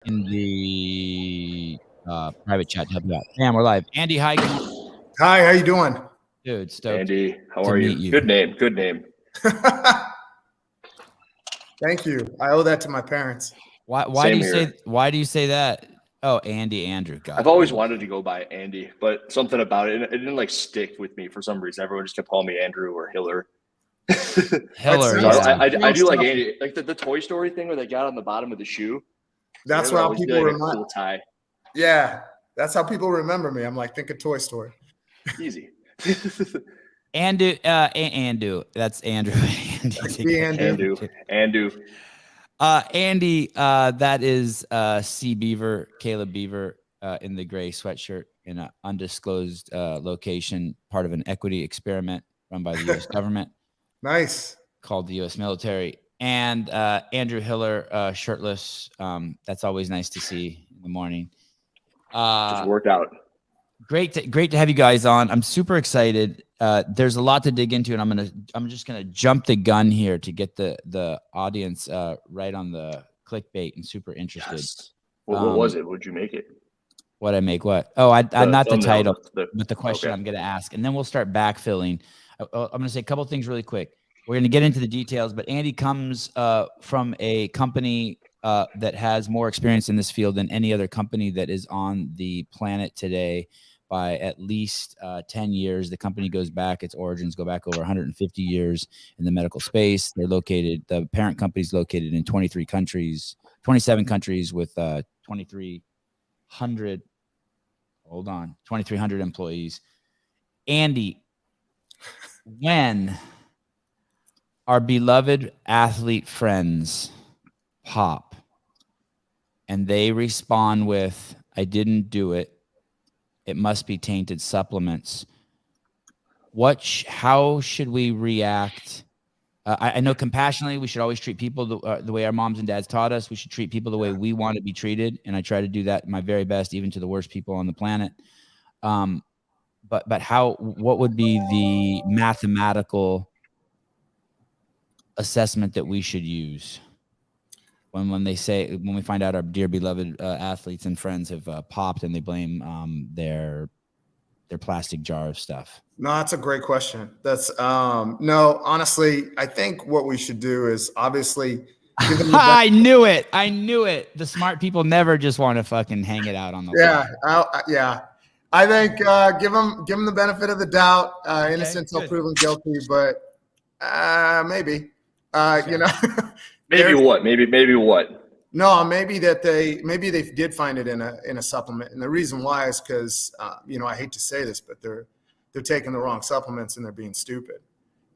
in the private chat to help you out. Damn, we're live. Andy, hi. Hi, how you doing? Dude, stoked. Andy, how are you? Good name. Thank you. I owe that to my parents. Why do you say that? Oh, Andrew. I've always wanted to go by Andy, but something about it didn't like stick with me for some reason. Everyone just kept calling me Andrew or Hiller. Hiller. I do like Andy, like the Toy Story thing where they got on the bottom of the shoe. That's how people remember. Cool tie. Yeah, that's how people remember me. I'm like, think of Toy Story. Easy. Andu. That's Andrew. Andu. Andy, that is C. Beaver, Caleb Beaver, in the gray sweatshirt in an undisclosed location, part of an equity experiment run by the U.S. government. Nice. Called the U.S. military. And Andrew Hiller, shirtless. That's always nice to see in the morning. Just worked out. Great to have you guys on. I'm super excited. There's a lot to dig into, and I'm just gonna jump the gun here to get the audience right on the clickbait and super interested. Yes. What was it? Would you make it? What I make? What? Oh, I'm not the title, but the question okay. I'm gonna ask, and then we'll start backfilling. I'm gonna say a couple things really quick. We're gonna get into the details, but Andy comes from a company that has more experience in this field than any other company that is on the planet today by at least 10 years. The company goes back, its origins go back over 150 years in the medical space. The parent company is located in 27 countries with 2,300 employees. Andy, when our beloved athlete friends pop and they respond with, "I didn't do it. It must be tainted supplements." How should we react? I know compassionately, we should always treat people the way our moms and dads taught us. We should treat people the way we want to be treated. And I try to do that my very best, even to the worst people on the planet. But what would be the mathematical assessment that we should use when we find out our dear beloved athletes and friends have popped and they blame their plastic jar of stuff? No, that's a great question. That's no, honestly, I think what we should do is obviously I knew it. The smart people never just want to fucking hang it out on the yeah. I think give them the benefit of the doubt. Innocent until proven guilty, but maybe Maybe what? Maybe what? No, maybe they did find it in a supplement, and the reason why is because I hate to say this, but they're taking the wrong supplements and they're being stupid.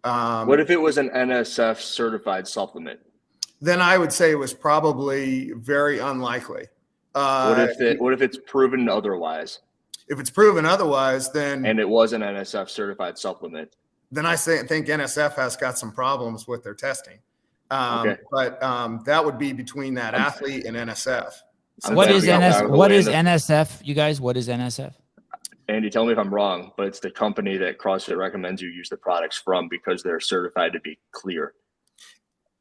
What if it was an NSF certified supplement? Then I would say it was probably very unlikely. What if it's proven otherwise? If it's proven otherwise, then and it was an NSF certified supplement, then I think NSF has got some problems with their testing. Okay. But that would be between that athlete and NSF. What is NSF, you guys? What is NSF? Andy, tell me if I'm wrong, but it's the company that CrossFit recommends you use the products from because they're certified to be clear.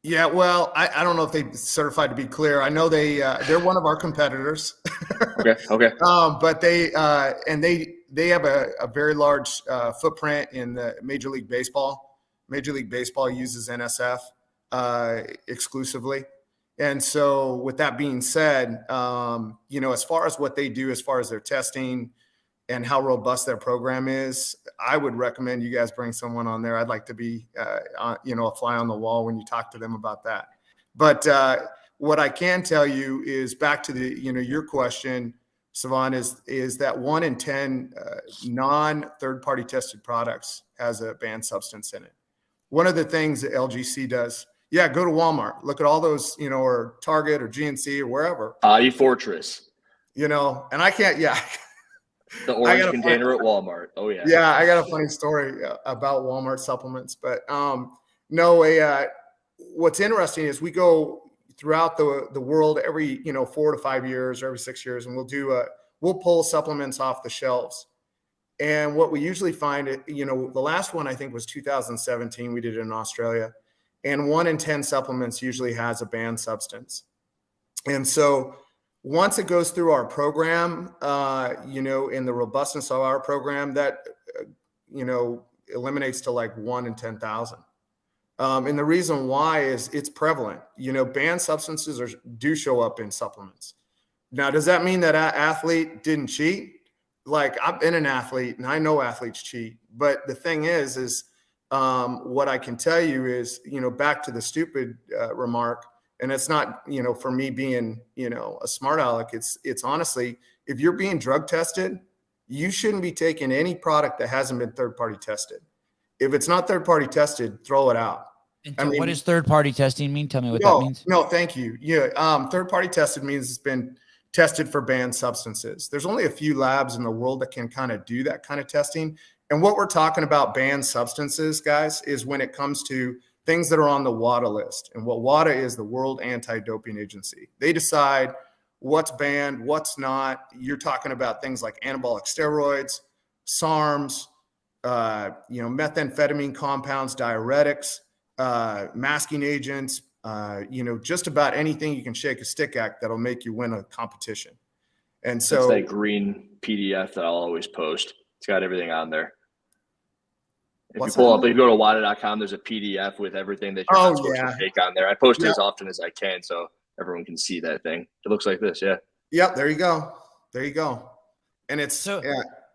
Yeah, well, I don't know if they're certified to be clear. I know they're one of our competitors. Okay. But they have a very large footprint in the Major League Baseball. Major League Baseball uses NSF exclusively. And so with that being said, as far as what they do, as far as their testing and how robust their program is, I would recommend you guys bring someone on there. I'd like to be, a fly on the wall when you talk to them about that. But what I can tell you is back to your question, Sevan, is that 1 in 10 non-third-party tested products has a banned substance in it. One of the things that LGC does, go to Walmart, look at all those, or Target or GNC or wherever. Fortress. And I can't, The orange container at Walmart. Oh, yeah. Yeah, I got a funny story about Walmart supplements. But what's interesting is we go throughout the world every 4 to 5 years or every 6 years, and we'll pull supplements off the shelves. And what we usually find, the last one I think was 2017. We did it in Australia, and 1 in 10 supplements usually has a banned substance. And so once it goes through our program, in the robustness of our program, that, eliminates to like 1 in 10,000. And the reason why is it's prevalent. Banned substances do show up in supplements. Now, does that mean that an athlete didn't cheat? Like, I've been an athlete and I know athletes cheat. But the thing is what I can tell you is, back to the stupid remark, and it's not, for me being, a smart aleck, it's honestly, if you're being drug tested, you shouldn't be taking any product that hasn't been third-party tested. If it's not third-party tested, throw it out. And so what does third-party testing mean? Tell me what that means. No, thank you. Yeah, third-party tested means it's been tested for banned substances. There's only a few labs in the world that can kind of do that kind of testing. And what we're talking about banned substances, guys, is when it comes to things that are on the WADA list. And what WADA is, the World Anti-Doping Agency. They decide what's banned, what's not. You're talking about things like anabolic steroids, SARMs, methamphetamine compounds, diuretics, masking agents, just about anything you can shake a stick at that'll make you win a competition. And so it's that green PDF that I'll always post. It's got everything on there. If you go to WADA.com, there's a PDF with everything that you're not supposed to take on there. I post it as often as I can so everyone can see that thing. It looks like this, yeah. Yep, there you go. And it's a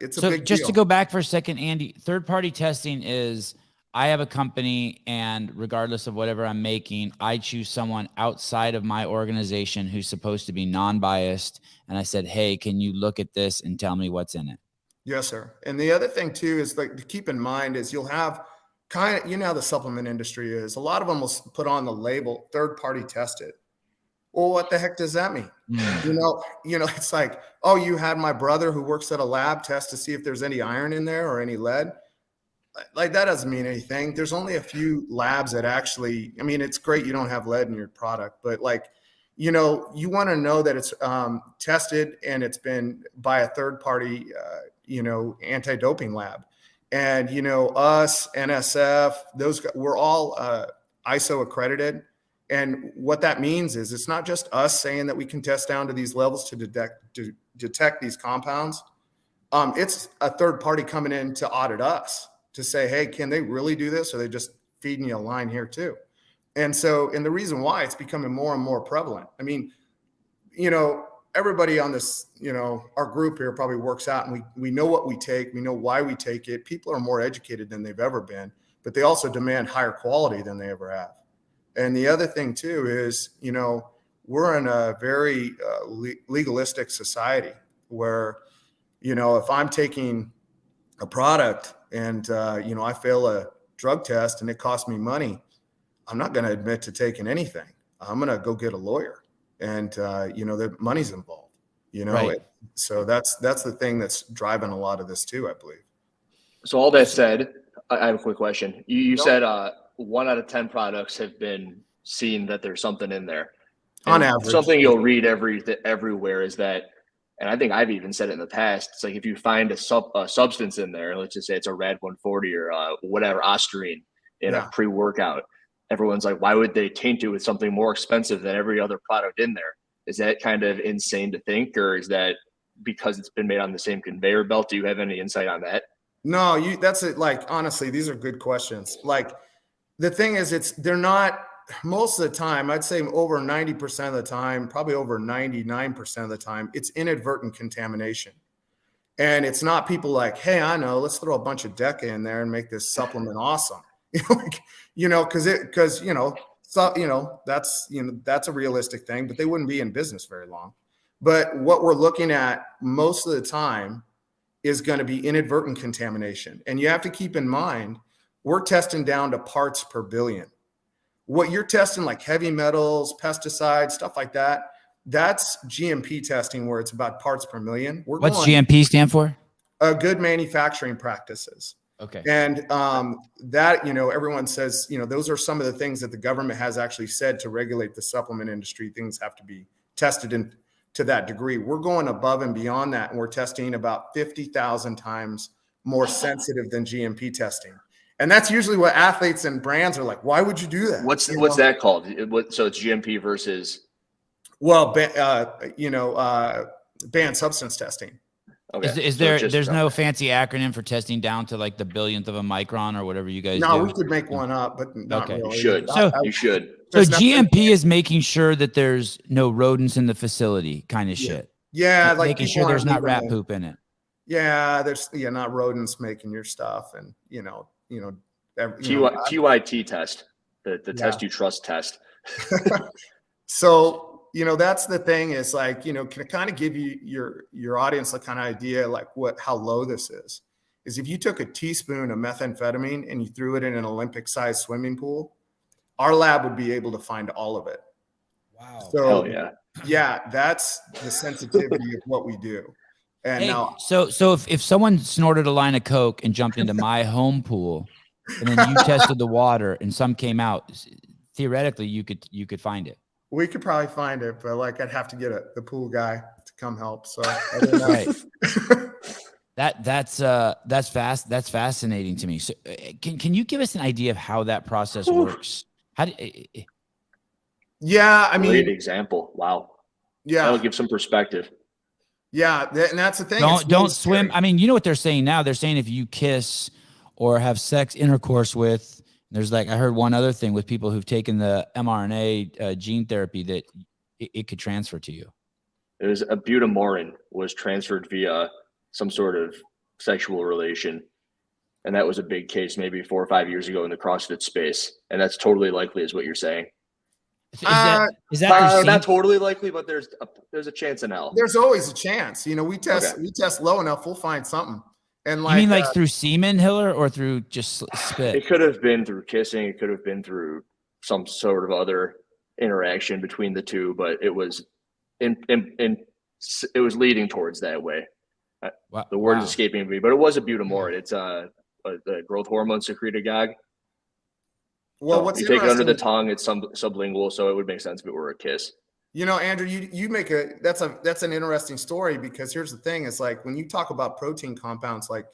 big just deal. To go back for a second, Andy, third-party testing is I have a company, and regardless of whatever I'm making, I choose someone outside of my organization who's supposed to be non-biased. And I said, hey, can you look at this and tell me what's in it? Yes, sir. And the other thing too is like to keep in mind is you'll have kind of, how the supplement industry is. A lot of them will put on the label third-party tested. Well, what the heck does that mean? It's like, oh, you had my brother who works at a lab test to see if there's any iron in there or any lead. Like, that doesn't mean anything. There's only a few labs that actually, it's great you don't have lead in your product, but you want to know that it's tested and it's been by a third party, anti-doping lab. And, us, NSF, we're all ISO accredited. And what that means is it's not just us saying that we can test down to these levels to detect these compounds. It's a third party coming in to audit us to say, hey, can they really do this? Or are they just feeding you a line here too? And the reason why it's becoming more and more prevalent. Everybody on this, our group here probably works out and we know what we take. We know why we take it. People are more educated than they've ever been, but they also demand higher quality than they ever have. And the other thing too is, we're in a very legalistic society where, if I'm taking a product and, I fail a drug test and it costs me money, I'm not going to admit to taking anything. I'm going to go get a lawyer and, the money's involved, Right. So that's the thing that's driving a lot of this too, I believe. So all that said, I have a quick question. You said 1 out of 10 products have been seen that there's something in there. On average. Something you'll read everywhere is that, and I think I've even said it in the past, it's like if you find a substance in there, let's just say it's a Rad 140 or whatever, Ostarine in a pre-workout, everyone's like, why would they taint it with something more expensive than every other product in there? Is that kind of insane to think, or is that because it's been made on the same conveyor belt? Do you have any insight on that? No, that's it. Like, honestly, these are good questions. Like, the thing is, they're not, most of the time, I'd say over 90% of the time, probably over 99% of the time, it's inadvertent contamination. And it's not people like, hey, I know, let's throw a bunch of Deca in there and make this supplement awesome. That's a realistic thing, but they wouldn't be in business very long. But what we're looking at most of the time is going to be inadvertent contamination. And you have to keep in mind, we're testing down to parts per billion. What you're testing, like heavy metals, pesticides, stuff like that, that's GMP testing where it's about parts per million. What's GMP stand for? Good manufacturing practices. Okay. And that, everyone says, those are some of the things that the government has actually said to regulate the supplement industry. Things have to be tested to that degree. We're going above and beyond that, and we're testing about 50,000 times more sensitive than GMP testing. And that's usually what athletes and brands are like, why would you do that? What's that called? So it's GMP versus? Well, banned substance testing. Okay. Is there, there's no fancy acronym for testing down to like the billionth of a micron or whatever you guys do? No, we could make one up, but not really. You should. You should. So GMP is making sure that there's no rodents in the facility kind of shit. Yeah. Like making sure there's not rat poop in it. Yeah. There's not rodents making your stuff. And, TYT test, the test you trust test. So, that's the thing is like, can it kind of give you your audience the kind of idea like how low this is if you took a teaspoon of methamphetamine and you threw it in an Olympic sized swimming pool, our lab would be able to find all of it. Wow. So yeah, that's the sensitivity of what we do. And now, so if someone snorted a line of Coke and jumped into my home pool and then you tested the water and some came out, theoretically you could find it. We could probably find it, but like I'd have to get the pool guy to come help. So right. That's fascinating to me. So can you give us an idea of how that process works? Yeah, I mean, great example. Wow. Yeah, that'll give some perspective. Yeah, and that's the thing. Don't swim. I mean, you know what they're saying now? They're saying if you kiss or have intercourse with. There's I heard one other thing with people who've taken the mRNA gene therapy that it could transfer to you. It was a butamorin was transferred via some sort of sexual relation. And that was a big case maybe 4 or 5 years ago in the CrossFit space. And that's totally likely is what you're saying. Is that not totally likely, but there's a chance in hell. There's always a chance. We test low enough, we'll find something. And you mean through semen, Hiller, or through just spit? It could have been through kissing. It could have been through some sort of other interaction between the two, but it was it was leading towards that way. Wow. The word is escaping me, but it was a butamorin. It's the growth hormone secretagogue. Well, what's you take it under the tongue? It's sublingual, so it would make sense if it were a kiss. Andrew, you make that's an interesting story because here's the thing: is like when you talk about protein compounds like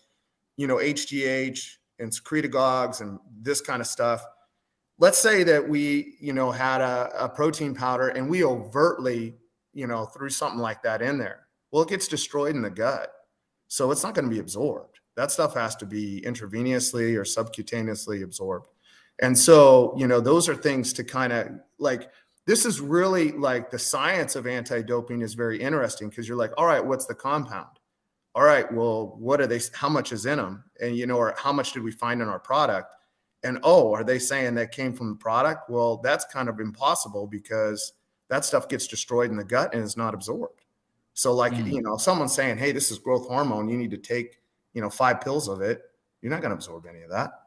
HGH and secretagogues and this kind of stuff. Let's say that we had a protein powder and we overtly threw something like that in there. Well, it gets destroyed in the gut, so it's not going to be absorbed. That stuff has to be intravenously or subcutaneously absorbed. And so, those are things to kind of like. This is really like the science of anti-doping is very interesting because you're like, all right, what's the compound? All right, well, what are they? How much is in them? And or how much did we find in our product? And are they saying that came from the product? Well, that's kind of impossible because that stuff gets destroyed in the gut and is not absorbed. So, if someone's saying, hey, this is growth hormone, you need to take 5 pills of it, you're not going to absorb any of that.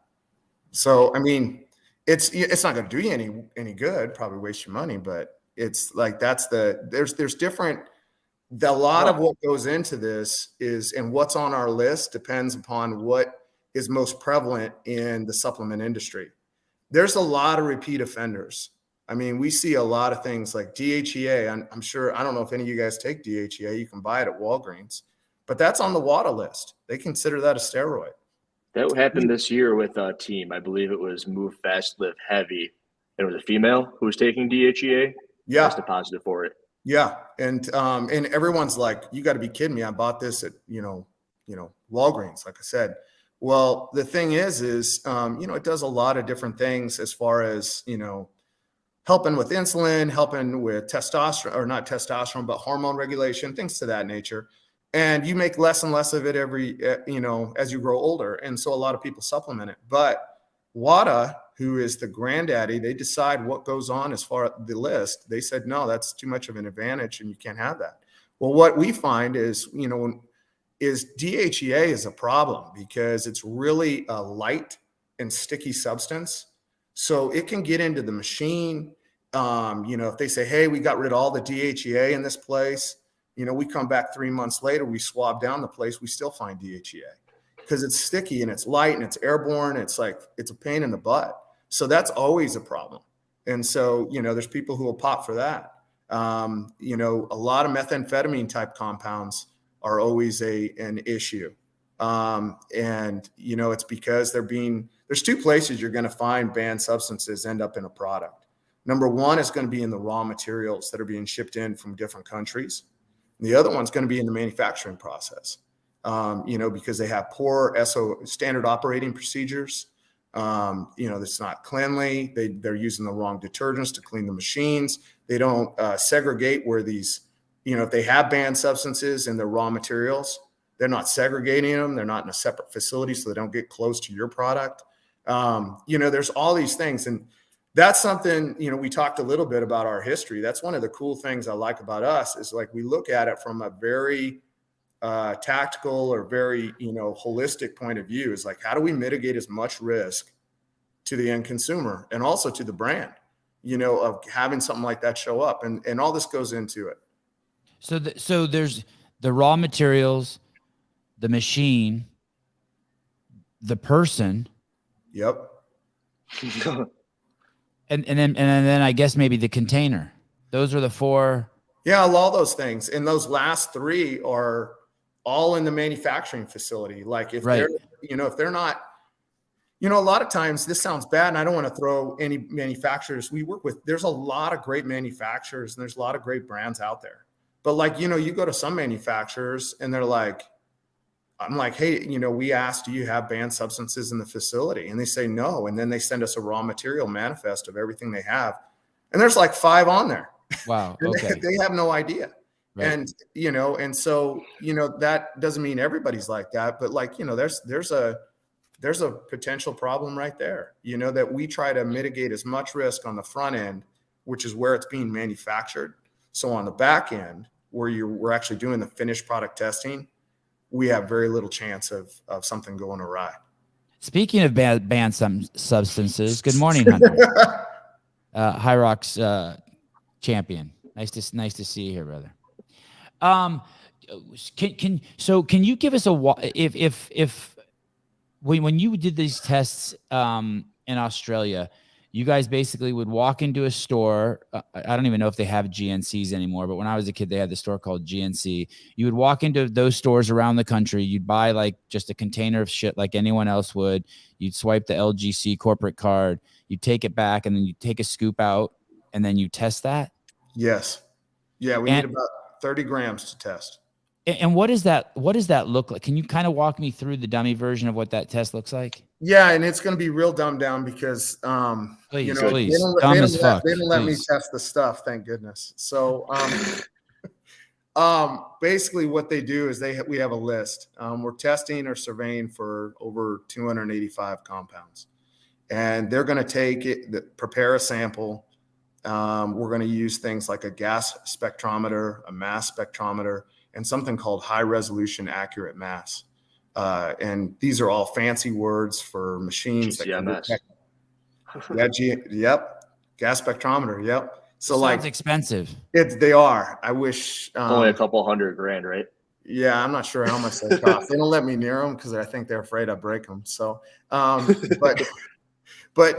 So, I mean. It's not going to do you any good, probably waste your money, but it's like there's different. A lot of what goes into this and what's on our list depends upon what is most prevalent in the supplement industry. There's a lot of repeat offenders. I mean, we see a lot of things like DHEA. I'm sure, I don't know if any of you guys take DHEA. You can buy it at Walgreens, but that's on the WADA list. They consider that a steroid. That happened this year with a team. I believe it was Move Fast, Live Heavy. It was a female who was taking DHEA. Yeah. Tested positive for it. Yeah. And everyone's like, you got to be kidding me. I bought this at, Walgreens, like I said. Well, the thing is, it does a lot of different things as far as, helping with insulin, helping with testosterone, or not testosterone, but hormone regulation, things to that nature. And you make less and less of it as you grow older. And so a lot of people supplement it. But WADA, who is the granddaddy, they decide what goes on as far as the list. They said, no, that's too much of an advantage and you can't have that. Well, what we find is, is DHEA is a problem because it's really a light and sticky substance. So it can get into the machine. If they say, hey, we got rid of all the DHEA in this place, we come back 3 months later, we swab down the place, we still find DHEA because it's sticky and it's light and it's airborne. It's a pain in the butt. So that's always a problem. And so, there's people who will pop for that. A lot of methamphetamine type compounds are always an issue. It's because there's 2 places you're going to find banned substances end up in a product. Number one is going to be in the raw materials that are being shipped in from different countries. And the other one's going to be in the manufacturing process, because they have poor standard operating procedures. That's not cleanly. They're using the wrong detergents to clean the machines. They don't segregate where these, if they have banned substances in their raw materials, they're not segregating them. They're not in a separate facility, so they don't get close to your product. There's all these things. And that's something, we talked a little bit about our history. That's one of the cool things I like about us is like we look at it from a very tactical or very, holistic point of view. Is like, how do we mitigate as much risk to the end consumer and also to the brand, of having something like that show up, and all this goes into it. So there's the raw materials, the machine, the person. Yep. and then I guess maybe the container. Those are the four. Yeah, all those things. And those last three are all in the manufacturing facility. Like if they're, if they're not, a lot of times this sounds bad, and I don't want to throw any manufacturers we work with. There's a lot of great manufacturers and there's a lot of great brands out there. But like, you go to some manufacturers and they're like, I'm like, hey, we asked, do you have banned substances in the facility? And they say no. And then they send us a raw material manifest of everything they have. And there's like 5 on there. Wow. Okay. They have no idea. Right. And, and so, that doesn't mean everybody's like that, but like, there's a potential problem right there, that we try to mitigate as much risk on the front end, which is where it's being manufactured. So on the back end, where we're actually doing the finished product testing, we have very little chance of something going awry. Speaking of banned substances, good morning, Hunter. High Rocks champion. Nice to see you here, brother. Can you give us if when you did these tests in Australia, you guys basically would walk into a store. I don't even know if they have GNCs anymore, but when I was a kid, they had the store called GNC. You would walk into those stores around the country. You'd buy like just a container of shit like anyone else would. You'd swipe the LGC corporate card. You'd take it back, and then you take a scoop out, and then you test that. Yes. Yeah, we need about 30 grams to test. And what does that look like? Can you kind of walk me through the dummy version of what that test looks like? Yeah, and it's going to be real dumbed down because, please, they don't let me test the stuff. Thank goodness. So, basically what they do is we have a list. We're testing or surveying for over 285 compounds, and they're going to prepare a sample. We're going to use things like a gas spectrometer, a mass spectrometer, and something called high resolution accurate mass. And these are all fancy words for machines. GCMS. Yep. Gas spectrometer. Yep. So sounds expensive. They are. I wish only a couple $100,000, right? Yeah, I'm not sure how much they cost. They don't let me near them because I think they're afraid I break them. So, but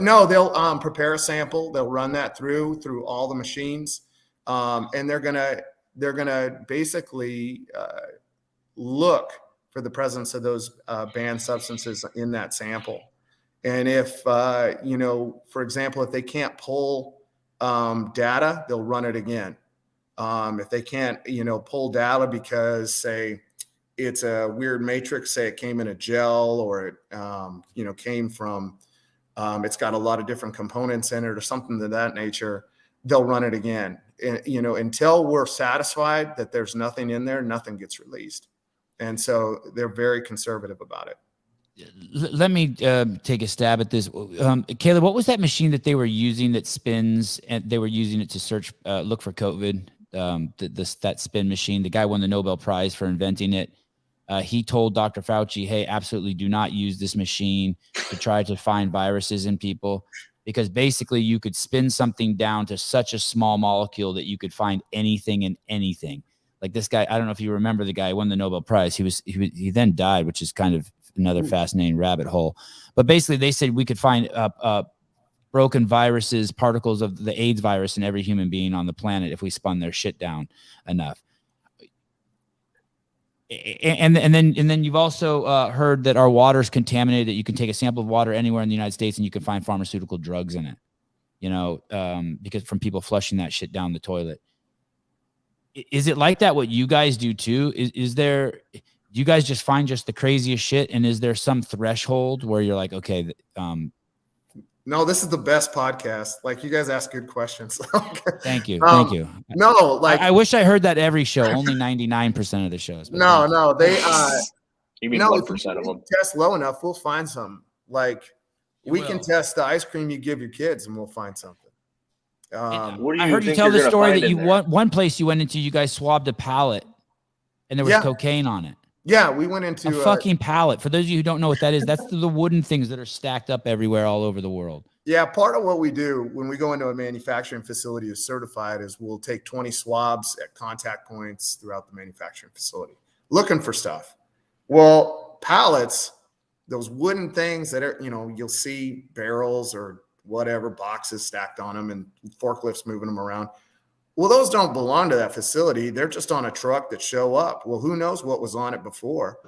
no, they'll prepare a sample. They'll run that through all the machines, and they're gonna basically look for the presence of those banned substances in that sample. And if for example, if they can't pull data, they'll run it again. If they can't, pull data because, say, it's a weird matrix, say it came in a gel, or it, came from, it's got a lot of different components in it or something of that nature, they'll run it again. And, until we're satisfied that there's nothing in there, nothing gets released. And so they're very conservative about it. Let me take a stab at this. Caleb, what was that machine that they were using that spins, and they were using it to search, look for COVID? That spin machine, the guy won the Nobel Prize for inventing it. He told Dr. Fauci, hey, absolutely do not use this machine to try to find viruses in people, because basically you could spin something down to such a small molecule that you could find anything and anything. Like this guy, I don't know if you remember the guy who won the Nobel Prize. He then died, which is kind of another fascinating rabbit hole. But basically they said we could find broken viruses, particles of the AIDS virus in every human being on the planet if we spun their shit down enough. And then you've also heard that our water is contaminated, that you can take a sample of water anywhere in the United States and you can find pharmaceutical drugs in it. because from people flushing that shit down the toilet. Is it like that what you guys do too? Do you guys just find just the craziest shit? And is there some threshold where you're like, okay, no, this is the best podcast. Like, you guys ask good questions. Thank you. Thank you. No, like, I wish I heard that every show, only 99% of the shows. No, they, you mean no, 1% of them? Test low enough, we'll find something. Like, we can will. test the ice cream you give your kids and we'll find something. What do I you heard you think tell you're the gonna story find that in you there? one place you went into, you guys swabbed a pallet and there was cocaine on it. Yeah, we went into A fucking pallet. For those of you who don't know what that is, that's the wooden things that are stacked up everywhere all over the world. Yeah, part of what we do when we go into a manufacturing facility is certified is we'll take 20 swabs at contact points throughout the manufacturing facility looking for stuff. Well, pallets, those wooden things that are, you'll see barrels or whatever, boxes stacked on them and forklifts moving them around. Well, those don't belong to that facility. They're just on a truck that show up. Well, who knows what was on it before?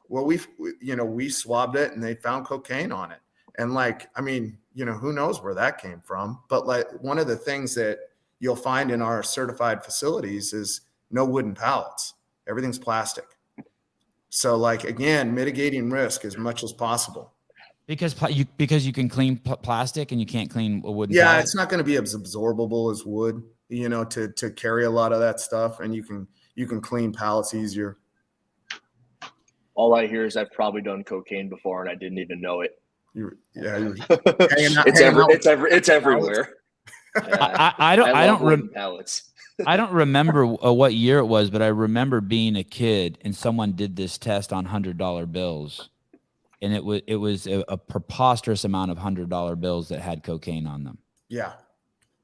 Well, we swabbed it and they found cocaine on it. And who knows where that came from? But like, one of the things that you'll find in our certified facilities is no wooden pallets. Everything's plastic. So again, mitigating risk as much as possible. Because you can clean plastic and you can't clean a wooden. Yeah, pallet. it's not going to be as absorbable as wood, to carry a lot of that stuff, and you can clean pallets easier. All I hear is I've probably done cocaine before and I didn't even know it. It's everywhere. I don't pallets. I don't remember what year it was, but I remember being a kid and someone did this test on $100 bills, and it was a preposterous amount of $100 bills that had cocaine on them. Yeah,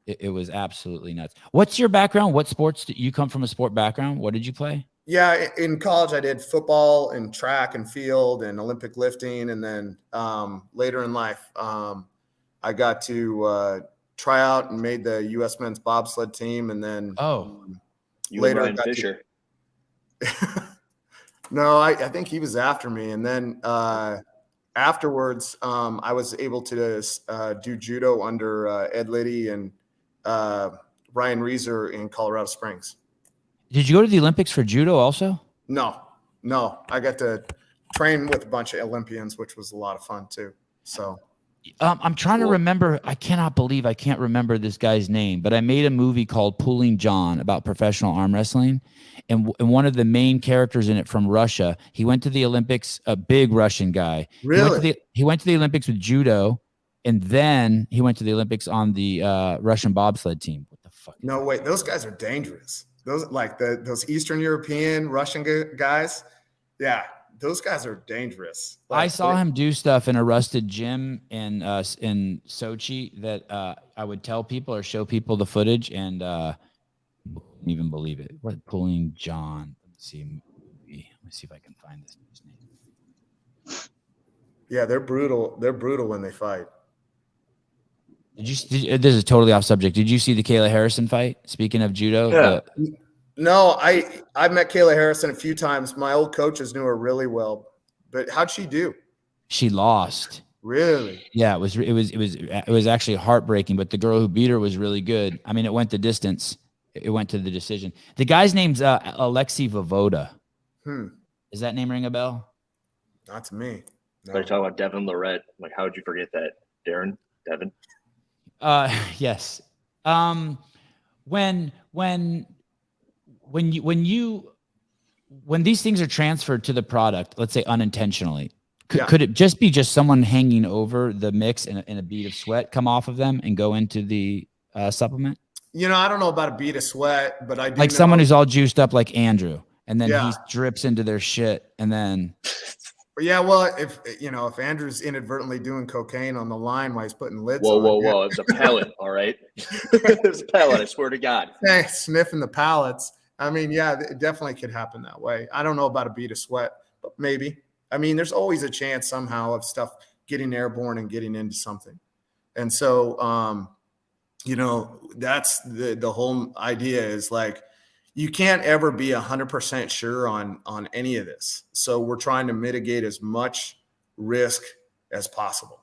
it was absolutely nuts. What's your background? What sports did you come from? A sport background? What did you play? Yeah, in college I did football and track and field and Olympic lifting, and then later in life I got to try out and made the U.S. men's bobsled team, and then later Ryan Fisher. No, I think he was after me, and then afterwards I was able to do judo under Ed Liddy and Ryan Reeser in Colorado Springs. Did you go to the Olympics for judo also? No, I got to train with a bunch of Olympians, which was a lot of fun too. So I'm trying to remember. I cannot believe I can't remember this guy's name, but I made a movie called Pulling John about professional arm wrestling. And one of the main characters in it from Russia, he went to the Olympics, a big Russian guy. Really? He went to the Olympics with judo, and then he went to the Olympics on the Russian bobsled team. What the fuck? No, wait, those guys are dangerous. Those those Eastern European Russian guys. Yeah, those guys are dangerous. I saw him do stuff in a rusted gym in Sochi that I would tell people or show people the footage, and wouldn't even believe it. What, Pulling John? Let me see. Let me see if I can find this name. Yeah, they're brutal. They're brutal when they fight. This is totally off subject. Did you see the Kayla Harrison fight? Speaking of judo, yeah. No, I've met Kayla Harrison a few times. My old coaches knew her really well, but how'd she do? She lost. Really? Yeah, it was actually heartbreaking. But the girl who beat her was really good. I mean, it went the distance. It went to the decision. The guy's name's Alexei Vovoda. Does that name ring a bell? Not to me. No. They're talking about Devin Lorette. Like, how would you forget that, Darren? Devin? Yes. When these things are transferred to the product, let's say unintentionally, could it just be someone hanging over the mix and a bead of sweat come off of them and go into the supplement? I don't know about a bead of sweat, but I do like know someone who's all juiced up like Andrew, and then he Yeah. drips into their shit, and then Yeah, well, if Andrew's inadvertently doing cocaine on the line while he's putting lids on. Whoa. It's a pellet, all right? It's a pellet, I swear to God. Sniffing the pallets. I mean, yeah, it definitely could happen that way. I don't know about a bead of sweat, but maybe. I mean, there's always a chance somehow of stuff getting airborne and getting into something. And so, that's the whole idea is like, you can't ever be 100% sure on any of this. So we're trying to mitigate as much risk as possible.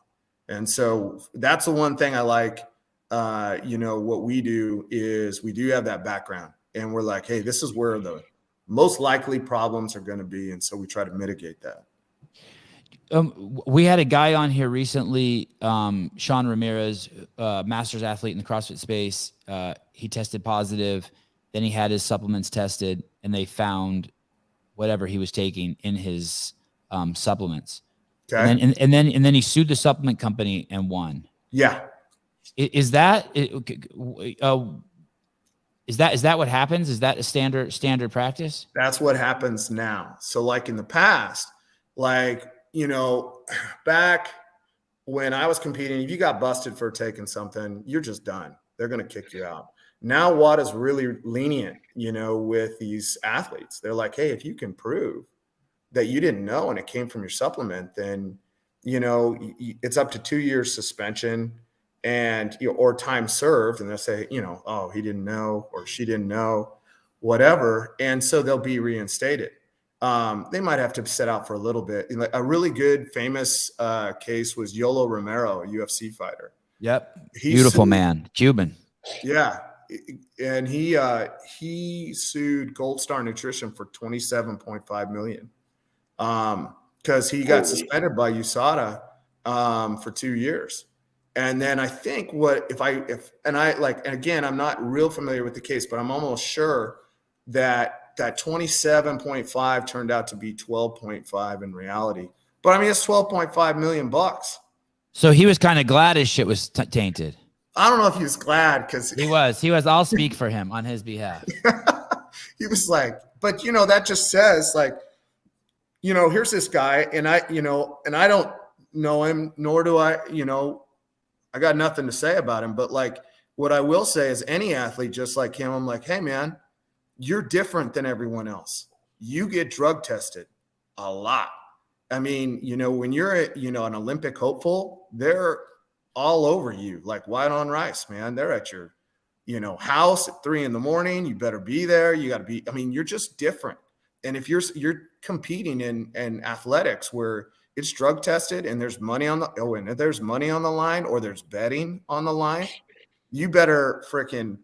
And so that's the one thing I like what we do is we do have that background, and we're like, hey, this is where the most likely problems are going to be. And so we try to mitigate that. We had a guy on here recently, Sean Ramirez, Masters athlete in the CrossFit space. He tested positive. Then he had his supplements tested, and they found whatever he was taking in his supplements. Okay. And then he sued the supplement company and won. Yeah. Is that what happens? Is that a standard practice? That's what happens now. So like in the past, back when I was competing, if you got busted for taking something, you're just done. They're going to kick you out. Now WADA is really lenient, with these athletes. They're like, hey, if you can prove that you didn't know and it came from your supplement, then, it's up to 2 years suspension and, or time served. And they'll say, oh, he didn't know or she didn't know, whatever. And so they'll be reinstated. They might have to sit out for a little bit. A really good, famous case was Yolo Romero, a UFC fighter. Yep. Beautiful man. Cuban. Yeah. And he sued Gold Star Nutrition for $27.5 million because he got suspended by USADA for 2 years. And then I think again, I'm not real familiar with the case, but I'm almost sure that 27.5 turned out to be 12.5 in reality. But I mean, it's $12.5 million. So he was kind of glad his shit was tainted. I don't know if he was glad because he was. I'll speak for him on his behalf. He was like, but that just says here's this guy, and I don't know him, nor do I got nothing to say about him. But what I will say is any athlete just like him, I'm like, hey man, you're different than everyone else. You get drug tested a lot. I mean, when you're an Olympic hopeful, they're all over you like white on rice, man. They're at your, house at 3 a.m. You better be there. You got to be, you're just different. And if you're competing in athletics where it's drug tested and there's money on the line or there's betting on the line, you better freaking,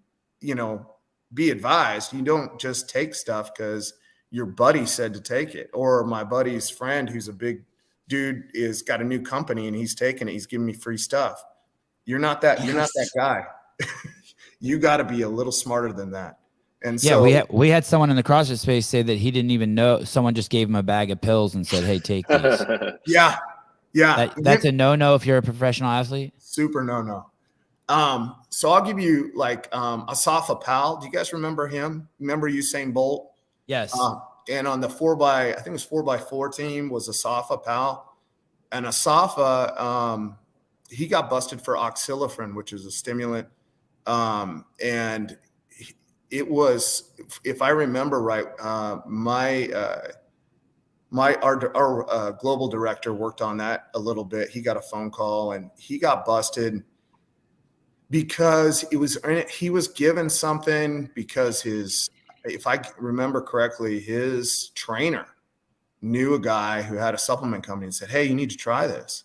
be advised. You don't just take stuff because your buddy said to take it, or my buddy's friend who's a big dude is got a new company and he's taking it. He's giving me free stuff. You're not that guy. You got to be a little smarter than that. And so we had someone in the CrossFit space say that he didn't even know. Someone just gave him a bag of pills and said, hey, take these. Yeah. That's a no-no if you're a professional athlete. Super no-no. So I'll give you Asafa Pal. Do you guys remember him? Remember Usain Bolt? Yes. And on the 4x4 team was Asafa Pal. And Asafa, he got busted for oxyliflin, which is a stimulant. And it was, if I remember right, our global director worked on that a little bit. He got a phone call and he got busted because he was given something because if I remember correctly, his trainer knew a guy who had a supplement company and said, hey, you need to try this.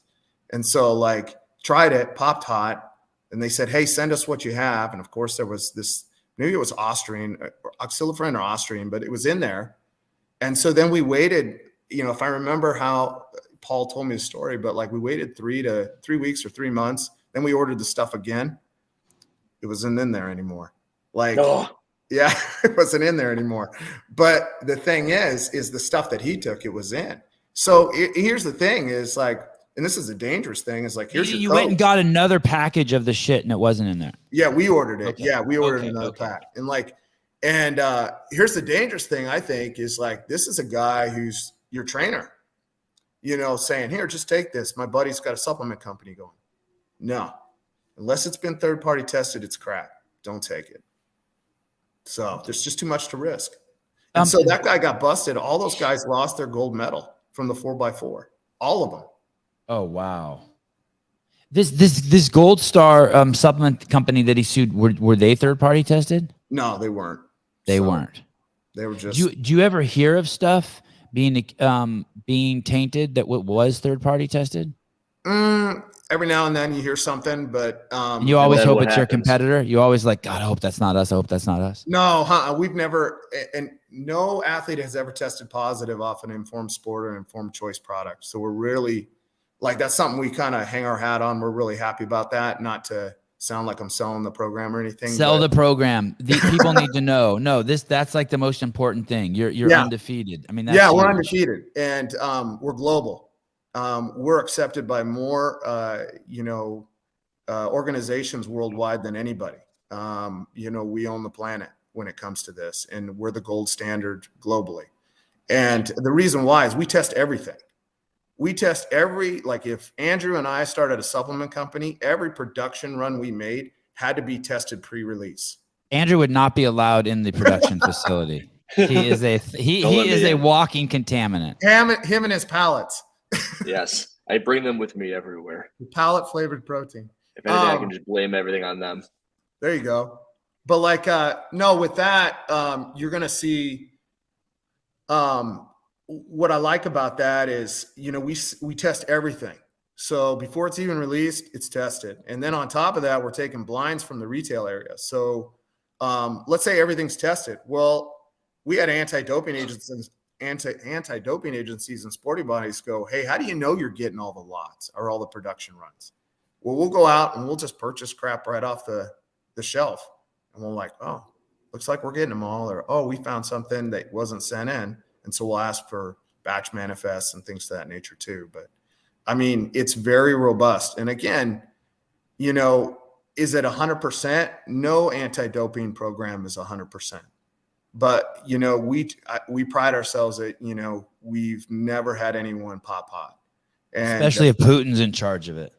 And so tried it, popped hot. And they said, hey, send us what you have. And of course there was this, maybe it was oxyliflin or Austrian, but it was in there. And so then we waited, if I remember how Paul told me the story, but we waited 3 weeks or 3 months. Then we ordered the stuff again. It wasn't in there anymore. Yeah, it wasn't in there anymore. But the thing is the stuff that he took, it was in. So here's the thing is and this is a dangerous thing, is here's you went and got another package of the shit and it wasn't in there. Yeah, we ordered it. Okay. Yeah, we ordered another pack. And here's the dangerous thing, I think, is this is a guy who's your trainer, saying, here, just take this. My buddy's got a supplement company going. No, unless it's been third-party tested, it's crap. Don't take it. So there's just too much to risk. And so that guy got busted. All those guys lost their gold medal from the 4x4. All of them. Oh, wow. This Gold Star supplement company that he sued, were they third-party tested? No, they weren't. They weren't. They were just. Do you ever hear of stuff being tainted that was third-party tested? every now and then you hear something, but And you always hope it's your happens? competitor. You always like, God, I hope that's not us. I hope that's not us. No, we've never, and no athlete has ever tested positive off an informed sport or informed choice product. So we're really like, that's something we kind of hang our hat on. We're really happy about that. Not to sound like I'm selling the program or anything. Sell the program. The people need to know. No, that's like the most important thing. You're undefeated. I mean, that's we're huge. undefeated, and we're global. We're accepted by more, organizations worldwide than anybody. We own the planet when it comes to this, and we're the gold standard globally. And the reason why is we test everything. We test like if Andrew and I started a supplement company, every production run we made had to be tested pre-release. Andrew would not be allowed in the production facility. He is a walking contaminant. Him and his pallets. Yes, I bring them with me everywhere. Pallet flavored protein. If anything, I can just blame everything on them. There you go. But with that, you're going to see what I like about that is, we test everything. So before it's even released, it's tested. And then on top of that, we're taking blinds from the retail area. So let's say everything's tested. Well, we had anti-doping agencies and sporting bodies go, hey, how do you know you're getting all the lots or all the production runs? Well, we'll go out and we'll just purchase crap right off the shelf. And we're like, oh, looks like we're getting them all. Or, oh, we found something that wasn't sent in. And so we'll ask for batch manifests and things of that nature too. But I mean, it's very robust. And again, is it 100%? No anti-doping program is 100%. But, we pride ourselves that, we've never had anyone pop hot. And especially if Putin's in charge of it.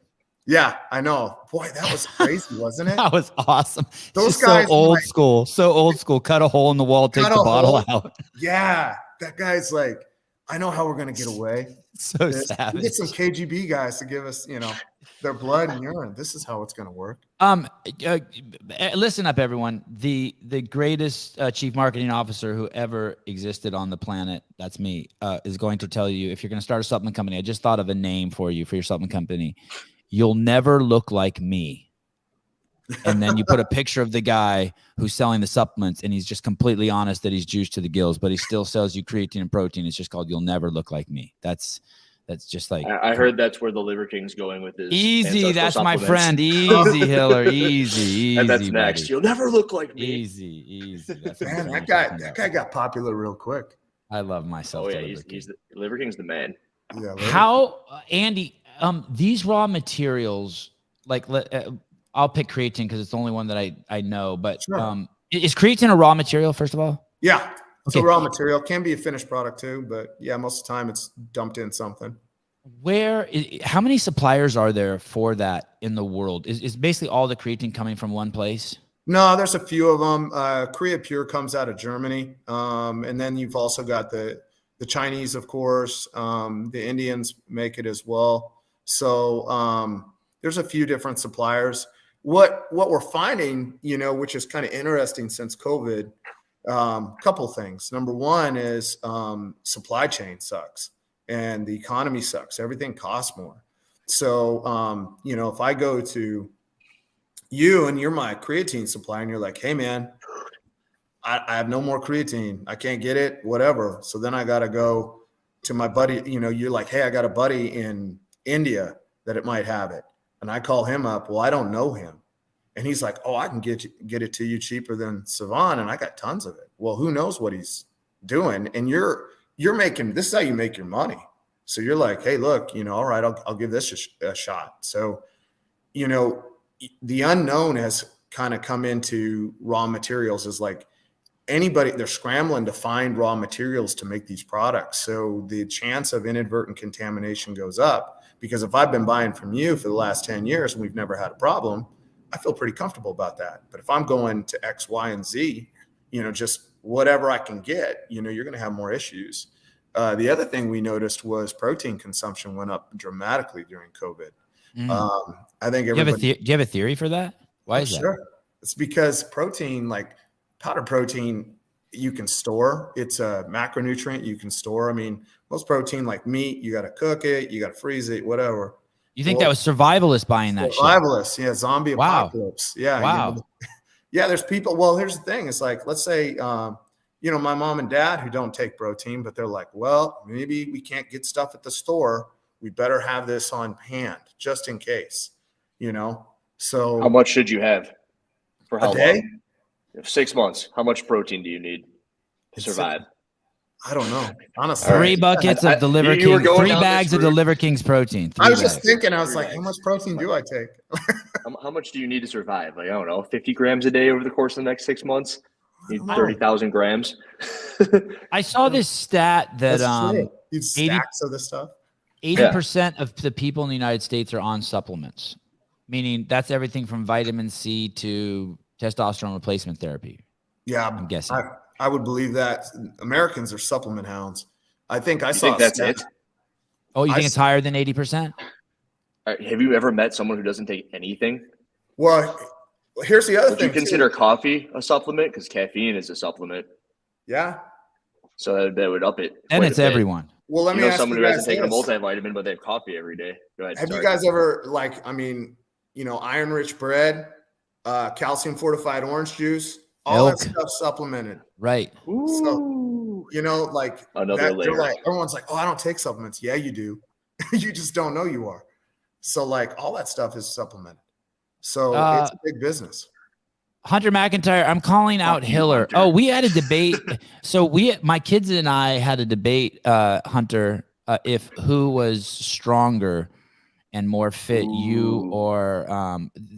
Yeah, I know. Boy, that was crazy, wasn't it? That was awesome. Those guys so old school. So old school. Cut a hole in the wall, take the bottle out. Yeah, that guy's like, I know how we're gonna get away. So savage. We get some KGB guys to give us, their blood and urine. This is how it's gonna work. Listen up, everyone. The greatest chief marketing officer who ever existed on the planet, that's me, is going to tell you, if you're going to start a supplement company, I just thought of a name for you for your supplement company. You'll never look like me. And then you put a picture of the guy who's selling the supplements, and he's just completely honest that he's juiced to the gills, but he still sells you creatine and protein. It's just called "You'll Never Look Like Me." That's just like, I heard that's where the Liver King's going with this. Easy, that's my friend. Easy, Hiller. Easy. And that's next. Buddy. You'll never look like me. Easy. That's man, that guy got popular real quick. I love myself. Oh yeah, he's the Liver King's the man. Yeah. How, Andy? These raw materials, like I'll pick creatine because it's the only one that I know. But sure. Is creatine a raw material, first of all? Yeah, it's a raw material. Can be a finished product too, but yeah, most of the time it's dumped in something. How many suppliers are there for that in the world? Is basically all the creatine coming from one place? No, there's a few of them. Korea Pure comes out of Germany, and then you've also got the Chinese, of course. The Indians make it as well. So there's a few different suppliers. What we're finding, which is kind of interesting since COVID, couple things. Number one is supply chain sucks and the economy sucks. Everything costs more. So, if I go to you and you're my creatine supplier and you're like, hey, man, I have no more creatine. I can't get it, whatever. So then I got to go to my buddy. You're like, hey, I got a buddy in India that it might have it. And I call him up. Well, I don't know him. And he's like, oh, I can get it to you cheaper than Sevan. And I got tons of it. Well, who knows what he's doing? And you're making, this is how you make your money. So you're like, hey, look, all right, I'll give this a shot. So, the unknown has kind of come into raw materials is like anybody, they're scrambling to find raw materials to make these products. So the chance of inadvertent contamination goes up. Because if I've been buying from you for the last 10 years and we've never had a problem, I feel pretty comfortable about that. But if I'm going to X, Y, and Z, just whatever I can get, you're going to have more issues. The other thing we noticed was protein consumption went up dramatically during COVID. I think everybody. Do you have a theory for that? Why is that? Sure. It's because protein, like powder protein, you can store. It's a macronutrient you can store. I mean, most protein, like meat, you got to cook it, you got to freeze it, whatever. You think that was survivalists buying that shit? Survivalists, yeah, zombie Wow. apocalypse. Yeah. Wow. Yeah, there's people. Well, here's the thing. It's like, let's say, my mom and dad who don't take protein, but they're like, well, maybe we can't get stuff at the store. We better have this on hand just in case, So how much should you have for how a day? long? 6 months. How much protein do you need to survive? I don't know. Honestly, 3 buckets of the Liver King, 3 bags of the Liver King's protein. I was just thinking, I was like, how much protein do I take? How much do you need to survive? Like, I don't know, 50 grams a day over the course of the next 6 months? You need 30,000 grams. I saw this stat that stacks of this stuff. 80% of the people in the United States are on supplements, meaning that's everything from vitamin C to testosterone replacement therapy. Yeah, I'm guessing. I would believe that Americans are supplement hounds. I think I think that's it. Oh, you think it's higher than 80%? Have you ever met someone who doesn't take anything? Well, here's the other thing. Would you consider coffee a supplement? Because caffeine is a supplement. Yeah. So that would up it. And it's everyone. Well, let me ask someone you who guys hasn't taken a this. multivitamin, but they have coffee every day. Go ahead. Have you guys ever, iron-rich bread, calcium-fortified orange juice, all Milk. that stuff supplemented? Right. So, another layer. Everyone's like, oh, I don't take supplements. Yeah, you do. You just don't know you are. So, all that stuff is supplemented. So it's a big business. Hunter McIntyre, I'm calling out Hiller. Hunter. Oh, we had a debate. So my kids and I had a debate, Hunter, if who was stronger and more fit, you or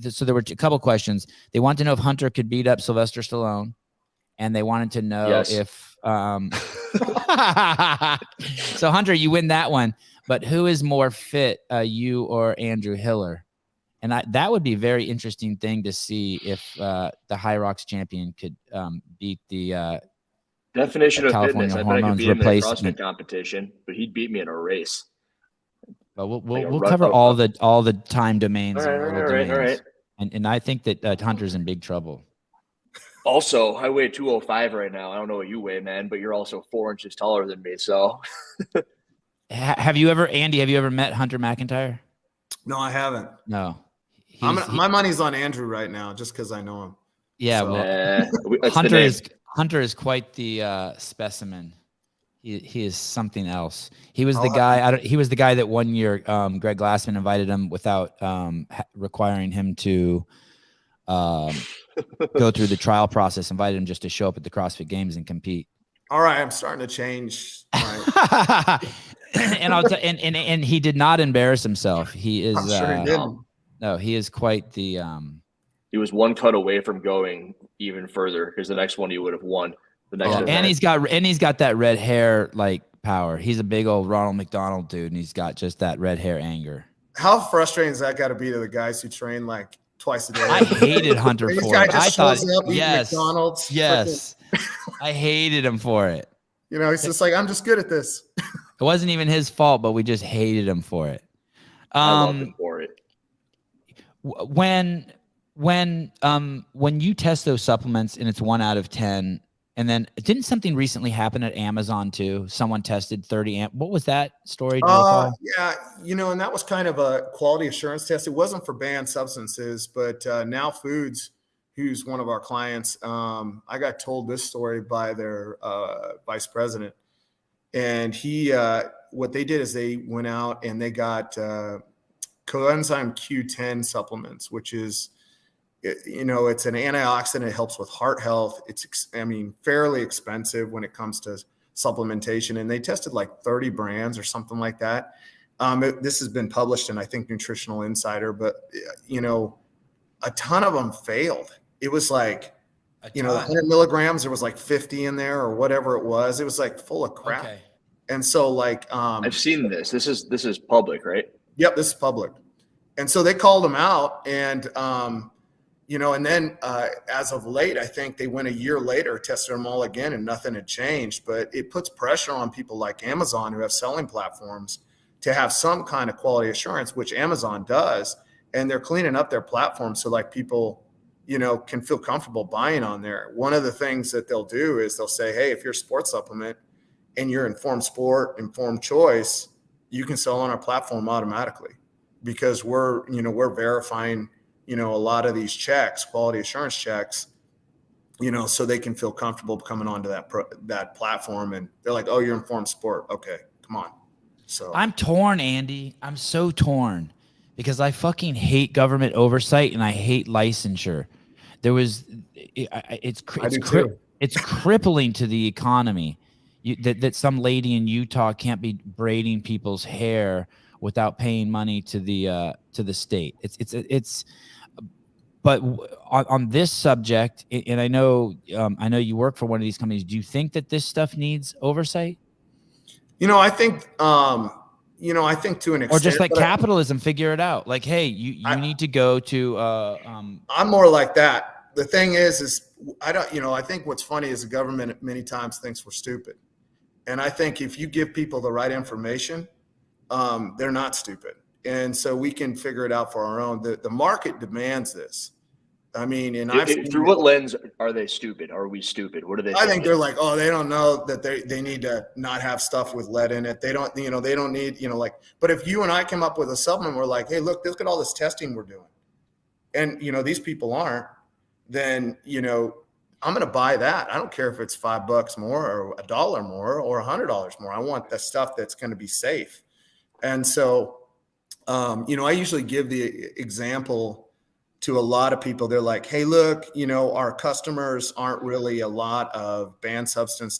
so there were a couple questions. They wanted to know if Hunter could beat up Sylvester Stallone, and they wanted to know if so Hunter, you win that one. But who is more fit, you or Andrew Hiller? And that would be a very interesting thing to see if the High Rocks champion could beat the definition of California fitness. I bet I could hormones beat him in a replacement. CrossFit competition, but he'd beat me in a race. But we'll cover all the time domains. All right. And I think that Hunter's in big trouble. Also, I weigh 205 right now. I don't know what you weigh, man, but you're also 4 inches taller than me. So, have you ever met Hunter McIntyre? No, I haven't. No. My money's on Andrew right now, just because I know him. Yeah, so. Hunter is quite the specimen. He is something else. He was the guy. He was the guy that one year Greg Glassman invited him without requiring him to go through the trial process. Invited him just to show up at the CrossFit Games and compete. All right, I'm starting to change. And he did not embarrass himself. He is. I'm sure he didn't. No, he is quite the. He was one cut away from going even further because the next one he would have won. The next event. And he's got that red hair power. He's a big old Ronald McDonald dude, and he's got just that red hair anger. How frustrating has that got to be to the guys who train twice a day? I hated Hunter for it. I thought McDonald's. Yes. I hated him for it. He's just like, I'm just good at this. It wasn't even his fault, but we just hated him for it. I loved him for it. When you test those supplements and it's 1 out of 10, and then didn't something recently happen at Amazon too? Someone tested 30 what was that story? Yeah, and that was kind of a quality assurance test. It wasn't for banned substances, but Now Foods, who's one of our clients, I got told this story by their vice president, and he what they did is they went out and they got coenzyme Q10 supplements, which is, it's an antioxidant. It helps with heart health. It's, fairly expensive when it comes to supplementation. And they tested 30 brands or something like that. This has been published in, I think, Nutritional Insider, but, a ton of them failed. It was the 100 milligrams, there was 50 in there or whatever it was. It was full of crap. Okay. And so I've seen this. This is public, right? Yep, this is public. And so they called them out, and and then as of late, I think they went a year later, tested them all again, and nothing had changed. But it puts pressure on people like Amazon, who have selling platforms, to have some kind of quality assurance, which Amazon does, and they're cleaning up their platform so people, can feel comfortable buying on there. One of the things that they'll do is they'll say, hey, if you're a sports supplement and you're informed sport, informed choice, you can sell on our platform automatically. because we're verifying, a lot of these checks, quality assurance checks, so they can feel comfortable coming onto that platform. And they're like, oh, you're Informed Sport. Okay, come on. So I'm torn, Andy. I'm so torn because I fucking hate government oversight and I hate licensure. It's crippling to the economy. That some lady in Utah can't be braiding people's hair without paying money to the state. But on this subject, and I know you work for one of these companies. Do you think that this stuff needs oversight? I think I think to an extent, or just like capitalism, figure it out. Like, hey, you need to go to. I'm more like that. The thing is I don't. I think what's funny is the government many times thinks we're stupid, and I think if you give people the right information, they're not stupid. And so we can figure it out for our own. The market demands this. I mean, and through what lens are they stupid? Are we stupid? What do they? I think they're like, oh, they don't know that they need to not have stuff with lead in it. They don't, they don't need, but if you and I come up with a supplement, we're like, hey, look at all this testing we're doing. And, these people aren't, then, I'm going to buy that. I don't care if it's $5 more or $1 more or $100 more. I want the stuff that's going to be safe. And so, I usually give the example to a lot of people. They're like, hey, look, our customers aren't really a lot of banned substance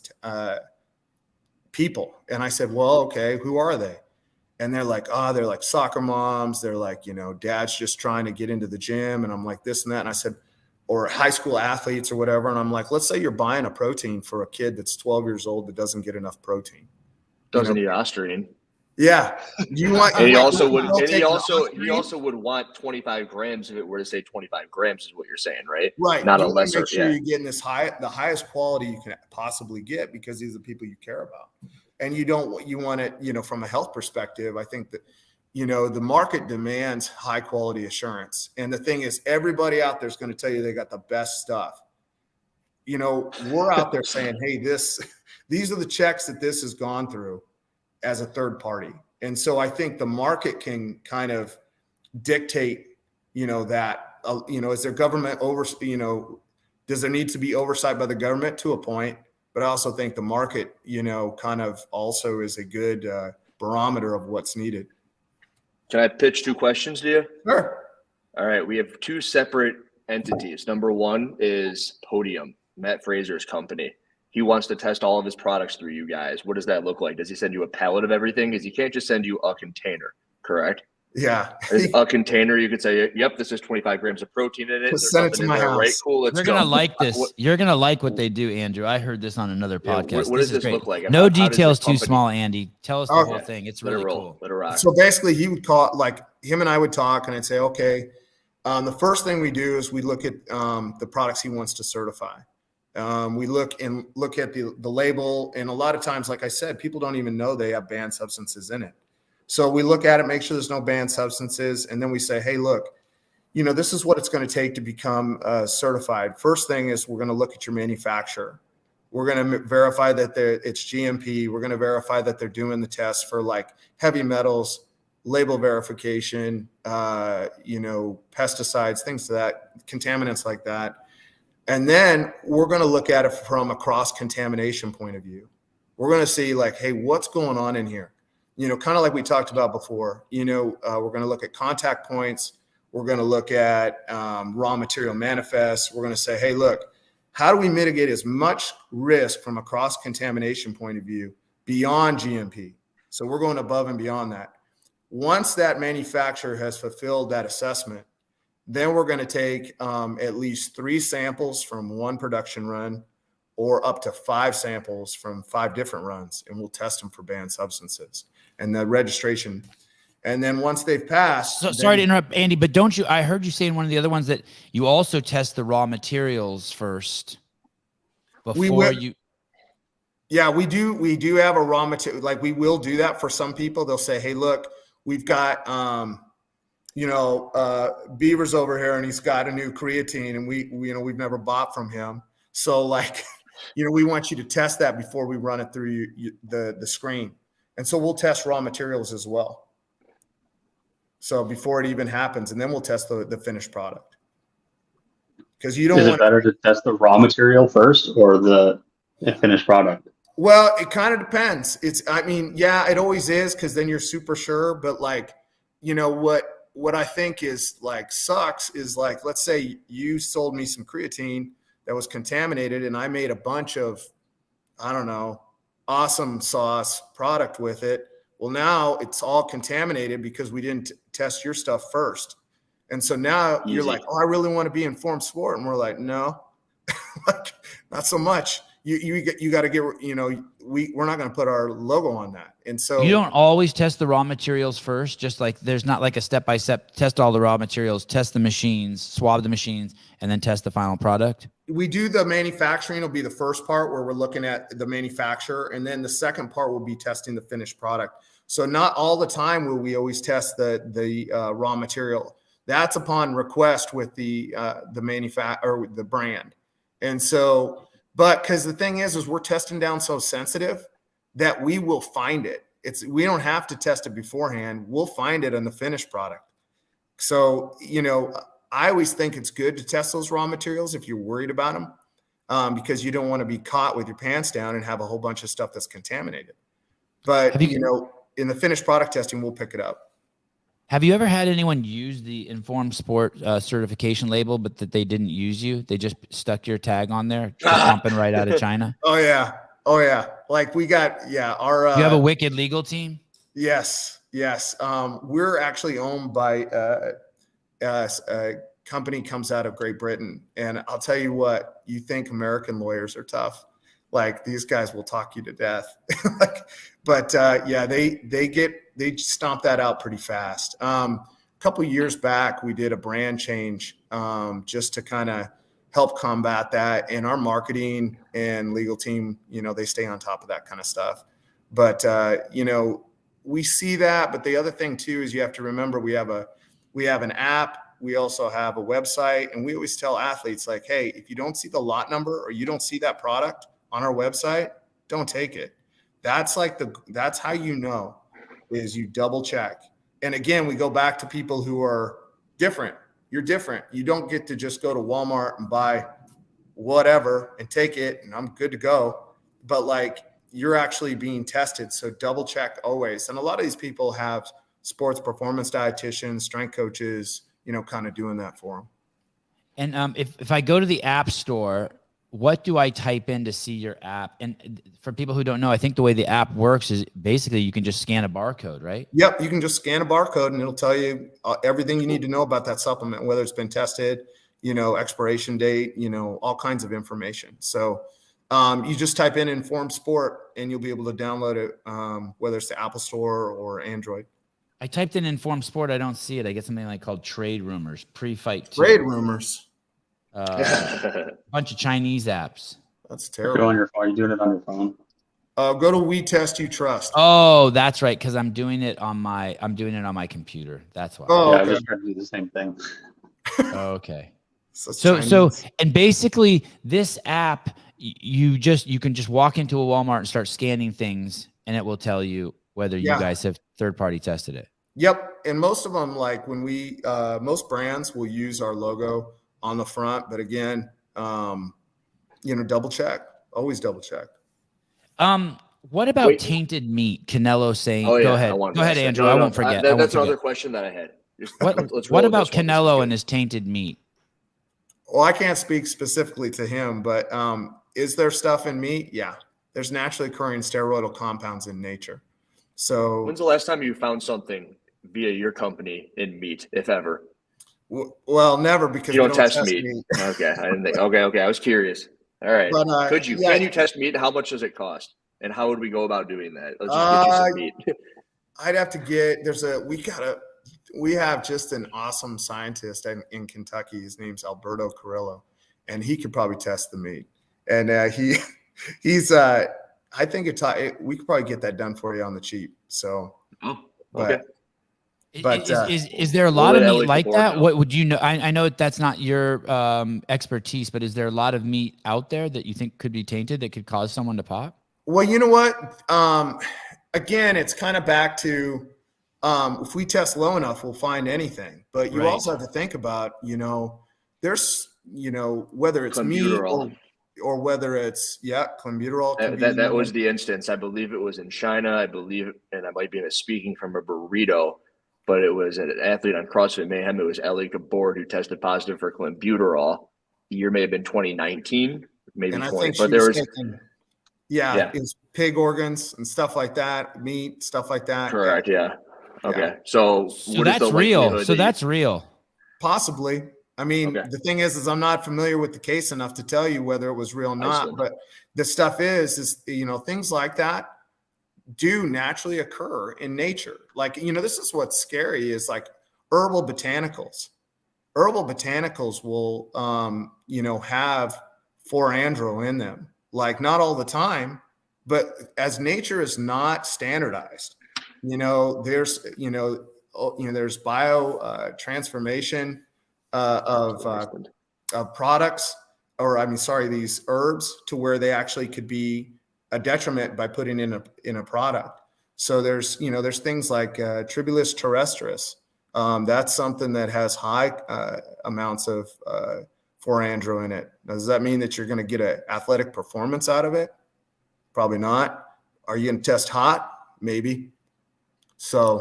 people. And I said, well, okay, who are they? And they're like, they're like soccer moms. They're like, dad's just trying to get into the gym. And I'm like, this and that. And I said, or high school athletes or whatever. And I'm like, let's say you're buying a protein for a kid that's 12 years old that doesn't get enough protein. Doesn't need ostarine. Yeah. You want, and he also would want 25 grams if it were to say 25 grams is what you're saying, right? Right. Not a lesser. Make sure you're getting the highest quality you can possibly get, because these are the people you care about. And you want it, from a health perspective. I think that, the market demands high quality assurance. And the thing is, everybody out there is going to tell you they got the best stuff. We're out there saying, hey, these are the checks that this has gone through as a third party. And so I think the market can kind of dictate, that, is there government does there need to be oversight by the government to a point? But I also think the market, kind of also is a good barometer of what's needed. Can I pitch 2 questions to you? Sure. All right. We have 2 separate entities. Number one is Podium, Matt Fraser's company. He wants to test all of his products through you guys. What does that look like? Does he send you a pallet of everything? Because he can't just send you a container, correct? Yeah. A container, you could say, yep, this is 25 grams of protein in it. There's send it to something my in there, house. right? Cool, let's You're go. going to like this. You're going to like what they do, Andrew. I heard this on another podcast. What does this look like? No details too small, Andy. Tell us the whole thing. It's really cool. Let it rock. So basically he would call, like him and I would talk, and I'd say, okay, the first thing we do is we look at the products he wants to certify. We look at the label, and a lot of times, like I said, people don't even know they have banned substances in it. So we look at it, make sure there's no banned substances, and then we say, hey, look, this is what it's going to take to become certified. First thing is we're going to look at your manufacturer. We're going to verify that it's GMP. We're going to verify that they're doing the tests for like heavy metals, label verification, pesticides, things that, contaminants like that. And then we're going to look at it from a cross-contamination point of view. We're going to see like, hey, what's going on in here? Kind of like we talked about before, we're going to look at contact points. We're going to look at raw material manifests. We're going to say, hey, look, how do we mitigate as much risk from a cross-contamination point of view beyond GMP? So we're going above and beyond that. Once that manufacturer has fulfilled that assessment, then we're going to take at least 3 samples from one production run, or up to 5 samples from 5 different runs, and we'll test them for banned substances and the registration. And then once they've passed. So sorry to interrupt, Andy, but I heard you say in one of the other ones that you also test the raw materials first before you. Yeah, we do. We do have a raw material. Like we will do that for some people. They'll say, hey, look, we've got, Beaver's over here and he's got a new creatine, and we've never bought from him. So like, we want you to test that before we run it through the screen. And so we'll test raw materials as well. So before it even happens, and then we'll test the finished product. Because you don't Is it better to test the raw material first or the finished product? Well, it kind of depends. Yeah, it always is, because then you're super sure. But like, what I think is like sucks is like, let's say you sold me some creatine that was contaminated and I made a bunch of, I don't know, awesome sauce product with it. Well, now it's all contaminated because we didn't test your stuff first. And so now you're like, oh, I really want to be Informed Sport. And we're like, no, like, not so much. You got to get, we're not going to put our logo on that. And so you don't always test the raw materials first. Just like there's not like a step-by-step test all the raw materials, test the machines, swab the machines, and then test the final product. We do the manufacturing will be the first part where we're looking at the manufacturer. And then the second part will be testing the finished product. So not all the time will we always test the raw material. That's upon request with the manufacturer or the brand. And so, but because the thing is we're testing down so sensitive that we will find it. We don't have to test it beforehand. We'll find it on the finished product. So, I always think it's good to test those raw materials if you're worried about them, because you don't want to be caught with your pants down and have a whole bunch of stuff that's contaminated. But, in the finished product testing, we'll pick it up. Have you ever had anyone use the Informed Sport certification label, but that they didn't use you? They just stuck your tag on there, pumping right out of China? Oh, yeah. Like we got, our... you have a wicked legal team? Yes. We're actually owned by a company comes out of Great Britain. And I'll tell you what, you think American lawyers are tough. Like these guys will talk you to death. They stomp that out pretty fast. A couple of years back, we did a brand change just to kind of help combat that. And our marketing and legal team, they stay on top of that kind of stuff. But, we see that. But the other thing too, is you have to remember we have an app. We also have a website, and we always tell athletes like, hey, if you don't see the lot number or you don't see that product on our website, don't take it. That's how is you double check. And again, we go back to people who are different. You're different. You don't get to just go to Walmart and buy whatever and take it and I'm good to go. But like you're actually being tested. So double check always. And a lot of these people have sports performance dietitians, strength coaches, kind of doing that for them. And if I go to the App Store, what do I type in to see your app? And for people who don't know, I think the way the app works is basically you can just scan a barcode, right? Yep. You can just scan a barcode and it'll tell you everything you need to know about that supplement, whether it's been tested, expiration date, all kinds of information. So you just type in Informed Sport and you'll be able to download it, whether it's the Apple Store or Android. I typed in Informed Sport. I don't see it. I get something like called Trade Rumors, Pre-Fight 2. Trade Rumors. A bunch of Chinese apps. That's terrible. Go on your phone. You're doing it on your phone. Go to We Test You Trust. Oh, that's right. Because I'm doing it on my computer. That's why. Oh, yeah, okay. I just tried to do the same thing. Okay. So and basically this app, you can just walk into a Walmart and start scanning things, and it will tell you whether you guys have third party tested it. Yep. And most of them, like when most brands will use our logo on the front, but again, double check, always double check. What about tainted meat? Canelo saying, go ahead, Andrew. I won't forget. That's another question that I had. What about Canelo and his tainted meat? Well, I can't speak specifically to him, but is there stuff in meat? Yeah, there's naturally occurring steroidal compounds in nature. So when's the last time you found something via your company in meat, if ever? Well, never, because you don't test meat. Okay, I didn't think. Okay, I was curious. All right, but, could you? Can you test meat? How much does it cost? And how would we go about doing that? Let's just get you some meat. I'd have to get. We have just an awesome scientist in Kentucky. His name's Alberto Carrillo, and he could probably test the meat. And he's. I think we could probably get that done for you on the cheap. So. Oh, okay. But is there a lot of meat like that? What would you know? I know that's not your expertise, but is there a lot of meat out there that you think could be tainted that could cause someone to pop? Well, you know what? Again, it's kind of back to If we test low enough, we'll find anything. But you Right. also have to think about, there's, whether it's me Clenbuterol. or whether it's, clenbuterol can be That was the instance. I believe it was in China. I believe, and I might be speaking from a burrito, but it was an athlete on CrossFit Mayhem. It was Ellie Gabor who tested positive for clenbuterol. The year may have been 2019, maybe and I 20. think But she there was was taking, Yeah. it's pig organs and stuff like that, meat, stuff like that. correct. Yeah. Okay. Yeah. So So that's real. So that's real. Possibly. I mean, Okay. the thing is I'm not familiar with the case enough to tell you whether it was real or not. Iceland. But the stuff is things like that do naturally occur in nature. Like, this is what's scary is like herbal botanicals. Herbal botanicals will, have 4-andro in them. Like not all the time, but as nature is not standardized, there's bio transformation of products, these herbs to where they actually could be a detriment by putting in a product. So there's things like Tribulus terrestris. That's something that has high amounts of 4-andro in it. Now, does that mean that you're going to get an athletic performance out of it? Probably not. Are you going to test hot? Maybe. So,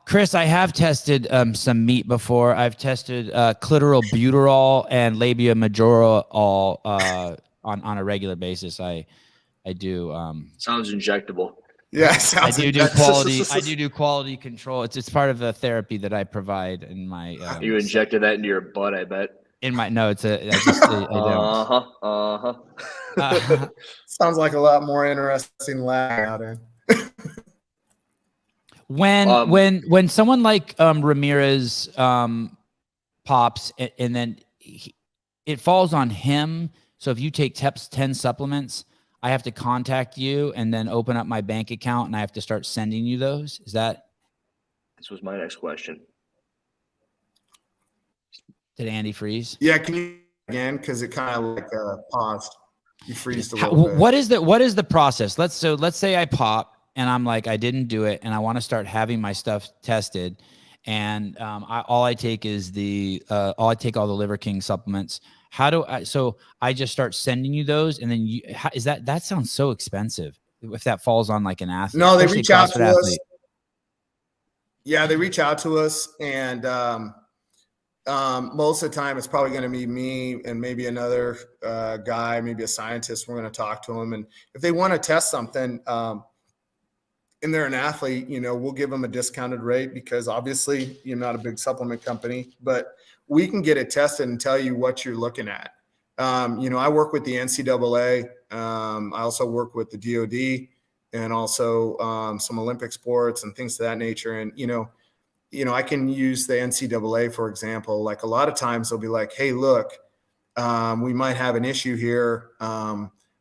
Chris, I have tested some meat before. I've tested clitoral butyrol and labia majora all on a regular basis. I do. Sounds injectable. yeah, I do quality. I do quality control. It's part of the therapy that I provide in my. You injected that into your butt, I bet. In my no, it's a. I don't. Sounds like a lot more interesting lab out there. When someone like Ramirez pops and then it falls on him. So if you take 10 supplements, I have to contact you and then open up my bank account and I have to start sending you those. Is that? This was my next question. Did Andy freeze? Yeah, can you again? Because it kind of like paused. You freezed a little bit. What is the process? Let's say I pop and I'm like, I didn't do it and I want to start having my stuff tested. And all I take all the Liver King supplements. How do I, so I just start sending you those and then that sounds so expensive if that falls on like an athlete. No, they reach out to us. Yeah, they reach out to us and most of the time it's probably going to be me and maybe another guy, maybe a scientist. We're going to talk to them. And if they want to test something and they're an athlete, we'll give them a discounted rate because obviously you're not a big supplement company, but we can get it tested and tell you what you're looking at. I work with the NCAA. I also work with the DOD and also some Olympic sports and things of that nature. And, I can use the NCAA, for example. Like a lot of times they'll be like, hey, look, we might have an issue here.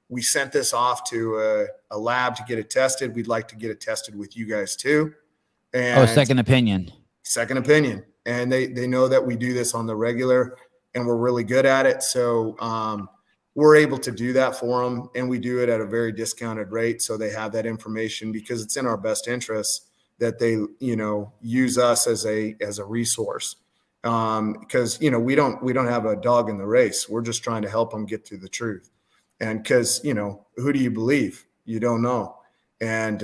We sent this off to a lab to get it tested. We'd like to get it tested with you guys too. And second opinion. Second opinion. And they know that we do this on the regular and we're really good at it. So we're able to do that for them. And we do it at a very discounted rate. So they have that information because it's in our best interest that they, use us as a resource. Because, we don't have a dog in the race. We're just trying to help them get to the truth. And because, who do you believe? You don't know. And,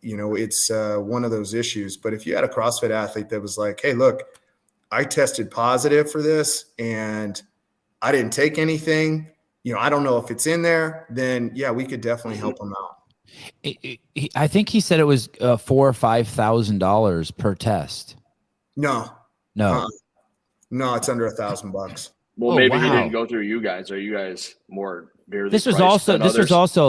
it's one of those issues. But if you had a CrossFit athlete that was like, hey, look, I tested positive for this and I didn't take anything, I don't know if it's in there, then yeah, we could definitely help them out. I think he said it was $4,000 or $5,000 per test. No, it's under $1,000. Well, maybe he didn't go through you guys. Are you guys more? This was also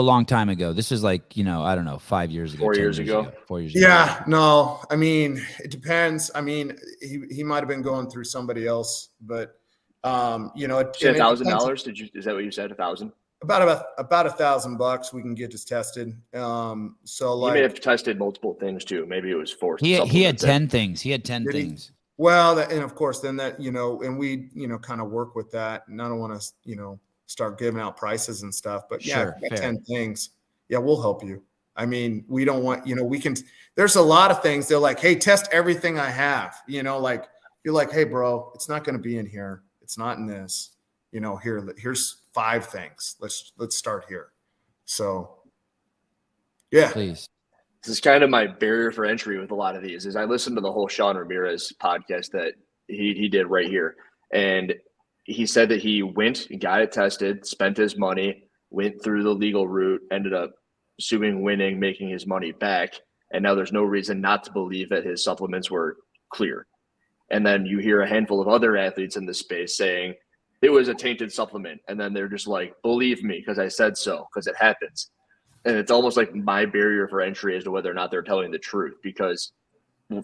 a long time ago. This is like, I don't know, 5 years ago. 4 years ago. 4 years ago. Yeah, no, I mean, it depends. I mean, he might've been going through somebody else, but $1,000. Is that what you said? 1,000? About $1,000 we can get this tested. So like he may have tested multiple things too. Maybe it was 4. He had 10 things. He had 10 things. Well, and of course, then that, and we, kind of work with that. And I don't want to, start giving out prices and stuff, but yeah, sure, 10 things. Yeah, we'll help you. I mean, we don't want, there's a lot of things. They're like, hey, test everything I have, like you're like, hey, bro, it's not going to be in here. It's not in this, here's 5 things. Let's start here. So, yeah. Please. This is kind of my barrier for entry with a lot of these is I listened to the whole Sean Ramirez podcast that he did right here. And he said that he went and got it tested, spent his money, went through the legal route, ended up suing, winning, making his money back. And now there's no reason not to believe that his supplements were clear. And then you hear a handful of other athletes in the space saying it was a tainted supplement. And then they're just like, believe me, because I said so, because it happens. And it's almost like my barrier for entry as to whether or not they're telling the truth, because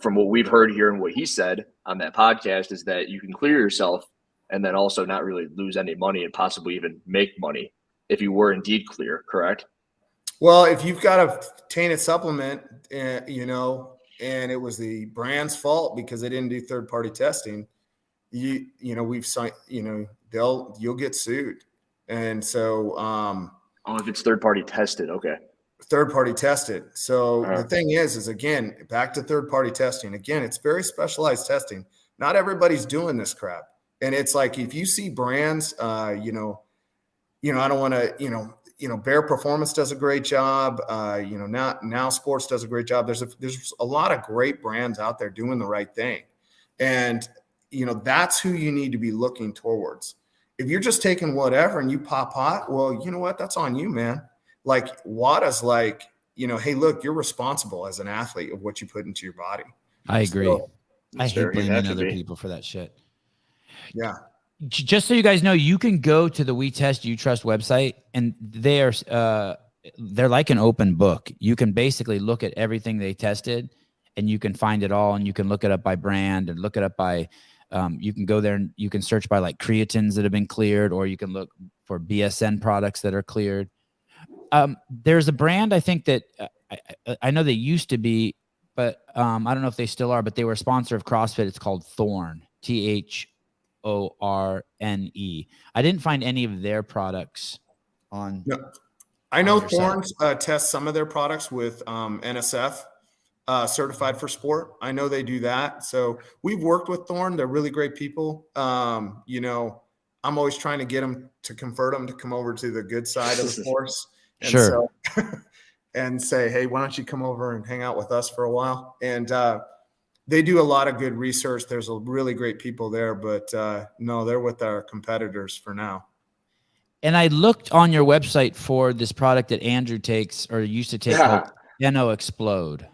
from what we've heard here and what he said on that podcast is that you can clear yourself and then also not really lose any money and possibly even make money if you were indeed clear, correct? Well, if you've got a tainted supplement, and it was the brand's fault because they didn't do third-party testing, we've signed, you'll get sued. And so, if it's third-party tested, okay. Third-party tested. So the thing is again, back to third-party testing. Again, it's very specialized testing. Not everybody's doing this crap. And it's like, if you see brands, I don't want to, Bear Performance does a great job. Now Sports does a great job. There's a lot of great brands out there doing the right thing. And, that's who you need to be looking towards. If you're just taking whatever and you pop hot, well, you know what? That's on you, man. Like WADA's like, hey, look, you're responsible as an athlete of what you put into your body. I agree. So, I hate blaming other people for that shit. Yeah. Just so you guys know, you can go to the We Test You Trust website, and they're like an open book. You can basically look at everything they tested, and you can find it all, and you can look it up by brand and look it up by you can go there and you can search by like creatines that have been cleared, or you can look for BSN products that are cleared. There's a brand, I think that I know they used to be, but I don't know if they still are, but they were a sponsor of CrossFit. It's called Thorne, THORNE. I didn't find any of their products on. No. I know Thorne's tests some of their products with NSF. Certified for Sport. I know they do that. So we've worked with Thorne. They're really great people. I'm always trying to get them to convert them to come over to the good side of the force. And sure. So, and say, hey, why don't you come over and hang out with us for a while? And they do a lot of good research. There's a really great people there, but no, they're with our competitors for now. And I looked on your website for this product that Andrew takes or used to take called Eno Explode.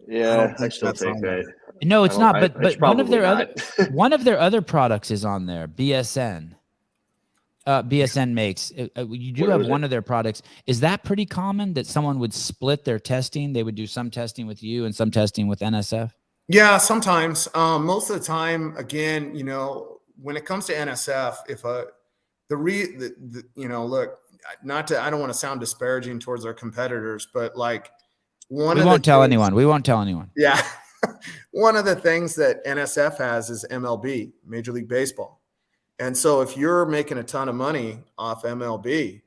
Yeah, I still take that. No, it's not. But one of their not. other products is on there. BSN. BSN makes. You do have one of their products. Is that pretty common that someone would split their testing? They would do some testing with you and some testing with NSF. Yeah, sometimes. Most of the time, again, when it comes to NSF, if look, I don't want to sound disparaging towards our competitors, but like. We won't tell anyone. Yeah. One of the things that NSF has is MLB, Major League Baseball. And so if you're making a ton of money off MLB,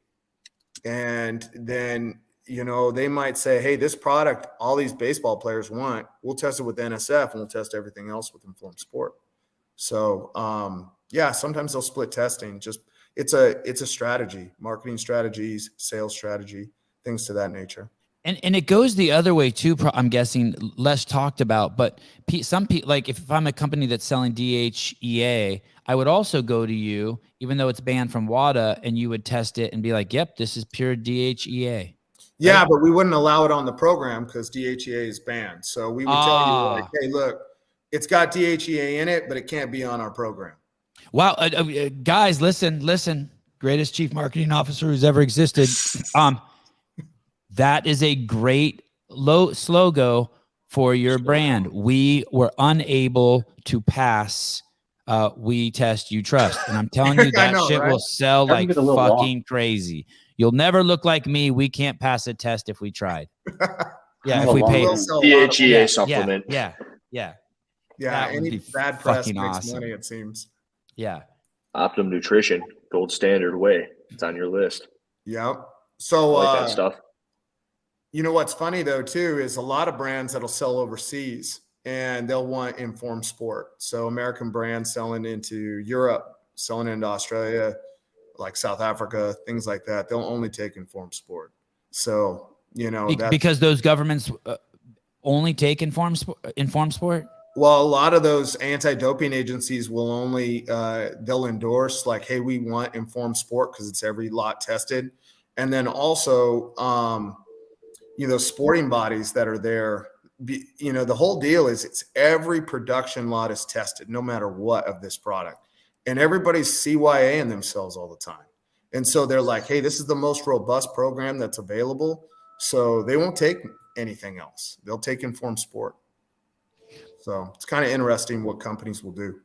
and then, they might say, hey, this product, all these baseball players want, we'll test it with NSF and we'll test everything else with Informed Sport. So, sometimes they'll split testing. Just it's a strategy, marketing strategies, sales strategy, things to that nature. And it goes the other way too. I'm guessing less talked about, but some people, like if I'm a company that's selling DHEA, I would also go to you, even though it's banned from WADA, and you would test it and be like, "Yep, this is pure DHEA." Yeah, right? But we wouldn't allow it on the program because DHEA is banned. So we would tell you, like, "Hey, look, it's got DHEA in it, but it can't be on our program." Wow, guys, listen. Greatest chief marketing officer who's ever existed. That is a great slogan for your brand. We were unable to pass We Test You Trust. And I'm telling you, that shit will sell like fucking crazy. You'll never look like me. We can't pass a test if we tried. Yeah, if we paid. DHEA supplement. Yeah. Any bad press makes money, it seems. Yeah. Optimum Nutrition, gold standard whey. It's on your list. Yep. So I like that stuff. You know what's funny though too is a lot of brands that'll sell overseas and they'll want informed sport. So American brands selling into Europe, selling into Australia, like South Africa, things like that. They'll only take informed sport. So, you know, because those governments only take informed sport. Well, a lot of those anti-doping agencies will only they'll endorse like, hey, we want informed sport because it's every lot tested, and then also you know, sporting bodies that are there. You know, the whole deal is it's every production lot is tested, no matter what of this product, and everybody's CYAing themselves all the time, and so they're like, hey, this is the most robust program that's available, so they won't take anything else. They'll take informed sport. So it's kind of interesting what companies will do.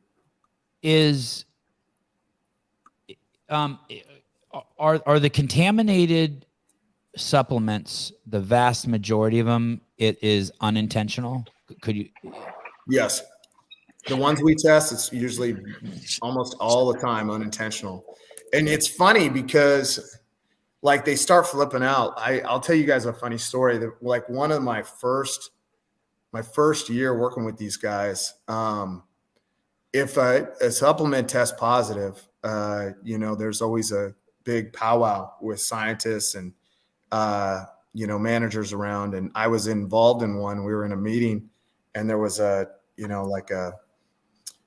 Are the contaminated supplements, the vast majority of them, it is unintentional? Could you? Yes. The ones we test, it's usually almost all the time unintentional. And it's funny because like they start flipping out. I'll tell you guys a funny story that like one of my first year working with these guys, if a supplement tests positive, you know, there's always a big powwow with scientists and, you know, managers around. And I was involved in one. We were in a meeting and there was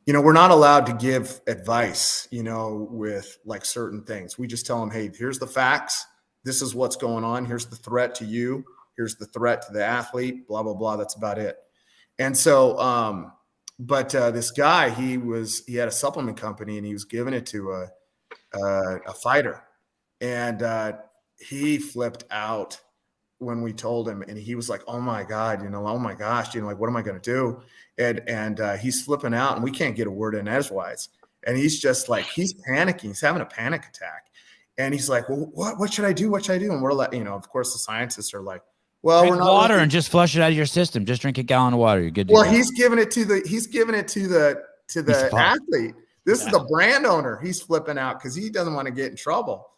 you know, we're not allowed to give advice, you know, with like certain things. We just tell them, hey, here's the facts. This is what's going on. Here's the threat to you. Here's the threat to the athlete, blah, blah, blah. That's about it. And so, but this guy, he had a supplement company and he was giving it to a fighter. And he flipped out when we told him, and he was like, oh my God, you know, oh my gosh, you know, like, what am I going to do? And he's flipping out and we can't get a word in edgewise. And he's just like, he's panicking. He's having a panic attack. And he's like, well, what should I do? What should I do? And we're like, you know, of course the scientists are like, well, drink we're not water and just flush it out of your system. Just drink a gallon of water. You're good to well, go. he's giving it to the athlete. This is the brand owner. He's flipping out because he doesn't want to get in trouble.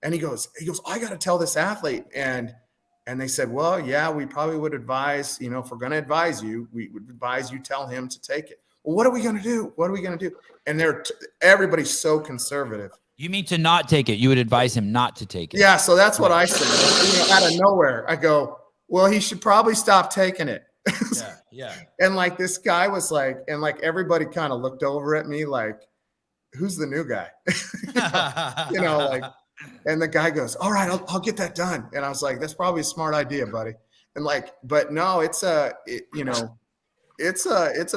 And he goes, I got to tell this athlete. And they said, well, yeah, we probably would advise, you know, if we're going to advise you, we would advise you tell him to take it. Well, what are we going to do? What are we going to do? And everybody's so conservative. You mean to not take it? You would advise him not to take it. Yeah. So that's what I said. You know, out of nowhere, I go, well, he should probably stop taking it. Yeah. And like this guy was like, and like everybody kind of looked over at me like, who's the new guy? You know, like, and the guy goes, all right, I'll get that done. And I was like, that's probably a smart idea, buddy. And like, but no, it's a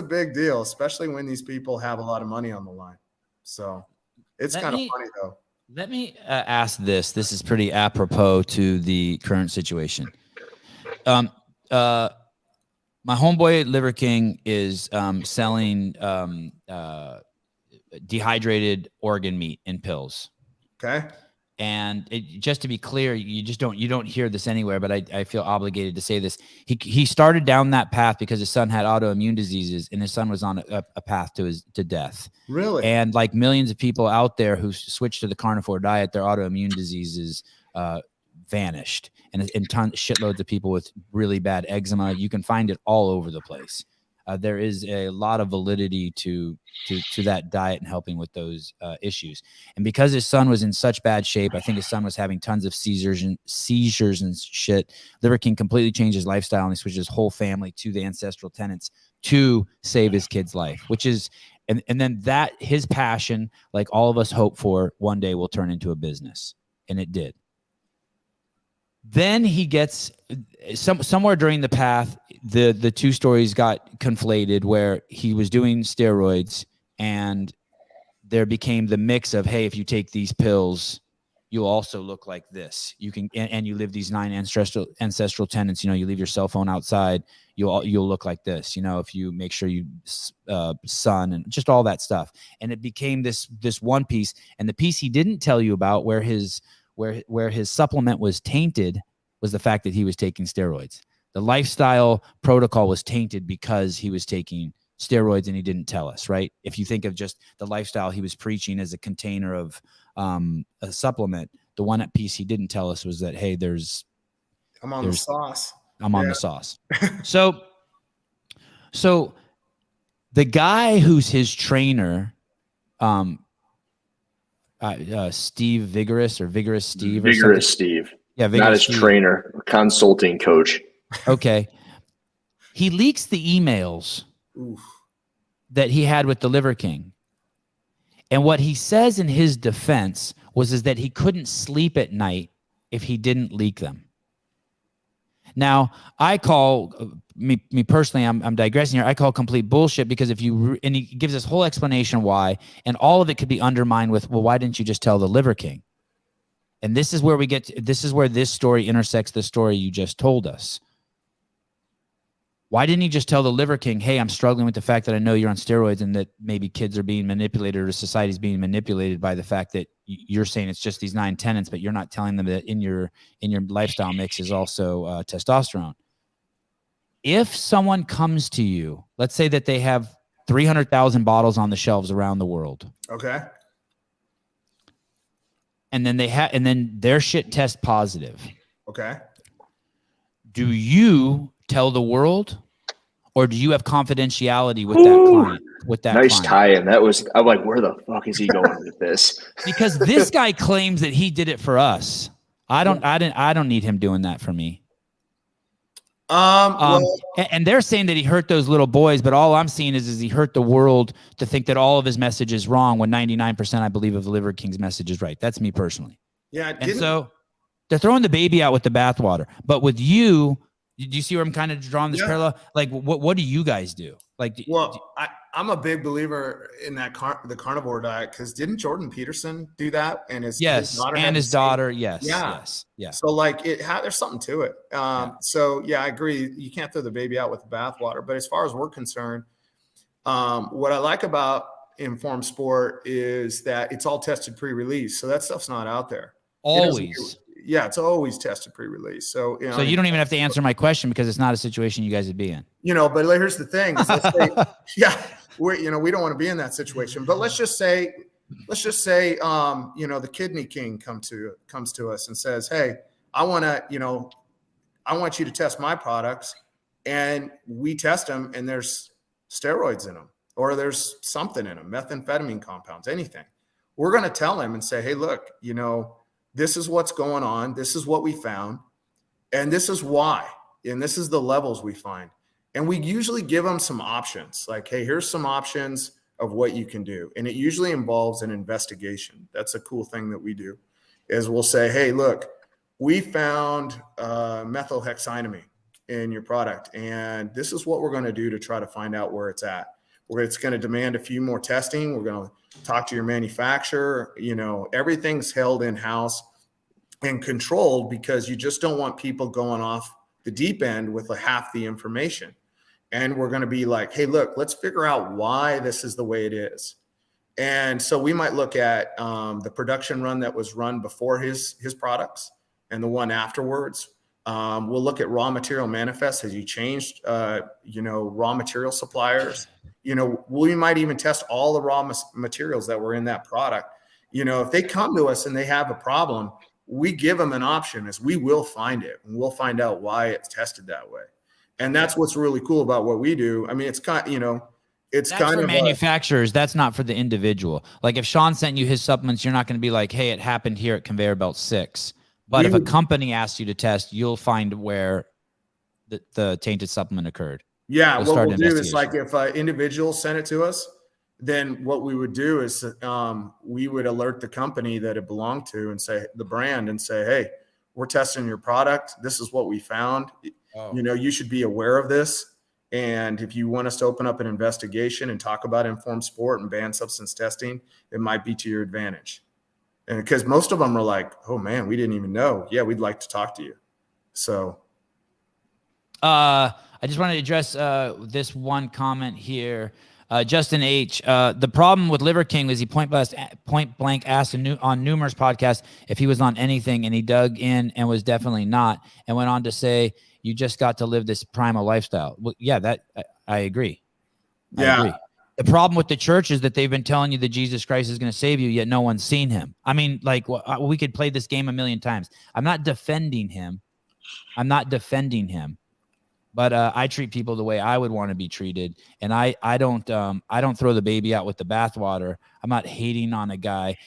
big deal, especially when these people have a lot of money on the line. So it's kind of funny though. Let me ask this. This is pretty apropos to the current situation. My homeboy Liver King is selling dehydrated organ meat in pills. Okay. And just to be clear, you don't hear this anywhere, but I feel obligated to say this. He started down that path because his son had autoimmune diseases, and his son was on a path to death. Really? And like millions of people out there who switched to the carnivore diet, their autoimmune diseases vanished, and shitloads of people with really bad eczema. You can find it all over the place. There is a lot of validity to that diet and helping with those issues. And because his son was in such bad shape, I think his son was having tons of seizures and shit. Liver King completely changed his lifestyle and he switched his whole family to the ancestral tenets to save his kid's life, which is, and then that his passion, like all of us hope for, one day will turn into a business. And it did. Then he gets somewhere during the path, the two stories got conflated where he was doing steroids and there became the mix of, hey, if you take these pills, you'll also look like this. You can, and you live these 9 ancestral tenets, you know, you leave your cell phone outside, you'll look like this, you know, if you make sure you sun and just all that stuff. And it became this one piece. And the piece he didn't tell you about where his supplement was tainted was the fact that he was taking steroids. The lifestyle protocol was tainted because he was taking steroids and he didn't tell us, right? If you think of just the lifestyle he was preaching as a container of a supplement, the one piece he didn't tell us was that, hey, I'm on the sauce. I'm on the sauce. So the guy who's his trainer, Steve Vigorous or Vigorous Steve or Vigorous something. Steve. Yeah, Not Vigorous his Steve. trainer, consulting coach. Okay. He leaks the emails that he had with the Liver King. And what he says in his defense is that he couldn't sleep at night if he didn't leak them. Now, I call me personally, I'm digressing here. I call complete bullshit because and he gives this whole explanation why, and all of it could be undermined with, well, why didn't you just tell the Liver King? And this is where this is where this story intersects the story you just told us. Why didn't he just tell the Liver King, hey, I'm struggling with the fact that I know you're on steroids and that maybe kids are being manipulated or society's being manipulated by the fact that you're saying it's just these 9 tenets, but you're not telling them that in your lifestyle mix is also testosterone. If someone comes to you, let's say that they have 300,000 bottles on the shelves around the world. Okay. And then and then their shit tests positive. Okay. Do you tell the world, or do you have confidentiality with that client? With that nice client? tie-in. I'm like, where the fuck is he going with this? Because this guy claims that he did it for us. I don't need him doing that for me. And they're saying that he hurt those little boys, but all I'm seeing is he hurt the world to think that all of his message is wrong when 99% I believe of the Liver King's message is right. That's me personally. Yeah. And so they're throwing the baby out with the bathwater. But with you, do you see where I'm kind of drawing this parallel? Like, what do you guys do? Like, I'm a big believer in that the carnivore diet because didn't Jordan Peterson do that? And his daughter. Yes. So like there's something to it. So yeah, I agree. You can't throw the baby out with the bathwater. But as far as we're concerned, what I like about Informed Sport is that it's all tested pre-release. So that stuff's not out there. Always. Yeah, it's always tested pre-release. So, so you don't even have to answer my question because it's not a situation you guys would be in. But here's the thing. Is let's say, we don't want to be in that situation. But let's just say, the Kidney King comes to us and says, hey, I want you to test my products, and we test them, and there's steroids in them, or there's something in them, methamphetamine compounds, anything. We're going to tell him and say, hey, look, this is what's going on. This is what we found. And this is why. And this is the levels we find. And we usually give them some options. Like, hey, here's some options of what you can do. And it usually involves an investigation. That's a cool thing that we do is we'll say, hey, look, we found methylhexylamine in your product. And this is what we're going to do to try to find out where it's at. It's going to demand a few more testing. We're going to talk to your manufacturer. Everything's held in-house and controlled because you just don't want people going off the deep end with half the information. And we're going to be like, hey, look, let's figure out why this is the way it is. And so we might look at the production run that was run before his products and the one afterwards. We'll look at raw material manifests. Has he changed, raw material suppliers? We might even test all the raw materials that were in that product. If they come to us and they have a problem, we give them an option as we will find it and we'll find out why it's tested that way. And that's what's really cool about what we do. I mean, it's kind of for manufacturers. That's not for the individual. Like if Sean sent you his supplements, you're not going to be like, hey, it happened here at conveyor belt 6. But if a company asks you to test, you'll find where the tainted supplement occurred. Yeah, what we'll do is like if an individual sent it to us, then what we would do is we would alert the company that it belonged to and say the brand and say, hey, we're testing your product. This is what we found. You should be aware of this. And if you want us to open up an investigation and talk about Informed Sport and ban substance testing, it might be to your advantage. And because most of them are like, oh man, we didn't even know. Yeah, we'd like to talk to you. So I just wanted to address this one comment here. Justin H. The problem with Liver King was he point blank asked on numerous podcasts if he was on anything, and he dug in and was definitely not, and went on to say, you just got to live this primal lifestyle. Well, yeah, that I agree. Yeah. I agree. The problem with the church is that they've been telling you that Jesus Christ is going to save you, yet no one's seen him. I mean, like we could play this game a million times. I'm not defending him. But I treat people the way I would want to be treated, and I don't throw the baby out with the bathwater. I'm not hating on a guy.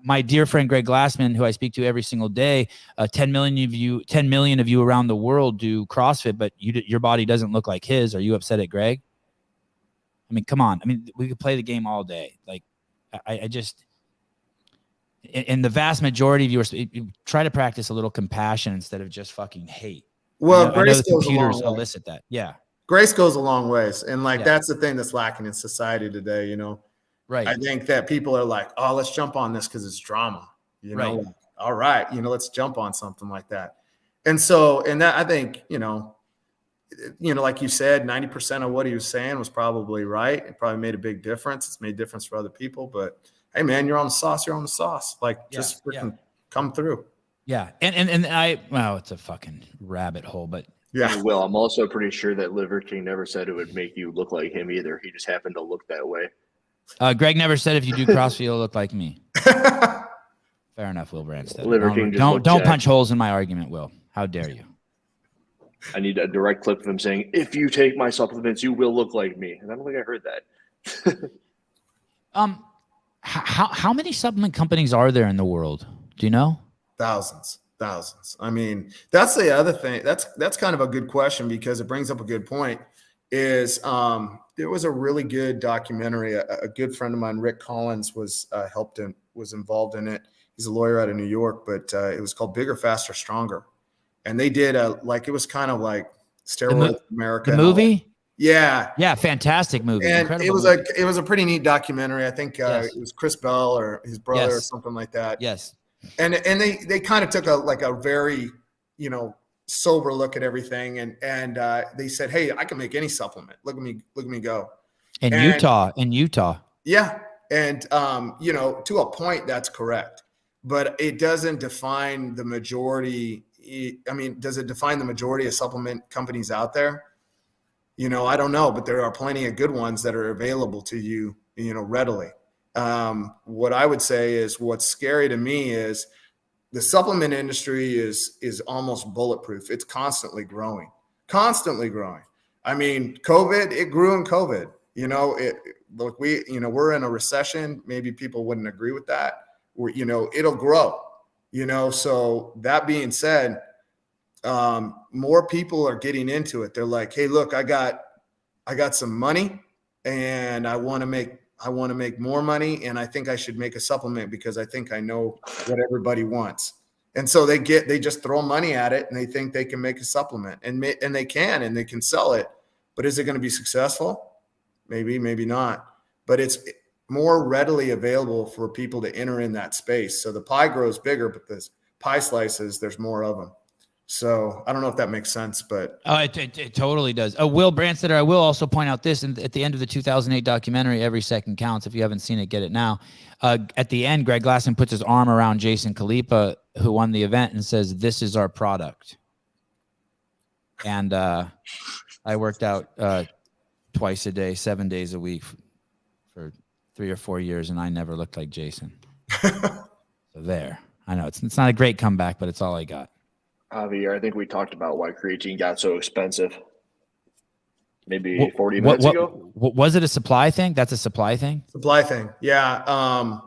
My dear friend Greg Glassman, who I speak to every single day, 10 million of you around the world do CrossFit, but your body doesn't look like his. Are you upset at Greg? I mean, come on. I mean, we could play the game all day. Like, I just, in the vast majority of you try to practice a little compassion instead of just fucking hate. Well, I know the computers elicit that. Yeah. Grace goes a long ways. And like, that's the thing that's lacking in society today, you know? Right. I think that people are like, oh, let's jump on this because it's drama, you know? Right. Like, all right, you know, let's jump on something like that. And so, and that, I think, you know, like you said, 90% of what he was saying was probably right. It probably made a big difference. It's made a difference for other people, but hey man, you're on the sauce. You're on the sauce. Like just freaking come through. Yeah. Well, it's a fucking rabbit hole, but yeah. Well, I'm also pretty sure that Liver King never said it would make you look like him either. He just happened to look that way. Greg never said if you do CrossFit, you'll look like me. Fair enough, Will Branstad. Liver King don't punch holes in my argument, Will. How dare you? I need a direct clip of him saying, if you take my supplements, you will look like me. And I don't think I heard that. How many supplement companies are there in the world? Do you know? Thousands. I mean, that's the other thing. That's kind of a good question because it brings up a good point. Is there was a really good documentary. A good friend of mine, Rick Collins, was involved in it. He's a lawyer out of New York, but it was called Bigger, Faster, Stronger. And they did it was kind of like Steroids America. The movie? Yeah. Yeah. Fantastic movie. And incredible it was a pretty neat documentary. I think it was Chris Bell or his brother or something like that. Yes. And they kind of took a very, you know, sober look at everything. And they said, hey, I can make any supplement. Look at me go. In Utah. Yeah. And, you know, to a point that's correct, but it doesn't define the majority. I mean, does it define the majority of supplement companies out there? You know, I don't know, but there are plenty of good ones that are available to you, you know, readily. What I would say is what's scary to me is the supplement industry is almost bulletproof. It's constantly growing. I mean, COVID, it grew in COVID. You know, we're in a recession. Maybe people wouldn't agree with that. You know, it'll grow. You know, so that being said, more people are getting into it. They're like, hey, look, I got some money and I want to make more money. And I think I should make a supplement because I think I know what everybody wants. And so they just throw money at it and they think they can make a supplement and they can sell it. But is it going to be successful? Maybe, maybe not. But it's more readily available for people to enter in that space. So the pie grows bigger, but the pie slices, there's more of them. So I don't know if that makes sense, but it totally does. Will Branstad, I will also point out this at the end of the 2008 documentary, Every Second Counts. If you haven't seen it, get it now. At the end, Greg Glassman puts his arm around Jason Khalipa, who won the event, and says, "This is our product." And I worked out twice a day, 7 days a week for 3 or 4 years, and I never looked like Jason. So there. I know it's not a great comeback, but it's all I got. Javier, I think we talked about why creatine got so expensive. Maybe 40 minutes ago. Was it a supply thing? That's a supply thing? Supply thing. Yeah. I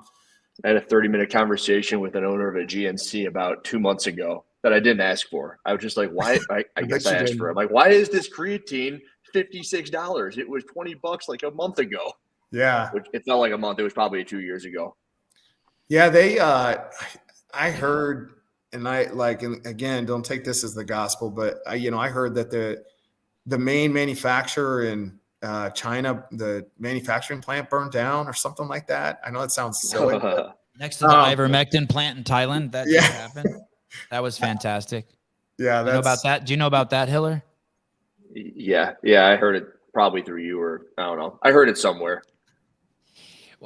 had a 30-minute conversation with an owner of a GNC about 2 months ago that I didn't ask for. I was just like, why? I guess I asked for it. I'm like, why is this creatine $56? It was $20 like a month ago. Yeah. Which it felt like a month. It was probably 2 years ago. Yeah. I heard, and again, don't take this as the gospel, but I heard that the main manufacturer in China, the manufacturing plant burned down or something like that. I know it sounds silly. Next to the ivermectin plant in Thailand, that just happened. That was fantastic. Yeah, you know about that? Do you know about that, Hiller? Yeah. I heard it probably through you, or I don't know. I heard it somewhere.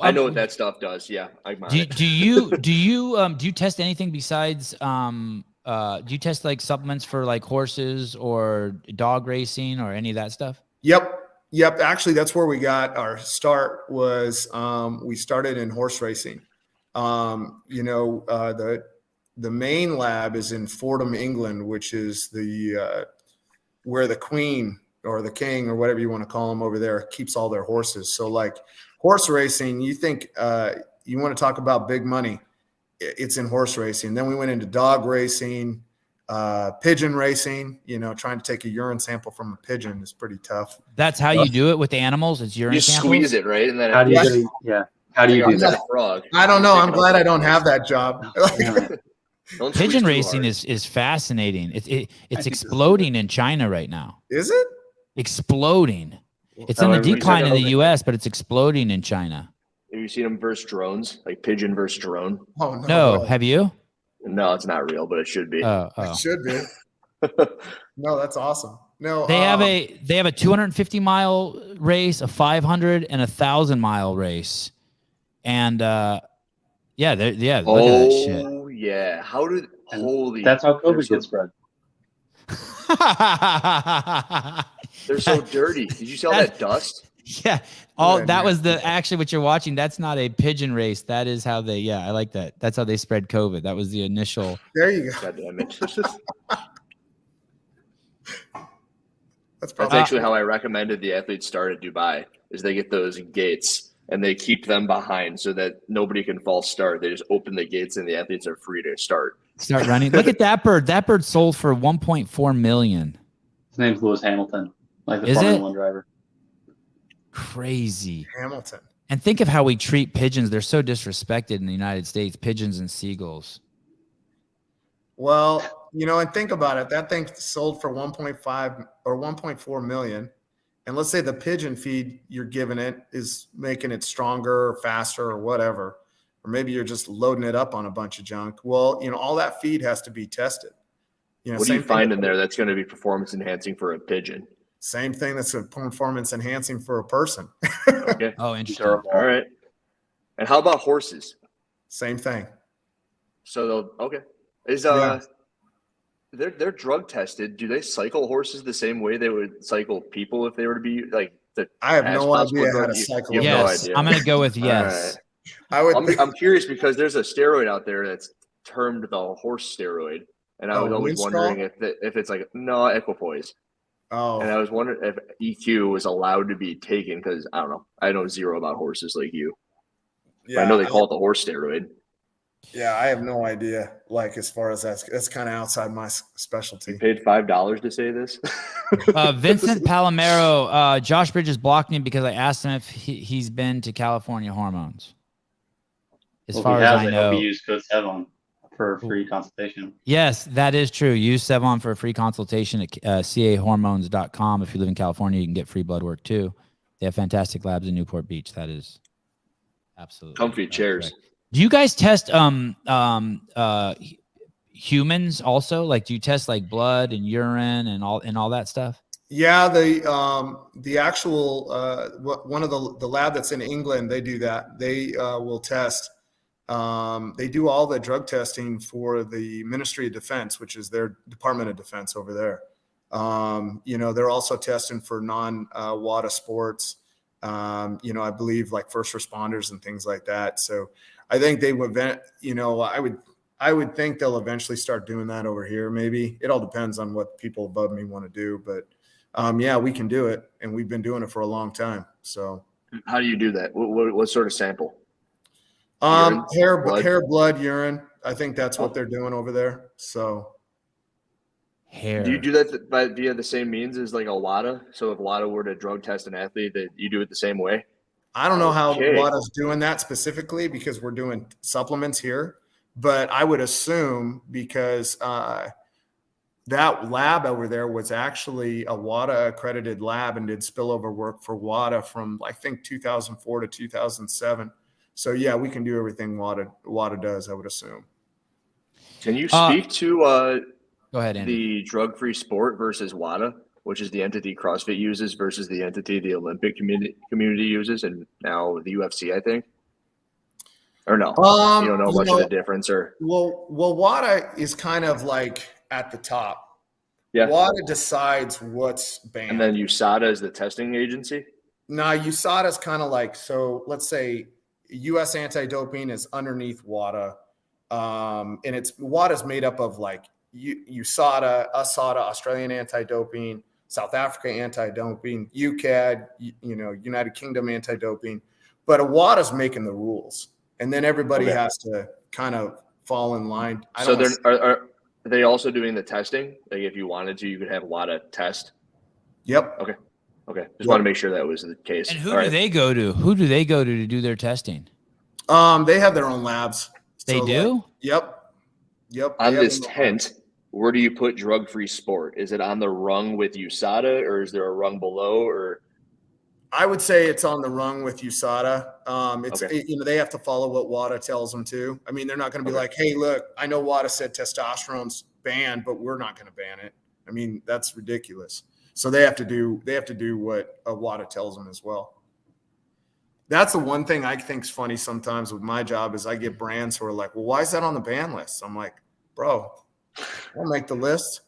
I know what that stuff does. Yeah, do you test anything besides? Do you test like supplements for like horses or dog racing or any of that stuff? Yep. Actually, that's where we got our start. Was we started in horse racing. The main lab is in Fordham, England, which is the where the queen or the king or whatever you want to call them over there keeps all their horses. So like horse racing, you think you want to talk about big money, it's in horse racing. Then we went into dog racing, pigeon racing, trying to take a urine sample from a pigeon is pretty tough. That's how you do it with animals. It's urine You samples? squeeze it, right? And then How do you do? Yeah. How do you do it's that? like a frog. I don't know. I'm glad I don't have that job. Don't squeeze Pigeon too racing hard. is fascinating. It's think exploding in China right now. Is it? Exploding. It's in the However, decline in the okay. U.S., but it's exploding in China. Have you seen them versus drones? Like pigeon versus drone? Oh, No, have you? No, it's not real, but it should be. Oh. It should be. No, that's awesome. No, They have a 250-mile race, a 500, and a 1,000-mile race, and look at that shit. Oh yeah. How did holy? That's how they're COVID so- gets spread. They're so dirty. Did you see all that dust? Yeah. That was actually what you're watching. That's not a pigeon race. That is how they. Yeah, I like that. That's how they spread COVID. That was the initial. There you go. God damn it. That's That's probably actually how I recommended the athletes start at Dubai. Is they get those gates and they keep them behind so that nobody can false start. They just open the gates and the athletes are free to start. Start running. Look at that bird. That bird sold for $1.4 million. His name's Lewis Hamilton, like the Is Formula it? One driver. Crazy. Hamilton. And think of how we treat pigeons. They're so disrespected in the United States. Pigeons and seagulls. Well, and think about it. That thing sold for 1.5 or 1.4 million. And let's say the pigeon feed you're giving it is making it stronger or faster or whatever. Or maybe you're just loading it up on a bunch of junk. Well, all that feed has to be tested. What do you find in there that's going to be performance enhancing for a pigeon? Same thing that's a performance enhancing for a person. Okay. Oh, interesting. Durable. All right. And how about horses? Same thing. So is Yeah. they're drug tested. Do they cycle horses the same way they would cycle people if they were to be like the I have no past idea possible how to drug- cycle. you a have no Yes, idea. I'm going to go with All yes. right. I would. I'm curious because there's a steroid out there that's termed the horse steroid, and I was always Winstrol? wondering if it's like no equipoise, and I Oh, was wondering if EQ was allowed to be taken because I don't know. I know zero about horses like you. But I know they call it the horse steroid. Yeah, I have no idea. Like as far as that's kind of outside my You specialty. paid $5 to say this. Vincent Palomero, Josh Bridges blocked me because I asked him if he's been to California Hormones. As far as I know. we use code Sevan for a free consultation. Yes, that is true. Use Sevan for a free consultation at cahormones.com. If you live in California, you can get free blood work too. They have fantastic labs in Newport Beach. That is absolutely Comfy chairs. correct. Do you guys test humans also? Like, do you test like blood and urine and all that stuff? Yeah, the actual one of the lab that's in England, they do that. They will test. They do all the drug testing for the Ministry of Defense, which is their Department of Defense over there. They're also testing for non-WADA sports. I believe like first responders and things like that. So I think they would, I would think they'll eventually start doing that over here. Maybe it all depends on what people above me want to do, but yeah, we can do it, and we've been doing it for a long time. So How do you do that? What sort of sample? hair, blood? blood, urine. I think that's what they're doing over there. So Hair. Do you do that via the same means as like a WADA? So if WADA were to drug test an athlete, that you do it the same way? I don't know how Okay. WADA's doing that specifically because we're doing supplements here, but I would assume because that lab over there was actually a WADA accredited lab and did spillover work for WADA from I think 2004 to 2007. So yeah, we can do everything WADA does, I would assume. Can you speak to Go ahead, Andy. the drug-free sport versus WADA, which is the entity CrossFit uses versus the entity the Olympic community uses, and now the UFC, I think? Or no? You don't know much of the difference, or Well, WADA is kind of like at the top. yeah, WADA decides what's banned. and then USADA is the testing agency. Now, USADA is kind of like, so let's say U.S. anti-doping is underneath WADA. And WADA is made up of like USADA, USADA, Australian anti-doping, South Africa anti-doping, UCAD, United Kingdom anti-doping, but WADA's making the rules, and then everybody has to kind of fall in line. So are they also doing the testing? Like if you wanted to, you could have WADA test. Yep. Okay. Just want to make sure that was the case. And who do they go to? Who do they go to do their testing? They have their own labs. They do? Yep. On this tent, where do you put drug-free sport? Is it on the rung with USADA, or is there a rung below? Or I would say it's on the rung with USADA. They have to follow what WADA tells them to. I mean, they're not going to be like, hey, look, I know WADA said testosterone's banned, but we're not going to ban it. I mean, that's ridiculous. So they have to do what WADA tells them as well. That's the one thing I think is funny sometimes with my job is I get brands who are like, well, why is that on the ban list? I'm like, bro, I'll make the list.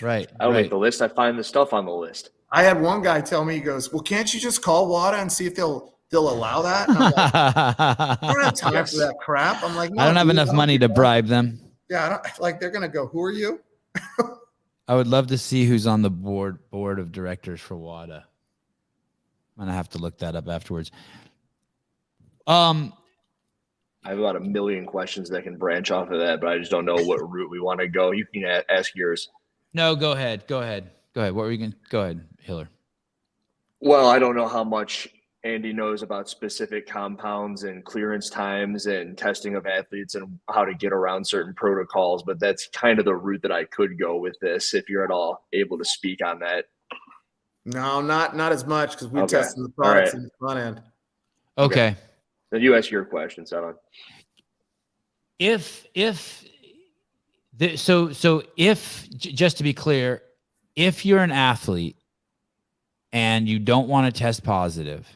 Right. I don't make the list. I find the stuff on the list. I had one guy tell me, he goes, well, can't you just call WADA and see if they'll allow that? And I'm like, I don't have time for that crap. I'm like, no, I don't have enough money to bribe them. Yeah, I don't, like they're gonna go, who are you? I would love to see who's on the board of directors for WADA. I'm gonna have to look that up afterwards. I have about 1 million questions that can branch off of that, but I just don't know what route we want to go. You can ask yours. No, go ahead. What were you going to go ahead, Hiller? Well, I don't know how much Andy knows about specific compounds and clearance times and testing of athletes and how to get around certain protocols, but that's kind of the route that I could go with this if you're at all able to speak on that. No, not as much because we're testing the products in the front end. Okay. Then you ask your question, Sevan. Just to be clear, if you're an athlete and you don't want to test positive,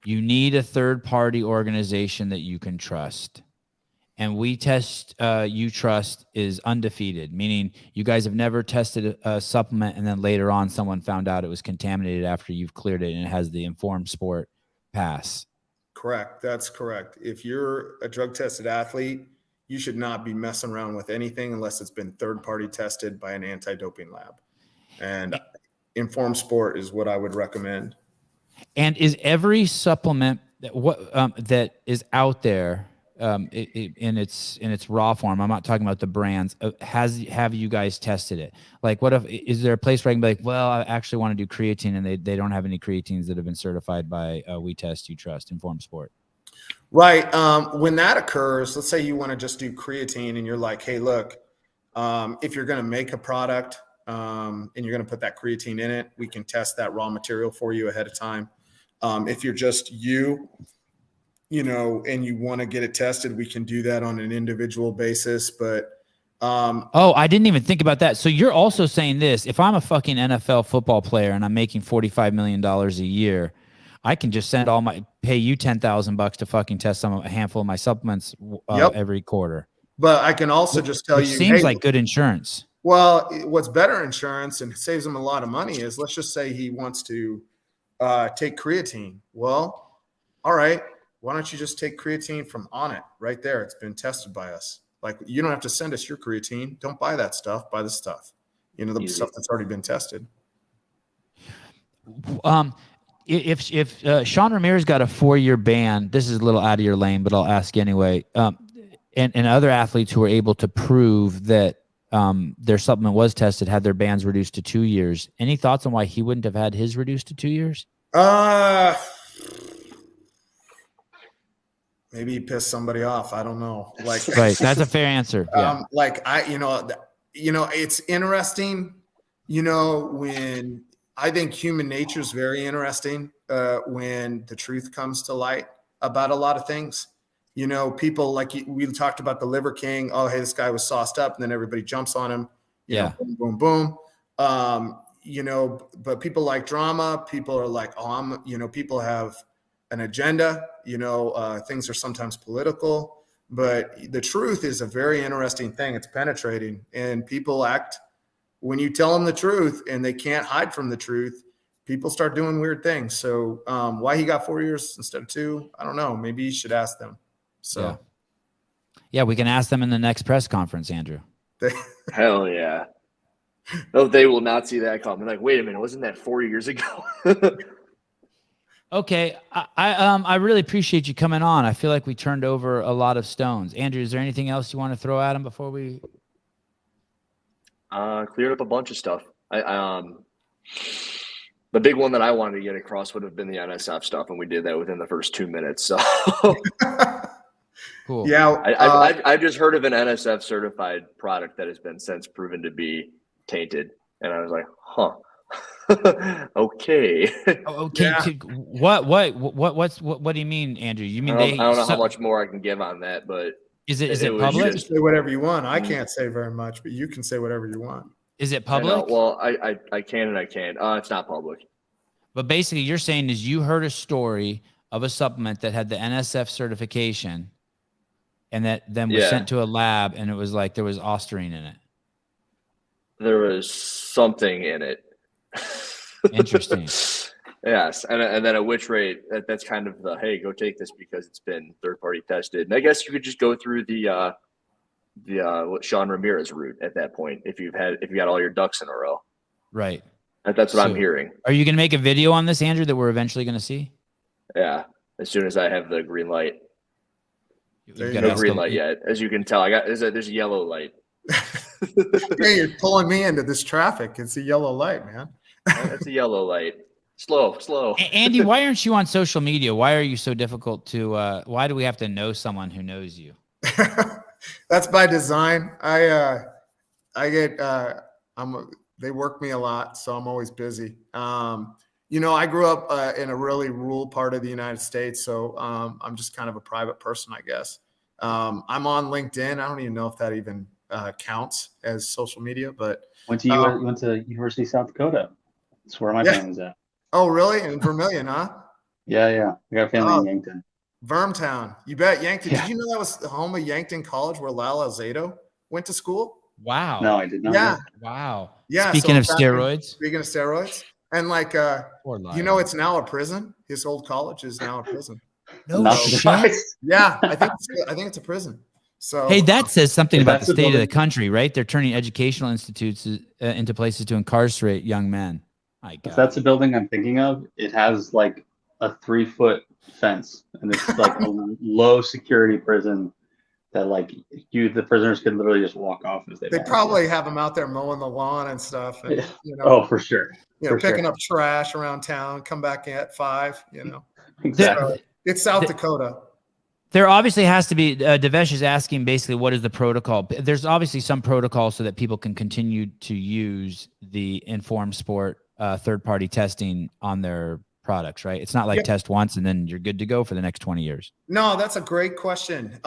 you need a third-party organization that you can trust. And We Test You Trust is undefeated, meaning you guys have never tested a supplement and then later on someone found out it was contaminated after you've cleared it and it has the Informed Sport pass. Correct. That's correct. If you're a drug-tested athlete, you should not be messing around with anything unless it's been third-party tested by an anti-doping lab. And Informed Sport is what I would recommend. And is every supplement that is out there in its raw form, I'm not talking about the brands, have you guys tested it? Like, is there a place where I can be like, well, I actually want to do creatine and they don't have any creatines that have been certified by We Test You Trust, Informed Sport? Right. When that occurs, let's say you want to just do creatine and you're like, hey, look, if you're going to make a product and you're going to put that creatine in it, we can test that raw material for you ahead of time. If you're just and you want to get it tested, we can do that on an individual basis. But I didn't even think about that. So you're also saying this: if I'm a fucking NFL football player and I'm making $45 million a year, I can just pay you $10,000 to fucking test a handful of my supplements every quarter. But I can also just tell you, seems like good insurance. Well, what's better insurance and saves him a lot of money is, let's just say he wants to take creatine. Well, all right. Why don't you just take creatine from Onnit right there? It's been tested by us. Like, you don't have to send us your creatine. Don't buy that stuff. Buy the stuff. The Easy. stuff that's already been tested. If Sean Ramirez got a 4-year ban, this is a little out of your lane, but I'll ask anyway. And other athletes who were able to prove that their supplement was tested had their bans reduced to 2 years. Any thoughts on why he wouldn't have had his reduced to 2 years? Maybe he pissed somebody off. I don't know. Like, right. That's a fair answer. Yeah. It's interesting, when I think human nature is very interesting when the truth comes to light about a lot of things. People like we talked about the Liver King. Oh, hey, this guy was sauced up, and then everybody jumps on him. Boom, boom, boom. But people like drama. People are like, people have an agenda. Things are sometimes political, but the truth is a very interesting thing. It's penetrating, and people act when you tell them the truth, and they can't hide from the truth. People start doing weird things. So why he got 4 years instead of 2, I don't know. Maybe you should ask them. So, yeah, we can ask them in the next press conference, Andrew. Hell yeah. No, they will not see that coming. Like, wait a minute, wasn't that 4 years ago? Okay, I really appreciate you coming on. I feel like we turned over a lot of stones. Andrew, is there anything else you want to throw at him before we? Cleared up a bunch of stuff. The big one that I wanted to get across would have been the NSF stuff, and we did that within the first 2 minutes. So, Cool. Yeah. I've just heard of an NSF certified product that has been since proven to be tainted, and I was like, huh. Okay. Okay. Yeah. What do you mean, Andrew? You mean I don't know how much more I can give on that, but is it was public? You can say whatever you want. I can't say very much, but you can say whatever you want. Is it I know. public? Well, I can and I can't. It's not public. But basically, you're saying is you heard a story of a supplement that had the NSF certification, and that then was sent to a lab, and it was like there was ostarine in it. There was something in it. Interesting. Yes, and then at which rate that's kind of the hey, go take this because it's been third party tested. And I guess you could just go through the Sean Ramirez route at that point if you got all your ducks in a row. Right. That's what I'm hearing. Are you going to make a video on this, Andrew, that we're eventually going to see? Yeah, as soon as I have the green light. No green light yet, as you can tell. There's a yellow light. Hey, you're pulling me into this traffic. It's a yellow light, man. It's a yellow light. Slow. Andy, why aren't you on social media? Why are you so difficult to? Why do we have to know someone who knows you? That's by design. They work me a lot, so I'm always busy. I grew up in a really rural part of the United States, so I'm just kind of a private person, I guess. I'm on LinkedIn. I don't even know if that even counts as social media, but went to University of South Dakota. That's where my family's at. Oh, really? In Vermilion, huh? Yeah. I got a family in Yankton. Vermtown. You bet. Yankton. Yeah. Did you know that was the home of Yankton College where Lyle Alzado went to school? Wow. No, I did not. Yeah. Wow. Yeah. Speaking of steroids. And it's now a prison. His old college is now a prison. No shit. Yeah, I think it's a prison. So hey, that says something about the state of the building. country, right? They're turning educational institutes into places to incarcerate young men. If that's the building I'm thinking of, it has like a 3-foot fence, and it's like a low security prison that the prisoners could literally just walk off as they. They probably have them out there mowing the lawn and stuff, and for sure. Picking up trash around town, come back at 5. Exactly. So it's South Dakota. There obviously has to be. Devesh is asking basically what is the protocol. There's obviously some protocol so that people can continue to use the Informed Sport third-party testing on their products, right? It's not like test once and then you're good to go for the next 20 years. No, that's a great question.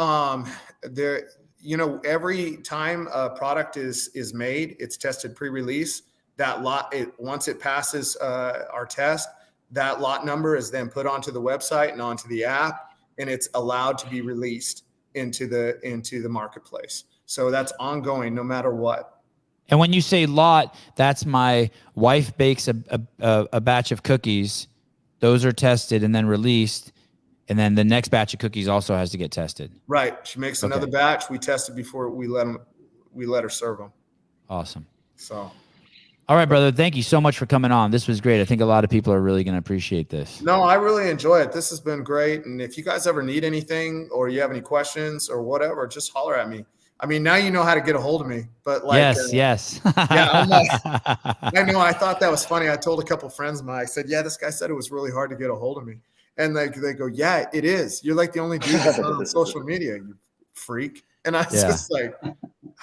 Every time a product is made, it's tested pre-release. That lot, once it passes our test, that lot number is then put onto the website and onto the app, and it's allowed to be released into the marketplace. So that's ongoing, no matter what. And when you say lot, that's my wife bakes a batch of cookies. Those are tested and then released. And then the next batch of cookies also has to get tested. Right. She makes another batch. We test it before we let her serve them. Awesome. So. All right, brother. Thank you so much for coming on. This was great. I think a lot of people are really going to appreciate this. No, I really enjoy it. This has been great. And if you guys ever need anything or you have any questions or whatever, just holler at me. I mean, now you know how to get a hold of me, but yes. Yeah, I know. I thought that was funny. I told a couple of friends of mine, I said, yeah, this guy said it was really hard to get a hold of me. And they go, yeah, it is. You're like the only dude that's not on social media, you freak. And I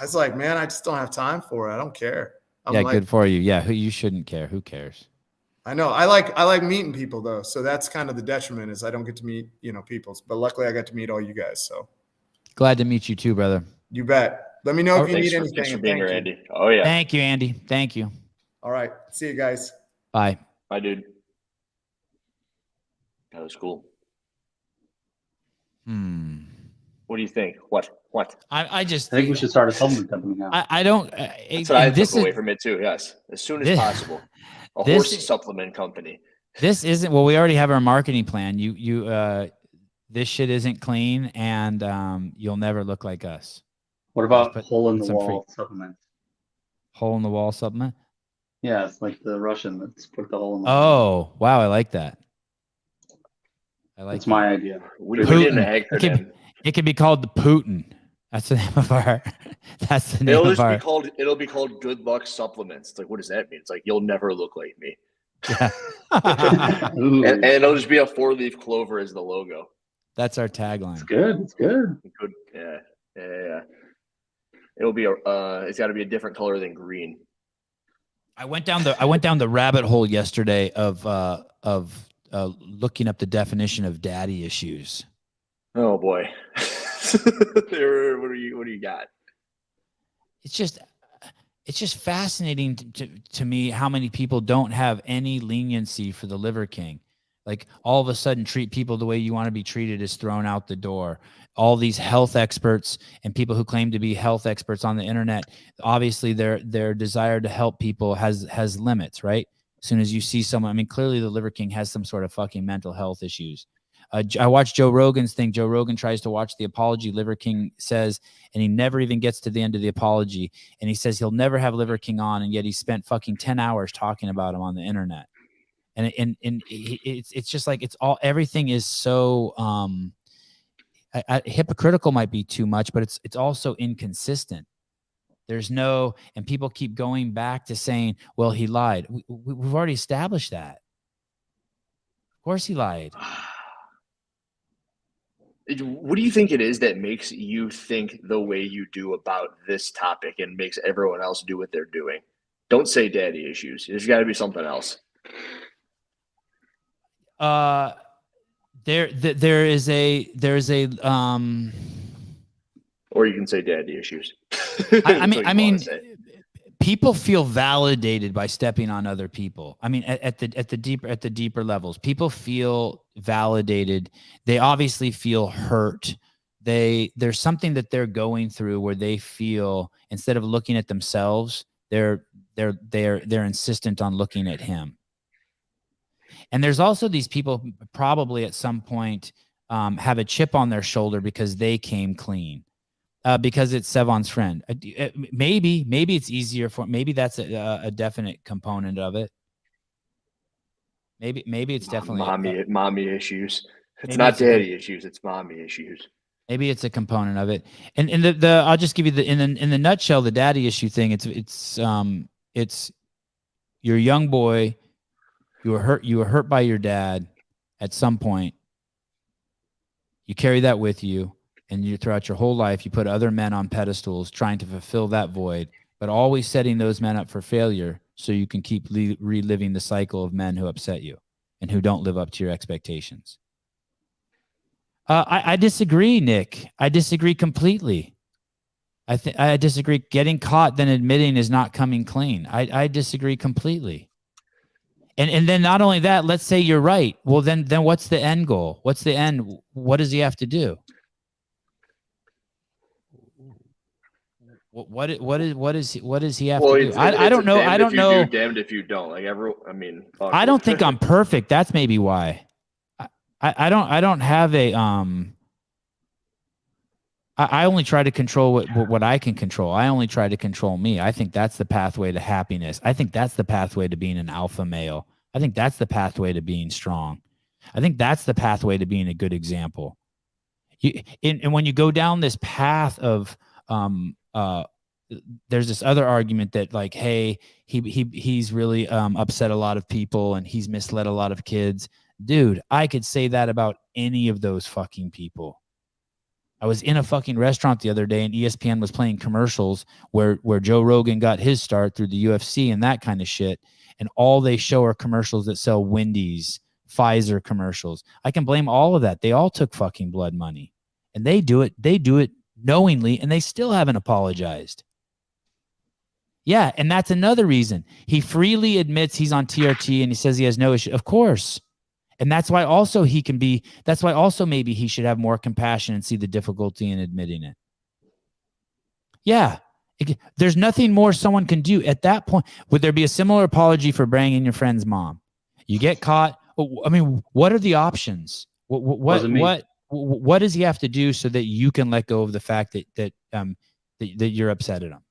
was like, man, I just don't have time for it. I don't care. Good for you. Yeah. You shouldn't care. Who cares? I know. I like meeting people though. So that's kind of the detriment is I don't get to meet, people, but luckily I got to meet all you guys. So glad to meet you too, brother. You bet. Let me know if you need anything. Thanks for being here, Andy. Oh, yeah. Thank you, Andy. Thank you. All right. See you guys. Bye. Bye, dude. That was cool. What do you think? What? I think we should start a supplement company now. I don't. That's what I took away from it too. Yes, as soon as possible. A horse supplement company. This isn't. Well, we already have our marketing plan. This shit isn't clean, and you'll never look like us. What about hole in the wall supplements? hole in the wall supplement. Yeah, it's like the Russian that's put the hole in the Oh, wow. I like that. I like That's that. my idea. We need an Putin. acronym. It could be called the Putin. That's the name of our. That's the name It'll of just our. be called. It'll be called Good Luck Supplements. It's like, what does that mean? It's like you'll never look like me. Yeah. Ooh, And it'll just be a 4-leaf clover as the logo. That's our it's tagline. good. It's good. Good. Yeah. It'll be it's got to be a different color than green. I went down the rabbit hole yesterday of looking up the definition of daddy issues. Oh boy. What do you got? It's just fascinating to me how many people don't have any leniency for the Liver King. Like all of a sudden treat people the way you want to be treated is thrown out the door. All these health experts and people who claim to be health experts on the internet, obviously their desire to help people has limits, right? As soon as you see someone, I mean, clearly the Liver King has some sort of fucking mental health issues. I watched Joe Rogan's thing. Joe Rogan tries to watch the apology. Liver King says, and he never even gets to the end of the apology. And he says he'll never have Liver King on, and yet he spent fucking 10 hours talking about him on the internet. And it's just like everything is so hypocritical might be too much, but it's also inconsistent. There's no, and people keep going back to saying, well, he lied. We've already established that. Of course he lied. What do you think it is that makes you think the way you do about this topic and makes everyone else do what they're doing? Don't say daddy issues. There's got to be something else. There's a or you can say daddy issues. I mean people feel validated by stepping on other people. I mean, at the deeper levels, people feel validated. They obviously feel hurt. There's something that they're going through where they feel, instead of looking at themselves, they're insistent on looking at him. And there's also these people probably at some point have a chip on their shoulder because they came clean. Because it's Sevan's friend. Maybe it's easier for, maybe that's a definite component of it. Maybe it's definitely mommy issues. It's not daddy issues. It's mommy issues. Maybe it's a component of it. And I'll just give you in the nutshell, the daddy issue thing. It's you're a young boy. You were hurt by your dad at some point. You carry that with you. And throughout your whole life, you put other men on pedestals trying to fulfill that void, but always setting those men up for failure so you can keep reliving the cycle of men who upset you and who don't live up to your expectations. I disagree, Nick. I disagree completely. I disagree. Getting caught, then admitting is not coming clean. I disagree completely. And then not only that, let's say you're right. Well, then what's the end goal? What's the end? What does he have to do? What does he have to do? I don't know. I don't know. Damned if you don't. Like I don't think I'm perfect. That's maybe why. I don't have a I only try to control what I can control. I only try to control me. I think that's the pathway to happiness. I think that's the pathway to being an alpha male. I think that's the pathway to being strong. I think that's the pathway to being a good example. And when you go down this path of there's this other argument that like, hey, he's really upset a lot of people and he's misled a lot of kids. Dude, I could say that about any of those fucking people. I was in a fucking restaurant the other day and ESPN was playing commercials where Joe Rogan got his start through the UFC and that kind of shit. And all they show are commercials that sell Wendy's, Pfizer commercials. I can blame all of that. They all took fucking blood money. And they do it knowingly, and they still haven't apologized. Yeah, and that's another reason. He freely admits he's on TRT and he says he has no issue. Of course. And that's why also maybe he should have more compassion and see the difficulty in admitting it. Yeah. There's nothing more someone can do at that point. Would there be a similar apology for banging your friend's mom? You get caught. I mean, what are the options? What does he have to do so that you can let go of the fact that you're upset at him?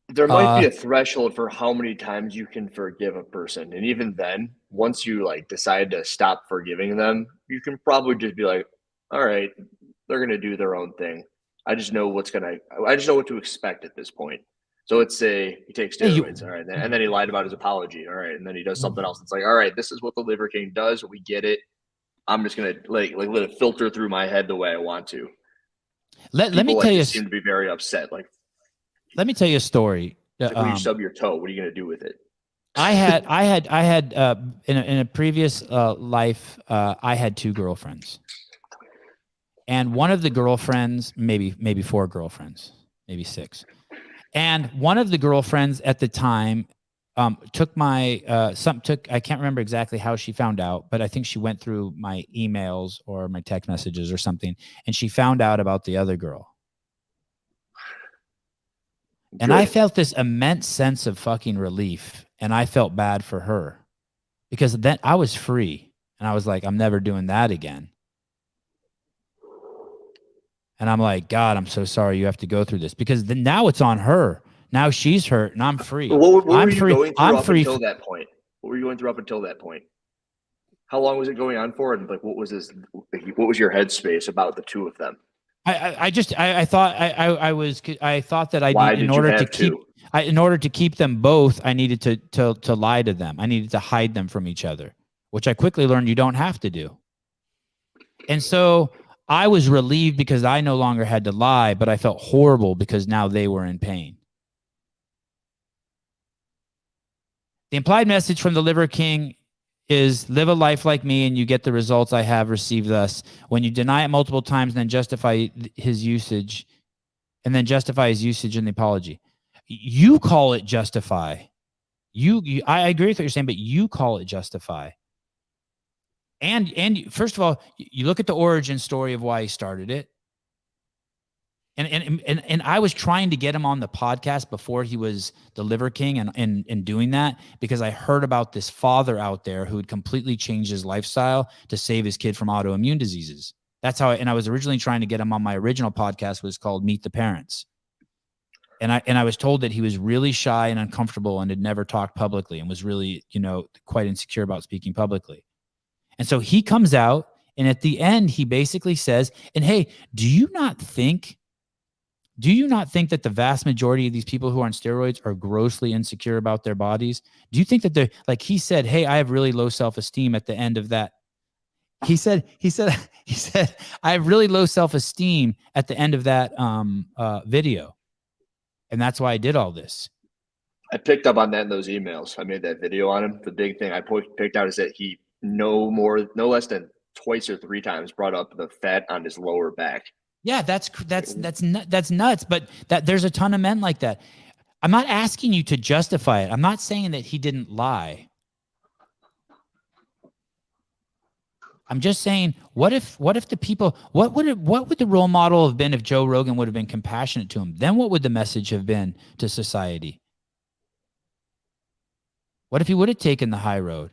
There might be a threshold for how many times you can forgive a person. And even then, once you like decide to stop forgiving them, you can probably just be like, all right, they're going to do their own thing. I just know what to expect at this point. So let's say he takes steroids, all right, and then he lied about his apology, all right, and then he does something else. It's like, all right, this is what the Liver King does. We get it. I'm just gonna like let it filter through my head the way I want to. Let me tell you. Seem to be very upset. Like, let me tell you a story. Like when you stub your toe, what are you gonna do with it? I had in a previous life, I had 2 girlfriends, and one of the girlfriends, maybe 4 girlfriends, maybe 6. And one of the girlfriends at the time took my I can't remember exactly how she found out, but I think she went through my emails or my text messages or something, and she found out about the other girl. And I felt this immense sense of fucking relief, and I felt bad for her because then I was free, and I was like, I'm never doing that again. And I'm like, God, I'm so sorry you have to go through this, because then now it's on her. Now she's hurt and I'm free. What were you going through up until that point? What were you going through up until that point? How long was it going on for? And like, what was your headspace about the 2 of them? I thought that in order to keep them both, I needed to lie to them. I needed to hide them from each other, which I quickly learned you don't have to do. And so I was relieved because I no longer had to lie, but I felt horrible because now they were in pain. The implied message from the Liver King is live a life like me and you get the results I have received thus. When you deny it multiple times and then justify his usage in the apology. You call it justify. I agree with what you're saying, but you call it justify. And first of all, you look at the origin story of why he started it. And I was trying to get him on the podcast before he was the Liver King and doing that, because I heard about this father out there who had completely changed his lifestyle to save his kid from autoimmune diseases. That's how I was originally trying to get him on my original podcast, was called Meet the Parents. And I was told that he was really shy and uncomfortable and had never talked publicly and was really, quite insecure about speaking publicly. And so he comes out, and at the end, he basically says, and hey, do you not think that the vast majority of these people who are on steroids are grossly insecure about their bodies? Do you think that they're, like he said, hey, I have really low self-esteem at the end of that. He said, I have really low self-esteem at the end of that video. And that's why I did all this. I picked up on that in those emails. I made that video on him. The big thing I picked out is that he no less than twice or 3 times brought up the fat on his lower back. Yeah, that's nuts. But there's a ton of men like that. I'm not asking you to justify it. I'm not saying that he didn't lie. I'm just saying, what if the people, what would the role model have been if Joe Rogan would have been compassionate to him? Then what would the message have been to society? What if he would have taken the high road?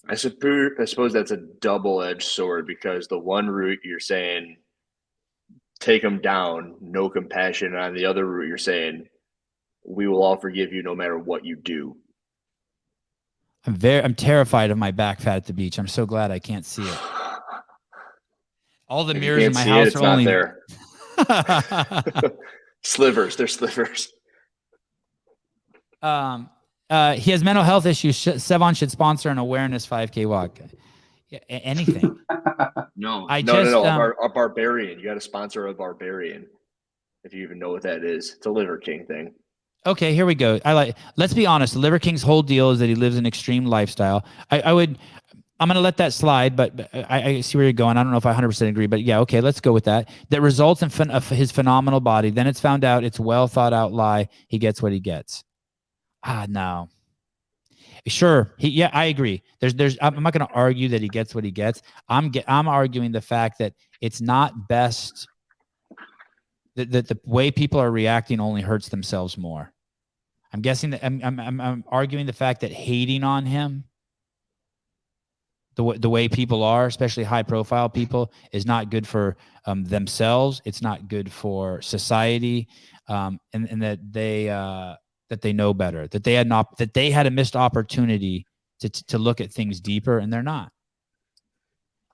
I suppose that's a double-edged sword, because the one route you're saying take them down, no compassion, and on the other route you're saying we will all forgive you no matter what you do. I'm terrified of my back fat at the beach. I'm so glad I can't see it. All the mirrors in my house are only there. Slivers, they're slivers. He has mental health issues. Sevan should sponsor an awareness 5K walk. Yeah, anything. No. A barbarian. You got to sponsor a barbarian, if you even know what that is. It's a Liver King thing. Okay, here we go. Let's be honest. The Liver King's whole deal is that he lives an extreme lifestyle. I'm going to let that slide, but I see where you're going. I don't know if I 100% agree, but yeah, okay, let's go with that. That results in his phenomenal body. Then it's found out it's a well thought out lie. He gets what he gets. No. Sure. I agree. I'm not going to argue that he gets what he gets. I'm arguing the fact that it's not best. That the way people are reacting only hurts themselves more. I'm guessing that I'm arguing the fact that hating on him, the way people are, especially high profile people, is not good for themselves. It's not good for society, and that they know better, that they had a missed opportunity to look at things deeper, and they're not.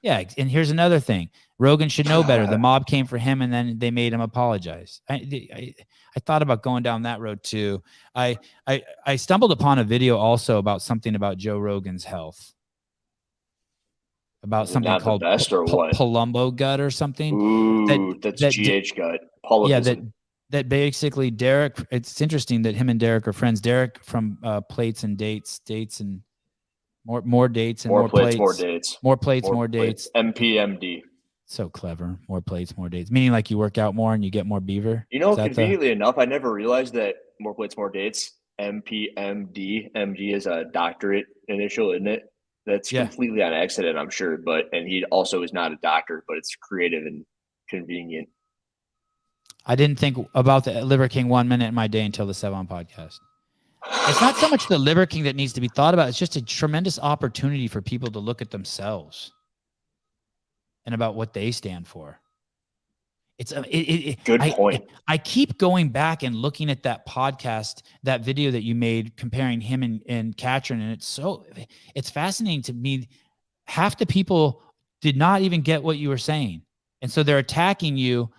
Yeah, and here's another thing: Rogan should know better. The mob came for him, and then they made him apologize. I thought about going down that road too. I stumbled upon a video also about something about Joe Rogan's health, about something called Palumbo gut or something. Ooh, that's GH gut. Polypism. Yeah, that basically Derek. It's interesting that him and Derek are friends. Derek from Plates and Dates and more dates and more plates, more dates, more plates, more dates. MPMD. So clever. More plates, more dates. Meaning like you work out more and you get more beaver. You know, conveniently enough, I never realized that more plates, more dates. MPMD. MD is a doctorate initial, isn't it? That's completely on accident, I'm sure. And he also is not a doctor, but it's creative and convenient. I didn't think about the Liver King 1 minute in my day until the Sevan podcast. It's not so much the Liver King that needs to be thought about. It's just a tremendous opportunity for people to look at themselves and about what they stand for. It's good point. I keep going back and looking at that podcast, that video that you made comparing him and Katrin, and it's fascinating to me. Half the people did not even get what you were saying, and so they're attacking you.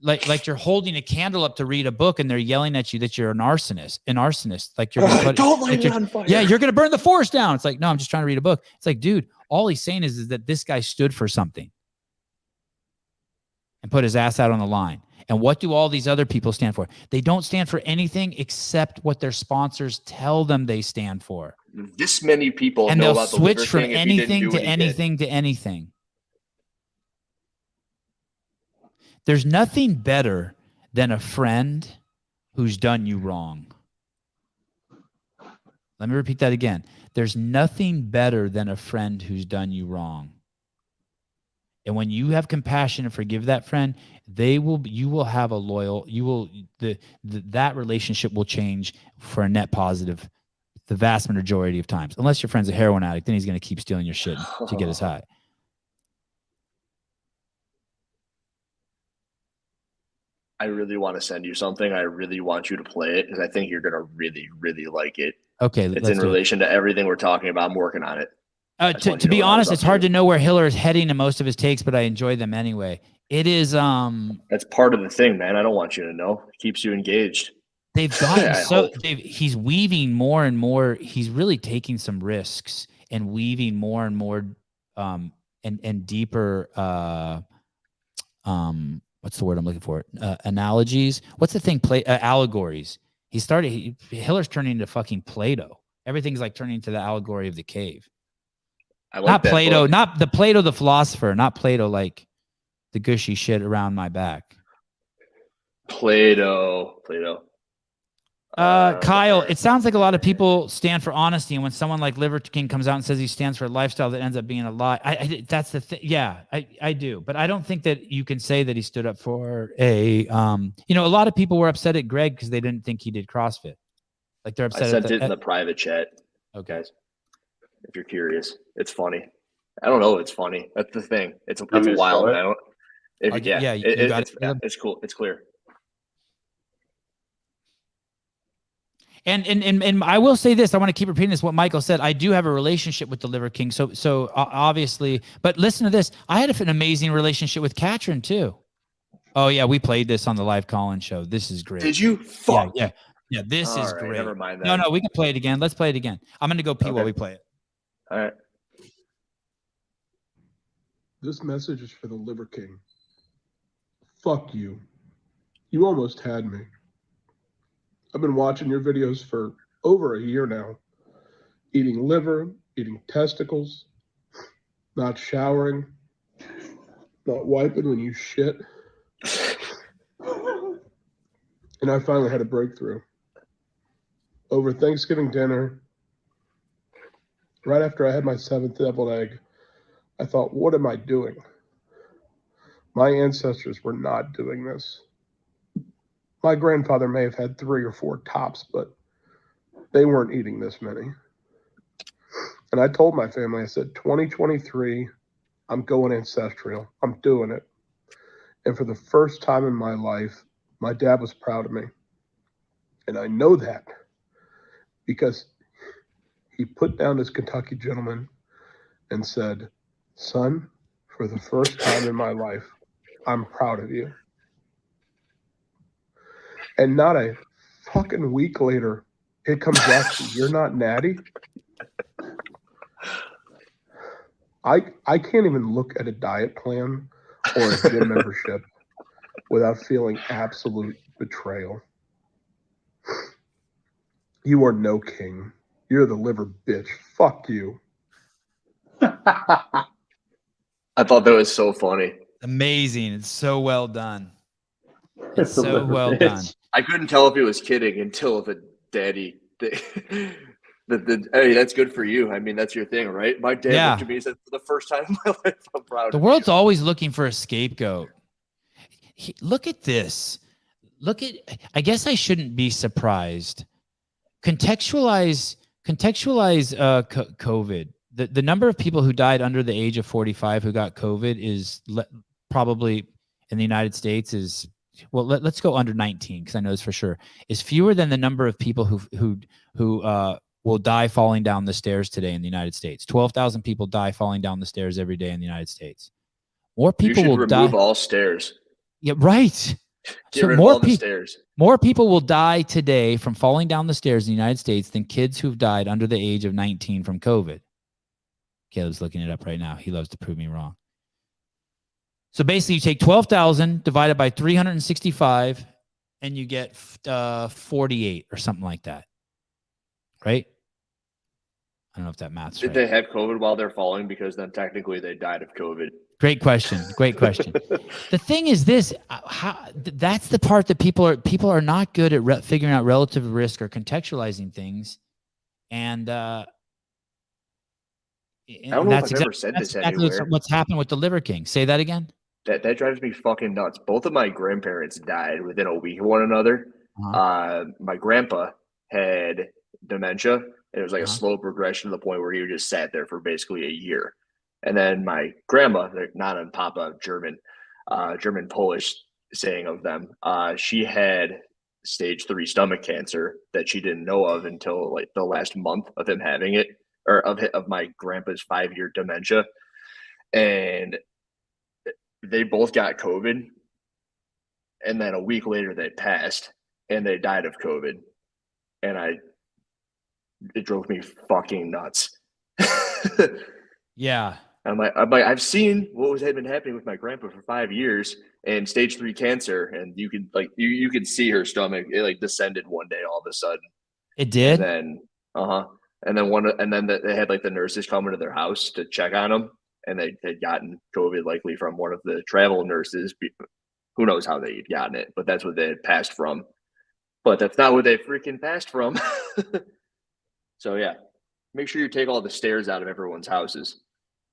Like you're holding a candle up to read a book, and they're yelling at you that you're an arsonist. Like you're gonna don't light it on fire. Yeah, you're gonna burn the forest down. It's like, no, I'm just trying to read a book. It's like, dude, all he's saying is that this guy stood for something and put his ass out on the line. And what do all these other people stand for? They don't stand for anything except what their sponsors tell them they stand for. This many people and know they'll about switch the from anything to anything to anything. There's nothing better than a friend who's done you wrong. Let me repeat that again. There's nothing better than a friend who's done you wrong. And when you have compassion and forgive that friend, you will have a loyal, that relationship will change for a net positive the vast majority of times. Unless your friend's a heroin addict, then he's going to keep stealing your shit to get his high. I really want to send you something. I really want you to play it because I think you're going to really, really like it. Okay. It's in relation to everything we're talking about. I'm working on it. To be honest, it's hard to know where Hiller is heading in most of his takes, but I enjoy them anyway. It is that's part of the thing, man. I don't want you to know. It keeps you engaged. They've gotten he's weaving more and more. He's really taking some risks and weaving more and more and deeper what's the word I'm looking for? Analogies. What's the thing? Allegories. Hiller's turning into fucking Plato. Everything's like turning into the allegory of the cave. I like not that Plato, book. not the Plato the philosopher, not Plato like the gushy shit around my back. Plato. Kyle, it sounds like a lot of people stand for honesty, and when someone like Liver King comes out and says he stands for a lifestyle that ends up being a lie, that's the thing. Yeah, I do, but I don't think that you can say that he stood up for a. A lot of people were upset at Greg because they didn't think he did CrossFit. Like they're upset. I sent it in the private chat. Okay, if you're curious, it's funny. I don't know. It's funny. That's the thing. It's wild. I don't. It's cool. It's clear. And I will say this. I want to keep repeating this. What Michael said. I do have a relationship with the Liver King. So obviously, but listen to this. I had an amazing relationship with Katrin too. Oh yeah, we played this on the live call-in show. This is great. Did you? Fuck. Yeah. This is great. Never mind that. No, we can play it again. Let's play it again. I'm gonna go pee while we play it. All right. This message is for the Liver King. Fuck you. You almost had me. I've been watching your videos for over a year now. Eating liver, eating testicles, not showering, not wiping when you shit. And I finally had a breakthrough. Over Thanksgiving dinner, right after I had my 7th deviled egg, I thought, what am I doing? My ancestors were not doing this. My grandfather may have had 3 or 4 tops, but they weren't eating this many. And I told my family, I said, 2023, I'm going ancestral. I'm doing it. And for the first time in my life, my dad was proud of me. And I know that because he put down his Kentucky gentleman and said, son, for the first time in my life, I'm proud of you. And not a fucking week later, it comes back to, you're not natty. I can't even look at a diet plan or a gym membership without feeling absolute betrayal. You are no king. You're the liver bitch. Fuck you. I thought that was so funny. Amazing. It's so well done. It's The so liver well bitch. done. I couldn't tell if he was kidding until the daddy. Hey, that's good for you. I mean, that's your thing, right? My dad Yeah. looked at me and said, for the first time in my life, I'm proud The of world's you. always looking for a scapegoat. Look at this. I guess I shouldn't be surprised. Contextualize COVID. The number of people who died under the age of 45 who got COVID is probably in the United States is, well, let's go under 19 because I know this for sure, is fewer than the number of people who will die falling down the stairs today in the United States. 12,000 people die falling down the stairs every day in the United States. More You people should will remove die. all stairs. Yeah, right. Get rid of all the stairs. More people will die today from falling down the stairs in the United States than kids who've died under the age of 19 from COVID. Caleb's looking it up right now. He loves to prove me wrong. So basically, you take 12,000 divided by 365, and you get 48 or something like that. Right? I don't know if that math's Did right. they have COVID while they're falling? Because then technically they died of COVID. Great question. Great question. The thing is this, that's the part that people are not good at figuring out relative risk or contextualizing things. And I don't know if I've ever said this anywhere. What's happened with the Liver King. Say that again. That drives me fucking nuts. Both of my grandparents died within a week of one another. My grandpa had dementia, and it was like a slow progression to the point where he just sat there for basically a year. And then my grandma, not on Papa, German Polish saying of them, she had stage 3 stomach cancer that she didn't know of until like the last month of him having it, or of my grandpa's 5-year dementia. And they both got COVID. And then a week later they passed and they died of COVID. And it drove me fucking nuts. Yeah. I'm like, I've seen what had been happening with my grandpa for 5 years and stage 3 cancer, and you could you could see her stomach. It like descended one day all of a sudden. It did. And then they had like the nurses come into their house to check on them, and they had gotten COVID likely from one of the travel nurses. Who knows how they had gotten it, but that's what they had passed from. But that's not what they freaking passed from. So yeah, make sure you take all the stairs out of everyone's houses.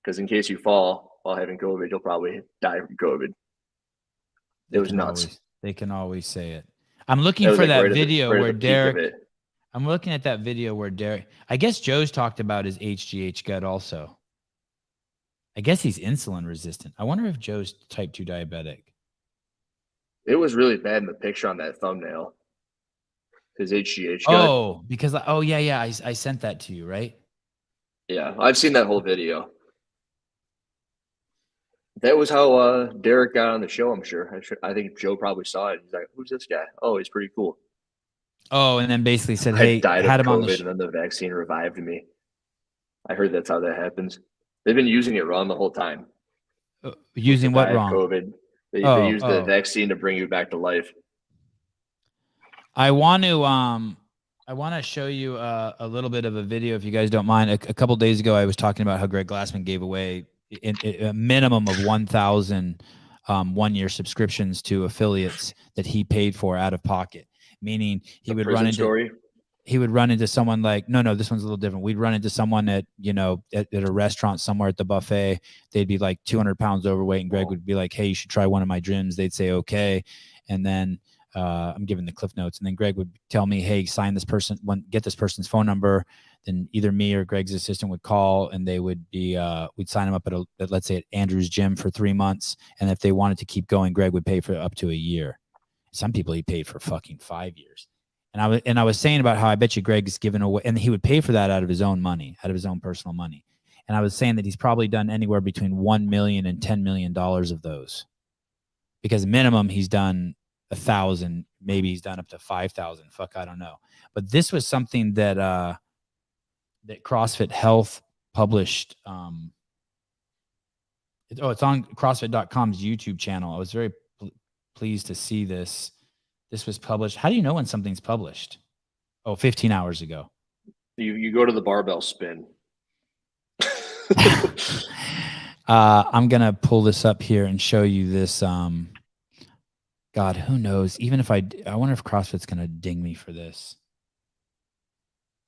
Because in case you fall while having COVID, you'll probably die from COVID. It was nuts. They can always say it. I'm looking for that video where Derek. I'm looking at that video where Derek. I guess Joe's talked about his HGH gut also. I guess he's insulin resistant. I wonder if Joe's type 2 diabetic. It was really bad in the picture on that thumbnail. His HGH gut. Oh, because I sent that to you, right? Yeah, I've seen that whole video. That was how Derek got on the show, I'm sure. I think Joe probably saw it. He's like, who's this guy? Oh, he's pretty cool. Oh, and then basically said, hey, I died had of him on the COVID, and then the vaccine revived me. I heard that's how that happens. They've been using it wrong the whole time. Using what wrong? COVID. They use the vaccine to bring you back to life. I want to show you a little bit of a video, if you guys don't mind. A couple of days ago, I was talking about how Greg Glassman gave away a minimum of 1,000 one-year subscriptions to affiliates that he paid for out of pocket. Meaning he would run into someone like, no, this one's a little different. We'd run into someone at a restaurant somewhere at the buffet. They'd be like 200 pounds overweight, and Greg would be like, hey, you should try one of my gyms. They'd say, okay. And then I'm giving the cliff notes, and then Greg would tell me, hey, sign this person, get this person's phone number. Then either me or Greg's assistant would call, and they would be, we'd sign them up at let's say at Andrew's gym for 3 months. And if they wanted to keep going, Greg would pay for up to a year. Some people he paid for fucking 5 years. And I was saying about how I bet you Greg's given away, and he would pay for that out of his own money, out of his own personal money. And I was saying that he's probably done anywhere between $1 million and $10 million of those, because minimum he's done 1,000, maybe he's done up to 5,000. Fuck, I don't know. But this was something that that CrossFit Health published. It's on CrossFit.com's YouTube channel. I was very pleased to see this. This was published. How do you know when something's published? 15 hours ago. You go to the barbell spin. I'm gonna pull this up here and show you this. God, who knows? Even if I wonder if CrossFit's gonna ding me for this.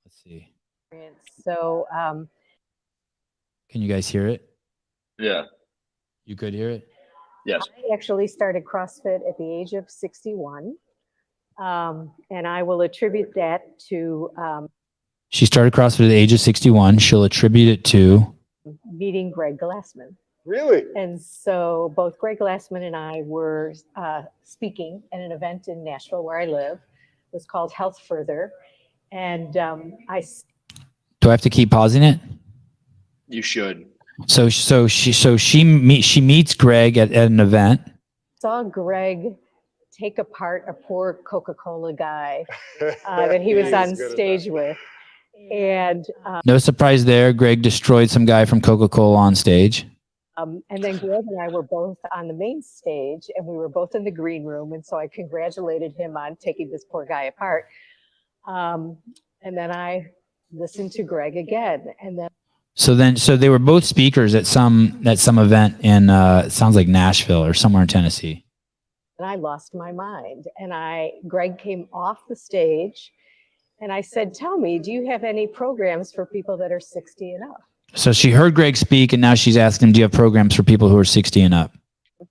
Let's see. So, can you guys hear it? Yeah. You could hear it? Yes. I actually started CrossFit at the age of 61. And I will attribute that to She started CrossFit at the age of 61. She'll attribute it to meeting Greg Glassman. Really? And so both Greg Glassman and I were speaking at an event in Nashville where I live. It was called Health Further. And Do I have to keep pausing it? You should. So she meets Greg at an event. saw Greg take apart a poor Coca-Cola guy that he was on stage with. And No surprise there. Greg destroyed some guy from Coca-Cola on stage. and then Greg and I were both on the main stage, and we were both in the green room. And so I congratulated him on taking this poor guy apart. And then I listened to Greg again, and then. So they were both speakers at some event in it sounds like Nashville or somewhere in Tennessee. And I lost my mind. And Greg came off the stage, and I said, "Tell me, do you have any programs for people that are 60 and up?" So she heard Greg speak, and now she's asking him, "Do you have programs for people who are 60 and up?"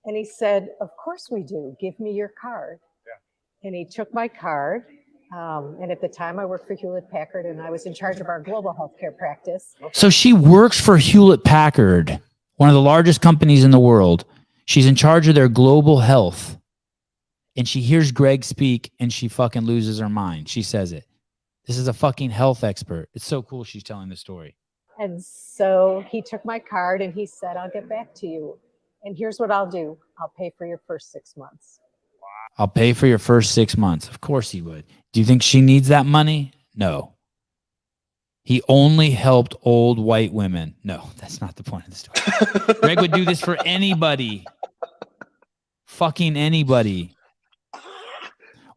And he said, "Of course we do. Give me your card." Yeah. And he took my card. And at the time I worked for Hewlett Packard, and I was in charge of our global healthcare practice. So she works for Hewlett Packard, one of the largest companies in the world. She's in charge of their global health. And she hears Greg speak, and she fucking loses her mind. She says it. This is a fucking health expert. It's so cool she's telling the story. And so he took my card and he said, "I'll get back to you. And here's what I'll do. I'll pay for your first 6 months." I'll pay for your first 6 months. Of course he would. Do you think she needs that money? No. He only helped old white women. No, that's not the point of the story. Greg would do this for anybody. Fucking anybody.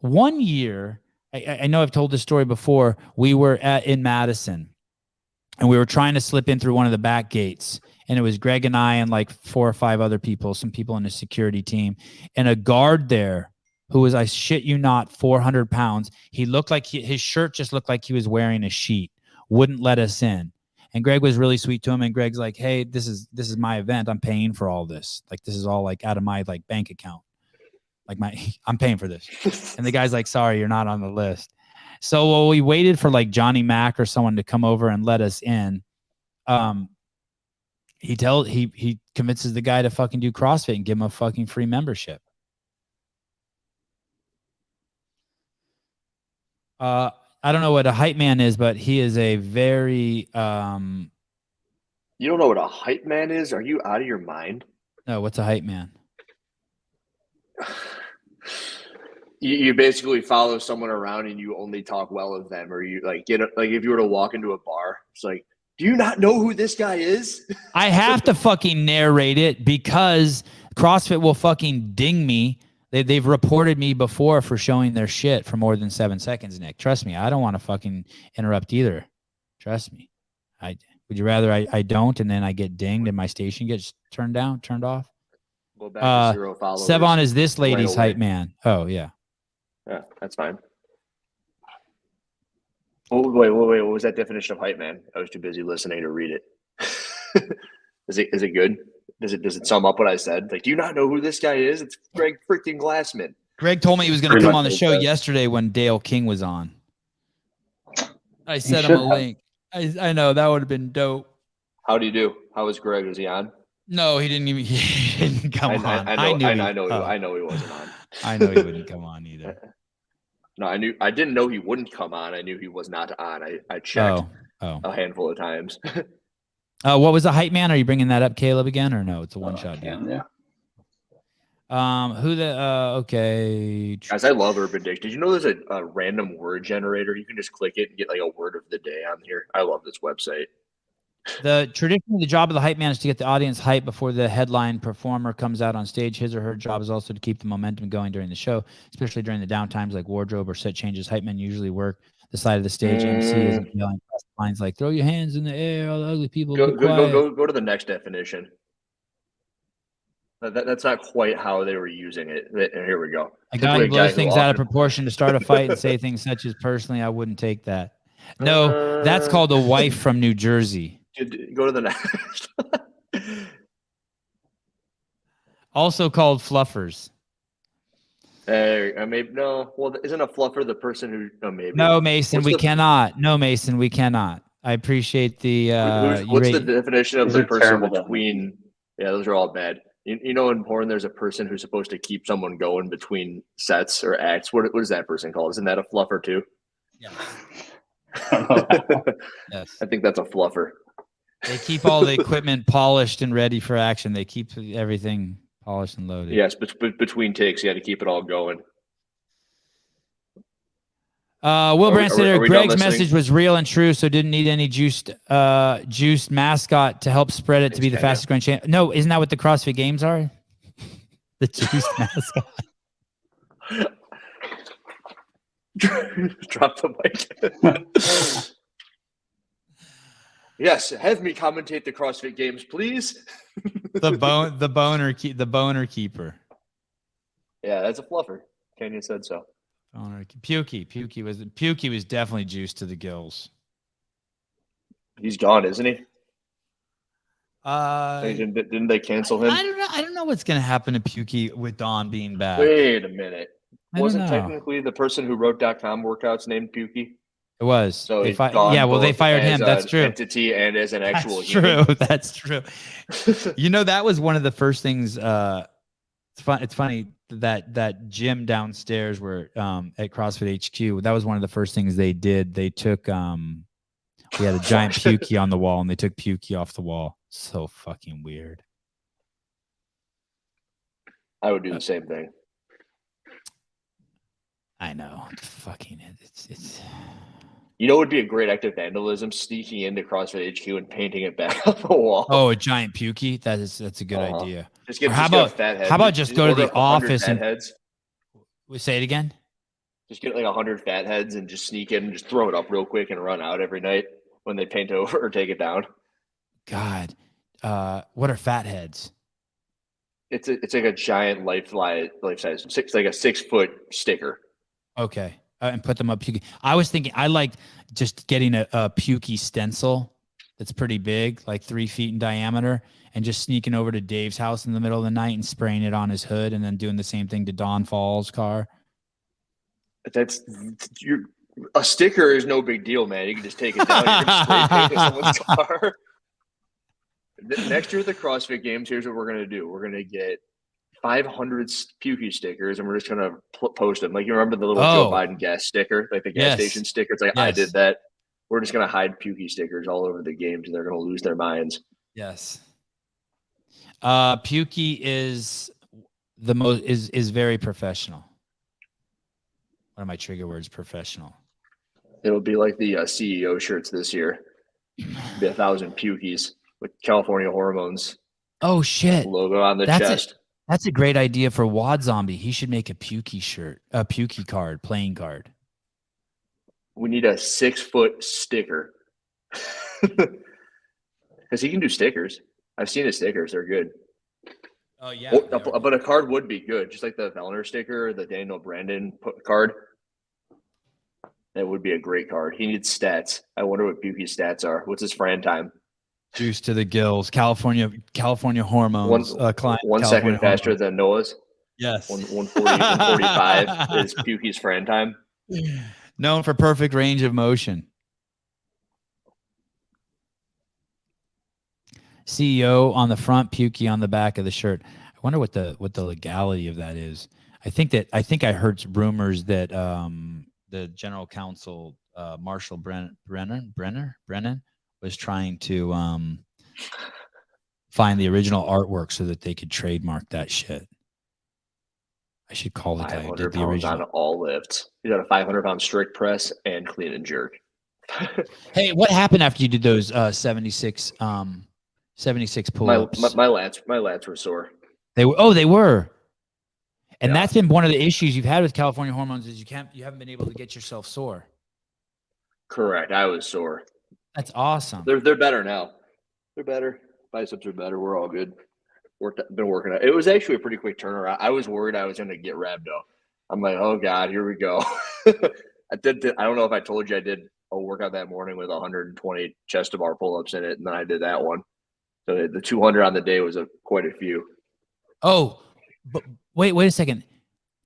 One year, I know I've told this story before. We were in Madison, and we were trying to slip in through one of the back gates. And it was Greg and I and like 4 or 5 other people, some people in the security team, and a guard there who was, I shit you not, 400 pounds. He looked like his shirt just looked like he was wearing a sheet, wouldn't let us in. And Greg was really sweet to him. And Greg's like, "Hey, this is my event. I'm paying for all this. Like, this is all like out of my like bank account. Like I'm paying for this." And the guy's like, "Sorry, you're not on the list." So we waited for like Johnny Mac or someone to come over and let us in. He convinces the guy to fucking do CrossFit and give him a fucking free membership. I don't know what a hype man is, but he is a very You don't know what a hype man is? Are you out of your mind? no, what's a hype man? You basically follow someone around and you only talk well of them, or you like if you were to walk into a bar, it's like, "Do you not know who this guy is?" I have to fucking narrate it because CrossFit will fucking ding me. They've reported me before for showing their shit for more than 7 seconds, Nick. Trust me, I don't want to fucking interrupt either. Trust me. Would you rather I don't, and then I get dinged and my station gets turned off? Go back to 0 followers. Sevan is this lady's away. hype man. Oh, yeah. Yeah, that's fine. Oh, wait. What was that definition of hype man? I was too busy listening to read it. Is it good? Does it sum up what I said? Like, do you not know who this guy is? It's Greg freaking Glassman. Greg told me he was going to Pretty come much on the what it show says. yesterday when Dale King was on. I sent should him a have. link. I know that would have been dope. How do you do? How was Greg? Was he on? No, he didn't even. He didn't come on. I know he wasn't on. I know he wouldn't come on either. No, I didn't know he wouldn't come on. I knew he was not on. I checked a handful of times. What was the hype man? Are you bringing that up, Caleb, again, or no? It's a one shot deal. Yeah. Okay. Guys, I love Urban Dictionary. Did you know there's a random word generator? You can just click it and get like a word of the day on here. I love this website. Traditionally, the job of the hype man is to get the audience hype before the headline performer comes out on stage. His or her job is also to keep the momentum going during the show, especially during the downtimes like wardrobe or set changes. Hype men usually work the side of the stage. MC isn't yelling lines like "throw your hands in the air, all the ugly people." Go to the next definition. That's not quite how they were using it. Here we go. A guy who blows things out of proportion to start a fight and say things such as "personally, I wouldn't take that." No, that's called a wife from New Jersey. Go to the next. Also called fluffers. Maybe no. Well, isn't a fluffer the person who? No, maybe. No, Mason, we cannot. No, Mason, we cannot. I appreciate the. What's the definition of the person terrible between? Yeah, those are all bad. You know, in porn, there's a person who's supposed to keep someone going between sets or acts. What is that person called? Isn't that a fluffer too? Yeah. Yes. I think that's a fluffer. They keep all the equipment polished and ready for action. They keep everything polished and loaded. Yes, but between takes, you got to keep it all going. Will Brandt said Greg's listening? message was real and true, so didn't need any juiced mascot to help spread it to be the fastest growing champ. No, isn't that what the CrossFit Games are? The juiced mascot. Drop the mic. Yes, have me commentate the CrossFit Games, please. The boner keeper. Yeah, that's a fluffer. Kenyon said so. Pukey was definitely juiced to the gills. He's gone, isn't he? Didn't Didn't they cancel him? I don't know what's gonna happen to Pukey with Don being back. Wait a minute. Wasn't know. technically the person who wrote .com workouts named Pukey? It was. So they fired him. That's true. Entity and as an actual That's human. true. That's true. You know, that was one of the first things. It's funny that gym downstairs where at CrossFit HQ. That was one of the first things they did. They took we had a giant Pukey on the wall, and they took Pukey off the wall. So fucking weird. I would do the same thing. I know. It's. You know, it would be a great act of vandalism, sneaking into CrossFit HQ and painting it back on the wall. Oh, a giant Pukey. That's a good idea. How about just go to the office and heads? Say it again. Just get like 100 fat heads and just sneak in and just throw it up real quick and run out every night when they paint over or take it down. God, what are fat heads? It's like a giant life size, like a 6 foot sticker. Okay. And put them up. Pukey. I was thinking I liked just getting a Pukey stencil that's pretty big, like 3 feet in diameter, and just sneaking over to Dave's house in the middle of the night and spraying it on his hood, and then doing the same thing to Don Fall's car. A sticker is no big deal, man. You can just take it down. You're gonna spray paint someone's car. Next year at the CrossFit Games, here's what we're gonna do. We're gonna get 500 Pukey stickers, and we're just gonna post them. Like, you remember the little Joe Biden gas sticker, like the gas station sticker? It's like, I did that. We're just gonna hide Pukey stickers all over the games, and they're gonna lose their minds. Yes. Pukey is very professional. One of my trigger words, professional. It'll be like the CEO shirts this year. Be 1,000 Pukeys with California Hormones. Oh shit! Logo on the chest. That's a great idea for Wad Zombie. He should make a Pukey shirt, a Pukey card, playing card. We need a 6 foot sticker. Because he can do stickers. I've seen his stickers. They're good. Oh, yeah. But a card would be good. Just like the Vellner sticker or the Daniel Brandon card. That would be a great card. He needs stats. I wonder what Pukey's stats are. What's his Fran time? Juice to the gills. California hormones. 1 second faster than Noah's. Yes. 140, 145 is Pukey's friend time. Known for perfect range of motion. CEO on the front, Pukey on the back of the shirt. I wonder what the legality of that is. I think I heard rumors that the general counsel Marshall Brennan was trying to find the original artwork so that they could trademark that shit. I should call the guy who did 500 the pounds original. on all lifts. He's got a 500-pound strict press and clean and jerk. Hey, what happened after you did those 76 pull-ups? My lats were sore. They were. And Yeah. that's been one of the issues you've had with California hormones is you haven't been able to get yourself sore. Correct. I was sore. That's awesome. They're better now. They're better. Biceps are better. We're all good. Been working out. It was actually a pretty quick turnaround. I was worried I was going to get rhabdo. I'm like, oh God, here we go. I don't know if I told you I did a workout that morning with 120 chest to bar pull-ups in it, and then I did that one. So the 200 on the day was quite a few. Oh, but wait a second.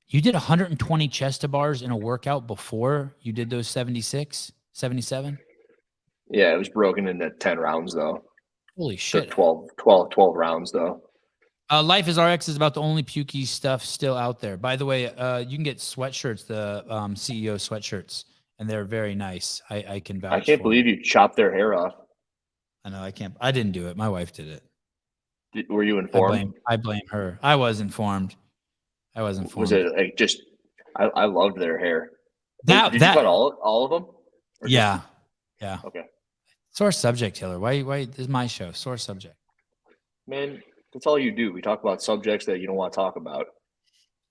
You did 120 chest to bars in a workout before you did those 76, 77? Yeah, it was broken into 10 rounds though. Holy shit. 12 rounds though. Life is RX is about the only Pukey stuff still out there. By the way, you can get sweatshirts, the CEO sweatshirts, and they're very nice. I can vouch. I can't believe you chopped their hair off. I know I can't. I didn't do it. My wife did it. Were you informed? I blame her. I was informed. Was it like just? I loved their hair. Did you cut all of them? Or yeah. Okay. Sore subject, Hiller. Why? This is my show. Sore subject. Man, that's all you do. We talk about subjects that you don't want to talk about.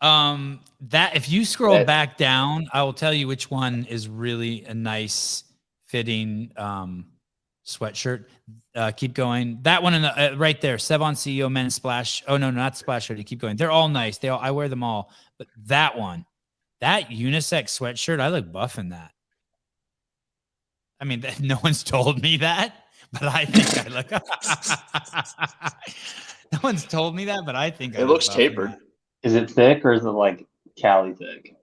That if you scroll back down, I will tell you which one is really a nice fitting sweatshirt. Keep going. That one in the right there, Sevan CEO men's splash. Oh no, not splash shirt. Keep going. They're all nice. I wear them all. But that one, that unisex sweatshirt, I look buff in that. I mean, no one's told me that, but I think I look. No one's told me that, but I think it looks tapered. Is it thick or is it like Cali thick?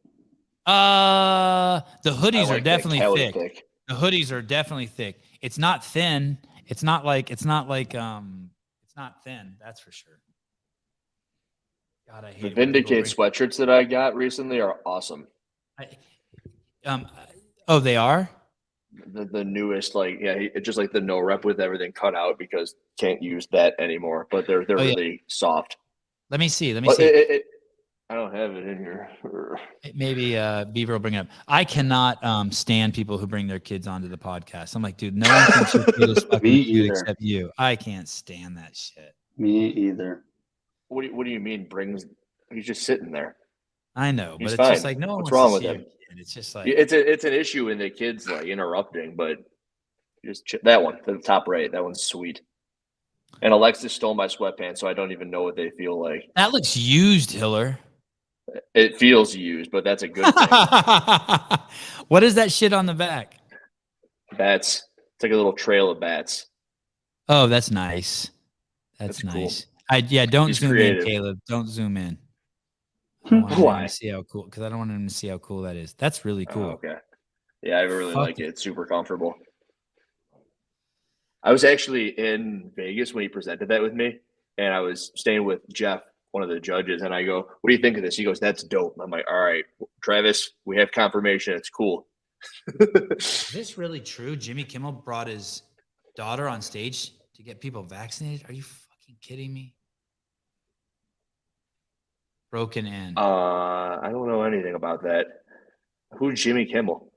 The hoodies are definitely thick. The hoodies are definitely thick. It's not thin. It's not thin. That's for sure. God, I hate the Vindicate sweatshirts that I got recently are awesome. Oh, they are? The newest, it's just like the no rep with everything cut out because can't use that anymore. But they're really soft. Let me see. I don't have it in here. Maybe Beaver will bring it up. I cannot stand people who bring their kids onto the podcast. I'm like, dude, no one thinks your kid is fucking cute except you. I can't stand that shit. Me either. What do you mean brings? He's just sitting there. I know, but it's fine. just like no one. What's wrong with him? It's just like it's an issue in the kids like interrupting, but just that one to the top right. That one's sweet. And Alexis stole my sweatpants, so I don't even know what they feel like. That looks used, Hiller. It feels used, but that's a good thing. What is that shit on the back? Bats. It's like a little trail of bats. Oh, that's nice. That's nice. Cool. Don't zoom in, Caleb. Don't zoom in. Why? See how cool? Because I don't want him to see how cool that is. That's really cool. Oh, okay. Yeah, I really like it. It's super comfortable. I was actually in Vegas when he presented that with me, and I was staying with Jeff, one of the judges, and I go, "What do you think of this?" He goes, "That's dope." I'm like, "All right, Travis, we have confirmation. It's cool." Is this really true? Jimmy Kimmel brought his daughter on stage to get people vaccinated? Are you fucking kidding me? Broken in. I don't know anything about that. Who's Jimmy Kimmel?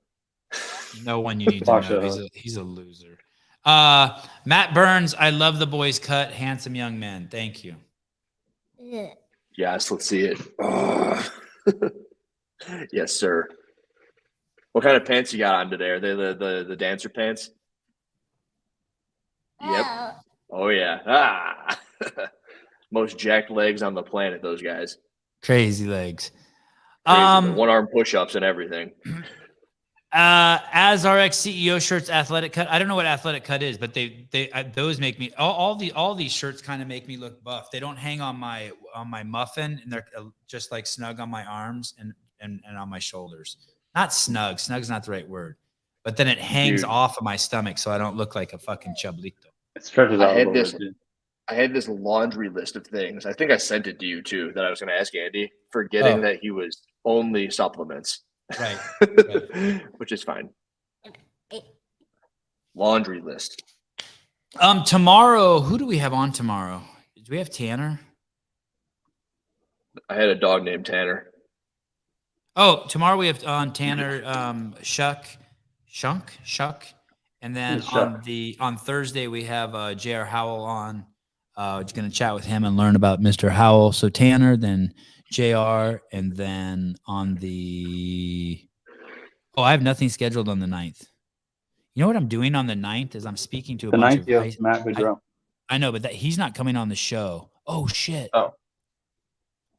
No one you need to know. He's a loser. Matt Burns, I love the boys cut. Handsome young man. Thank you. Yes, let's see it. Yes, sir. What kind of pants you got on today? Are they the dancer pants? Yep. Oh yeah. Most jacked legs on the planet, those guys. Crazy legs. Crazy. One arm push-ups and everything. As RX CEO shirts, athletic cut. I don't know what athletic cut is, but those make me all these shirts kind of make me look buff. They don't hang on my muffin, and they're just like snug on my arms and on my shoulders. Not snug. Snug's not the right word, but then it hangs off of my stomach, so I don't look like a fucking chablito. It stretches out. I had this laundry list of things. I think I sent it to you too that I was going to ask Andy, forgetting that he was only supplements. Right. Which is fine. Laundry list. Tomorrow, who do we have on tomorrow? Do we have Tanner? I had a dog named Tanner. Oh, tomorrow we have on Tanner, Shuck, and then on Thursday we have J.R. Howell on. We're just gonna chat with him and learn about Mr. Howell. So Tanner, then JR, and then on I have nothing scheduled on the 9th. You know what I'm doing on the 9th is I'm speaking to a bunch of guys. Matt Boudreau. I know, but he's not coming on the show. Oh shit. Oh.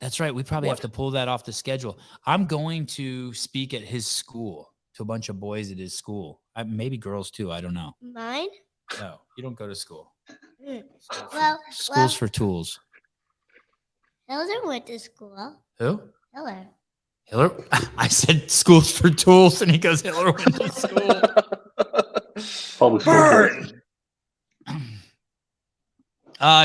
That's right. We probably have to pull that off the schedule. I'm going to speak at his school to a bunch of boys at his school. Maybe girls too. I don't know. Mine? No, you don't go to school. Schools for tools. Hiller went to school. Who? Hiller. I said schools for tools, and he goes, Hiller went to school. Public school.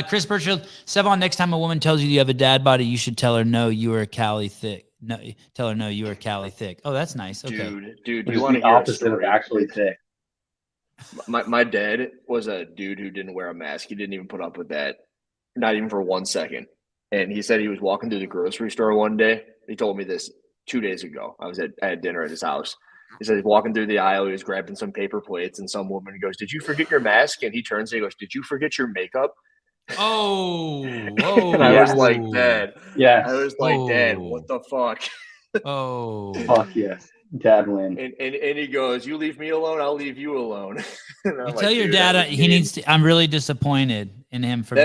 Chris Birchfield, Sevan, next time a woman tells you have a dad body, you should tell her no, you are Cali thick. No, tell her no, you are Cali thick. Oh, that's nice. Okay. Dude, you want to hear opposite of actually thick? My dad was a dude who didn't wear a mask. He didn't even put up with that, not even for 1 second. And he said he was walking through the grocery store one day. He told me this 2 days ago. I had dinner at his house. He said he's walking through the aisle. He was grabbing some paper plates, and some woman goes, "Did you forget your mask?" And he turns and he goes, "Did you forget your makeup?" Oh, and I was like, Dad. Yeah. I was like, Dad, what the fuck? Oh. Fuck yes. Dad win. And he goes, "You leave me alone, I'll leave you alone." You tell your dad he needs to. I'm really disappointed in him for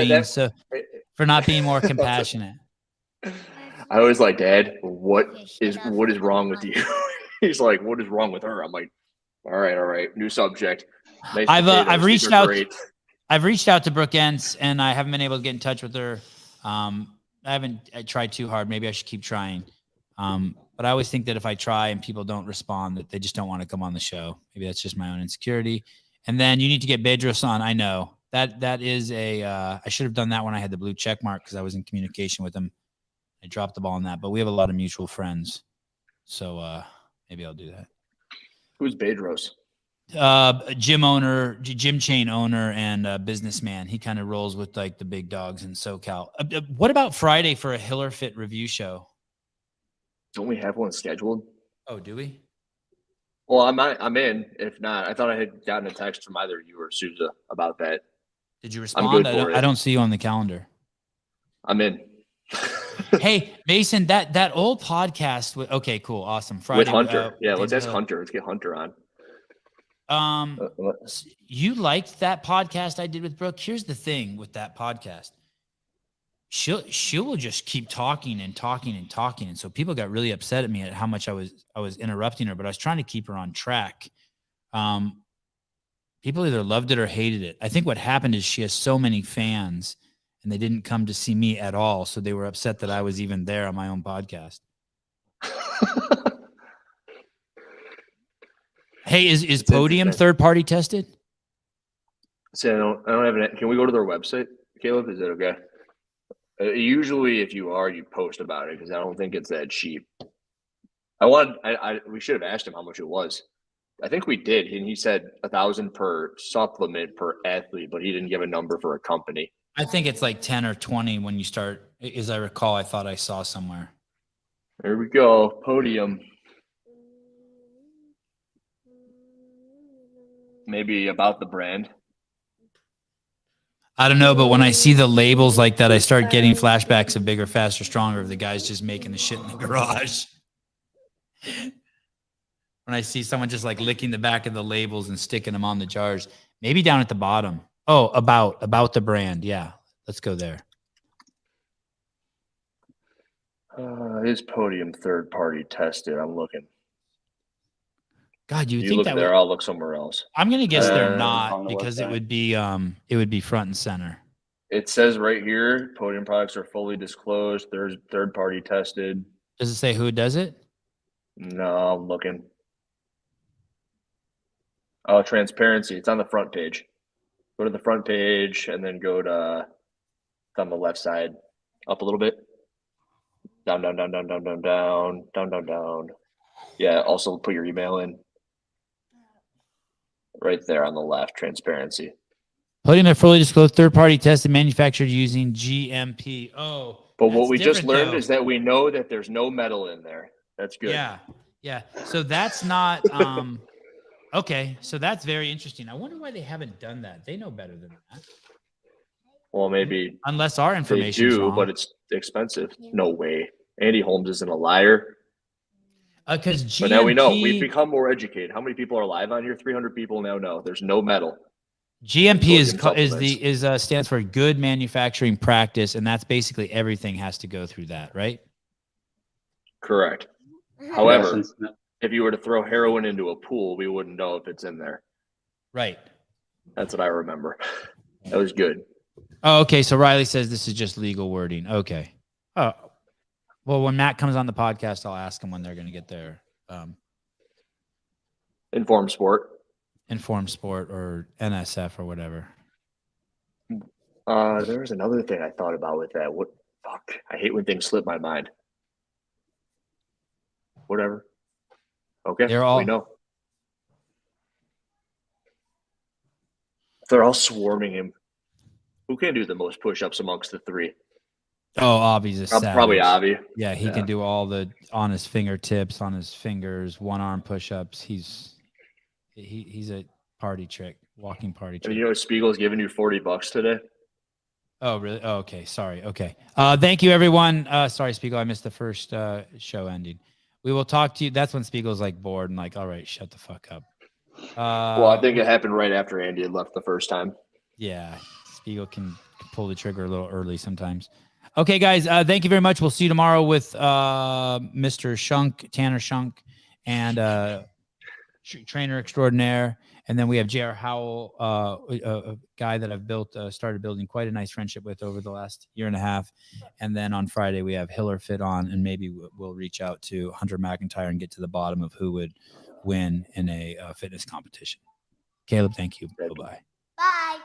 not being more compassionate. I was like, Dad, what is wrong with you? He's like, "What is wrong with her?" I'm like, all right, new subject. Nice I've reached out. I've reached out to Brooke Entz, and I haven't been able to get in touch with her. I tried too hard. Maybe I should keep trying. But I always think that if I try and people don't respond, that they just don't want to come on the show. Maybe that's just my own insecurity. And then you need to get Bedros on. I know that is I should have done that when I had the blue check mark because I was in communication with him. I dropped the ball on that, but we have a lot of mutual friends. So maybe I'll do that. Who's Bedros? Gym chain owner and businessman. He kind of rolls with like the big dogs in SoCal. What about Friday for a Hiller Fit review show? Don't we have one scheduled? Oh, do we? Well, I'm in. If not, I thought I had gotten a text from either you or Souza about that. Did you respond? I don't see you on the calendar. I'm in. Hey, Mason, that old podcast. Okay, cool, awesome. Friday with Hunter. Let's ask Hunter. Let's get Hunter on. You liked that podcast I did with Brooke. Here's the thing with that podcast. She will just keep talking and talking and talking. And so people got really upset at me at how much I was interrupting her, but I was trying to keep her on track. People either loved it or hated it. I think what happened is she has so many fans and they didn't come to see me at all. So they were upset that I was even there on my own podcast. Hey, is Podium third party tested? So I don't have it. Can we go to their website, Caleb? Is that okay? Usually, if you are, you post about it because I don't think it's that cheap. We should have asked him how much it was. I think we did, and he said $1,000 per supplement per athlete, but he didn't give a number for a company. I think it's like 10 or 20 when you start. As I recall, I thought I saw somewhere. There we go, Podium. Maybe about the brand. I don't know, but when I see the labels like that, I start getting flashbacks of Bigger, Faster, Stronger of the guys just making the shit in the garage. When I see someone just like licking the back of the labels and sticking them on the jars, maybe down at the bottom. Oh, about the brand. Yeah, let's go there. Is Podium third party tested? I'm looking. God, you would You think look that there, would, I'll look somewhere else. I'm gonna guess they're on not the because it website. would be front and center. It says right here, Podium products are fully disclosed, third party tested. Does it say who does it? No, I'm looking. Oh, transparency. It's on the front page. Go to the front page and then go to it's on the left side. Up a little bit. Down, down, down, down, down, down, down, down, down, down. Yeah, also put your email in. Right there on the left, transparency. Podium are fully disclosed, third party tested, manufactured using GMP. Oh, But what that's we just different, learned though. is that we know that there's no metal in there. That's good. Yeah, yeah. So that's not okay. So that's very interesting. I wonder why they haven't done that. They know better than that. Well, maybe Unless our they information do, but it's expensive. No way. Andy Holmes isn't a liar. Because GMP. But now we know. We've become more educated. How many people are live on here? 300 people now know. There's no metal. GMP Sodium supplements. stands for good manufacturing practice, and that's basically everything has to go through that, right? Correct. Yeah, However, since- if you were to throw heroin into a pool, we wouldn't know if it's in there. Right. That's what I remember. That was good. Oh, okay. So Riley says this is just legal wording. Okay. Oh, well, when Matt comes on the podcast, I'll ask him when they're going to get their Informed sport. Informed Sport or NSF or whatever. There was another thing I thought about with that. What? Fuck. I hate when things slip my mind. Whatever. Okay. They're all- we know. They're all swarming him. Who can do the most push-ups amongst the three? Oh, Avi's a Probably savage. Avi. Yeah, he Yeah. can do all the on his fingertips, on his fingers, one arm push-ups. He's a party trick, walking party And trick. you know Spiegel's giving you $40 today? Oh, really? Oh, okay. Sorry. Okay. Thank you, everyone. Sorry, Spiegel. I missed the first show ending. We will talk to you. That's when Spiegel's like bored and like, all right, shut the fuck up. Well, I think it happened right after Andy had left the first time. Yeah, Spiegel can pull the trigger a little early sometimes. Okay, guys. Thank you very much. We'll see you tomorrow with Mr. Shunk, Tanner Shunk, and trainer extraordinaire. And then we have J.R. Howell, a guy that I've started building quite a nice friendship with over the last year and a half. And then on Friday, we have Hiller Fit on, and maybe we'll reach out to Hunter McIntyre and get to the bottom of who would win in a fitness competition. Caleb, thank you. Bye-bye. Bye.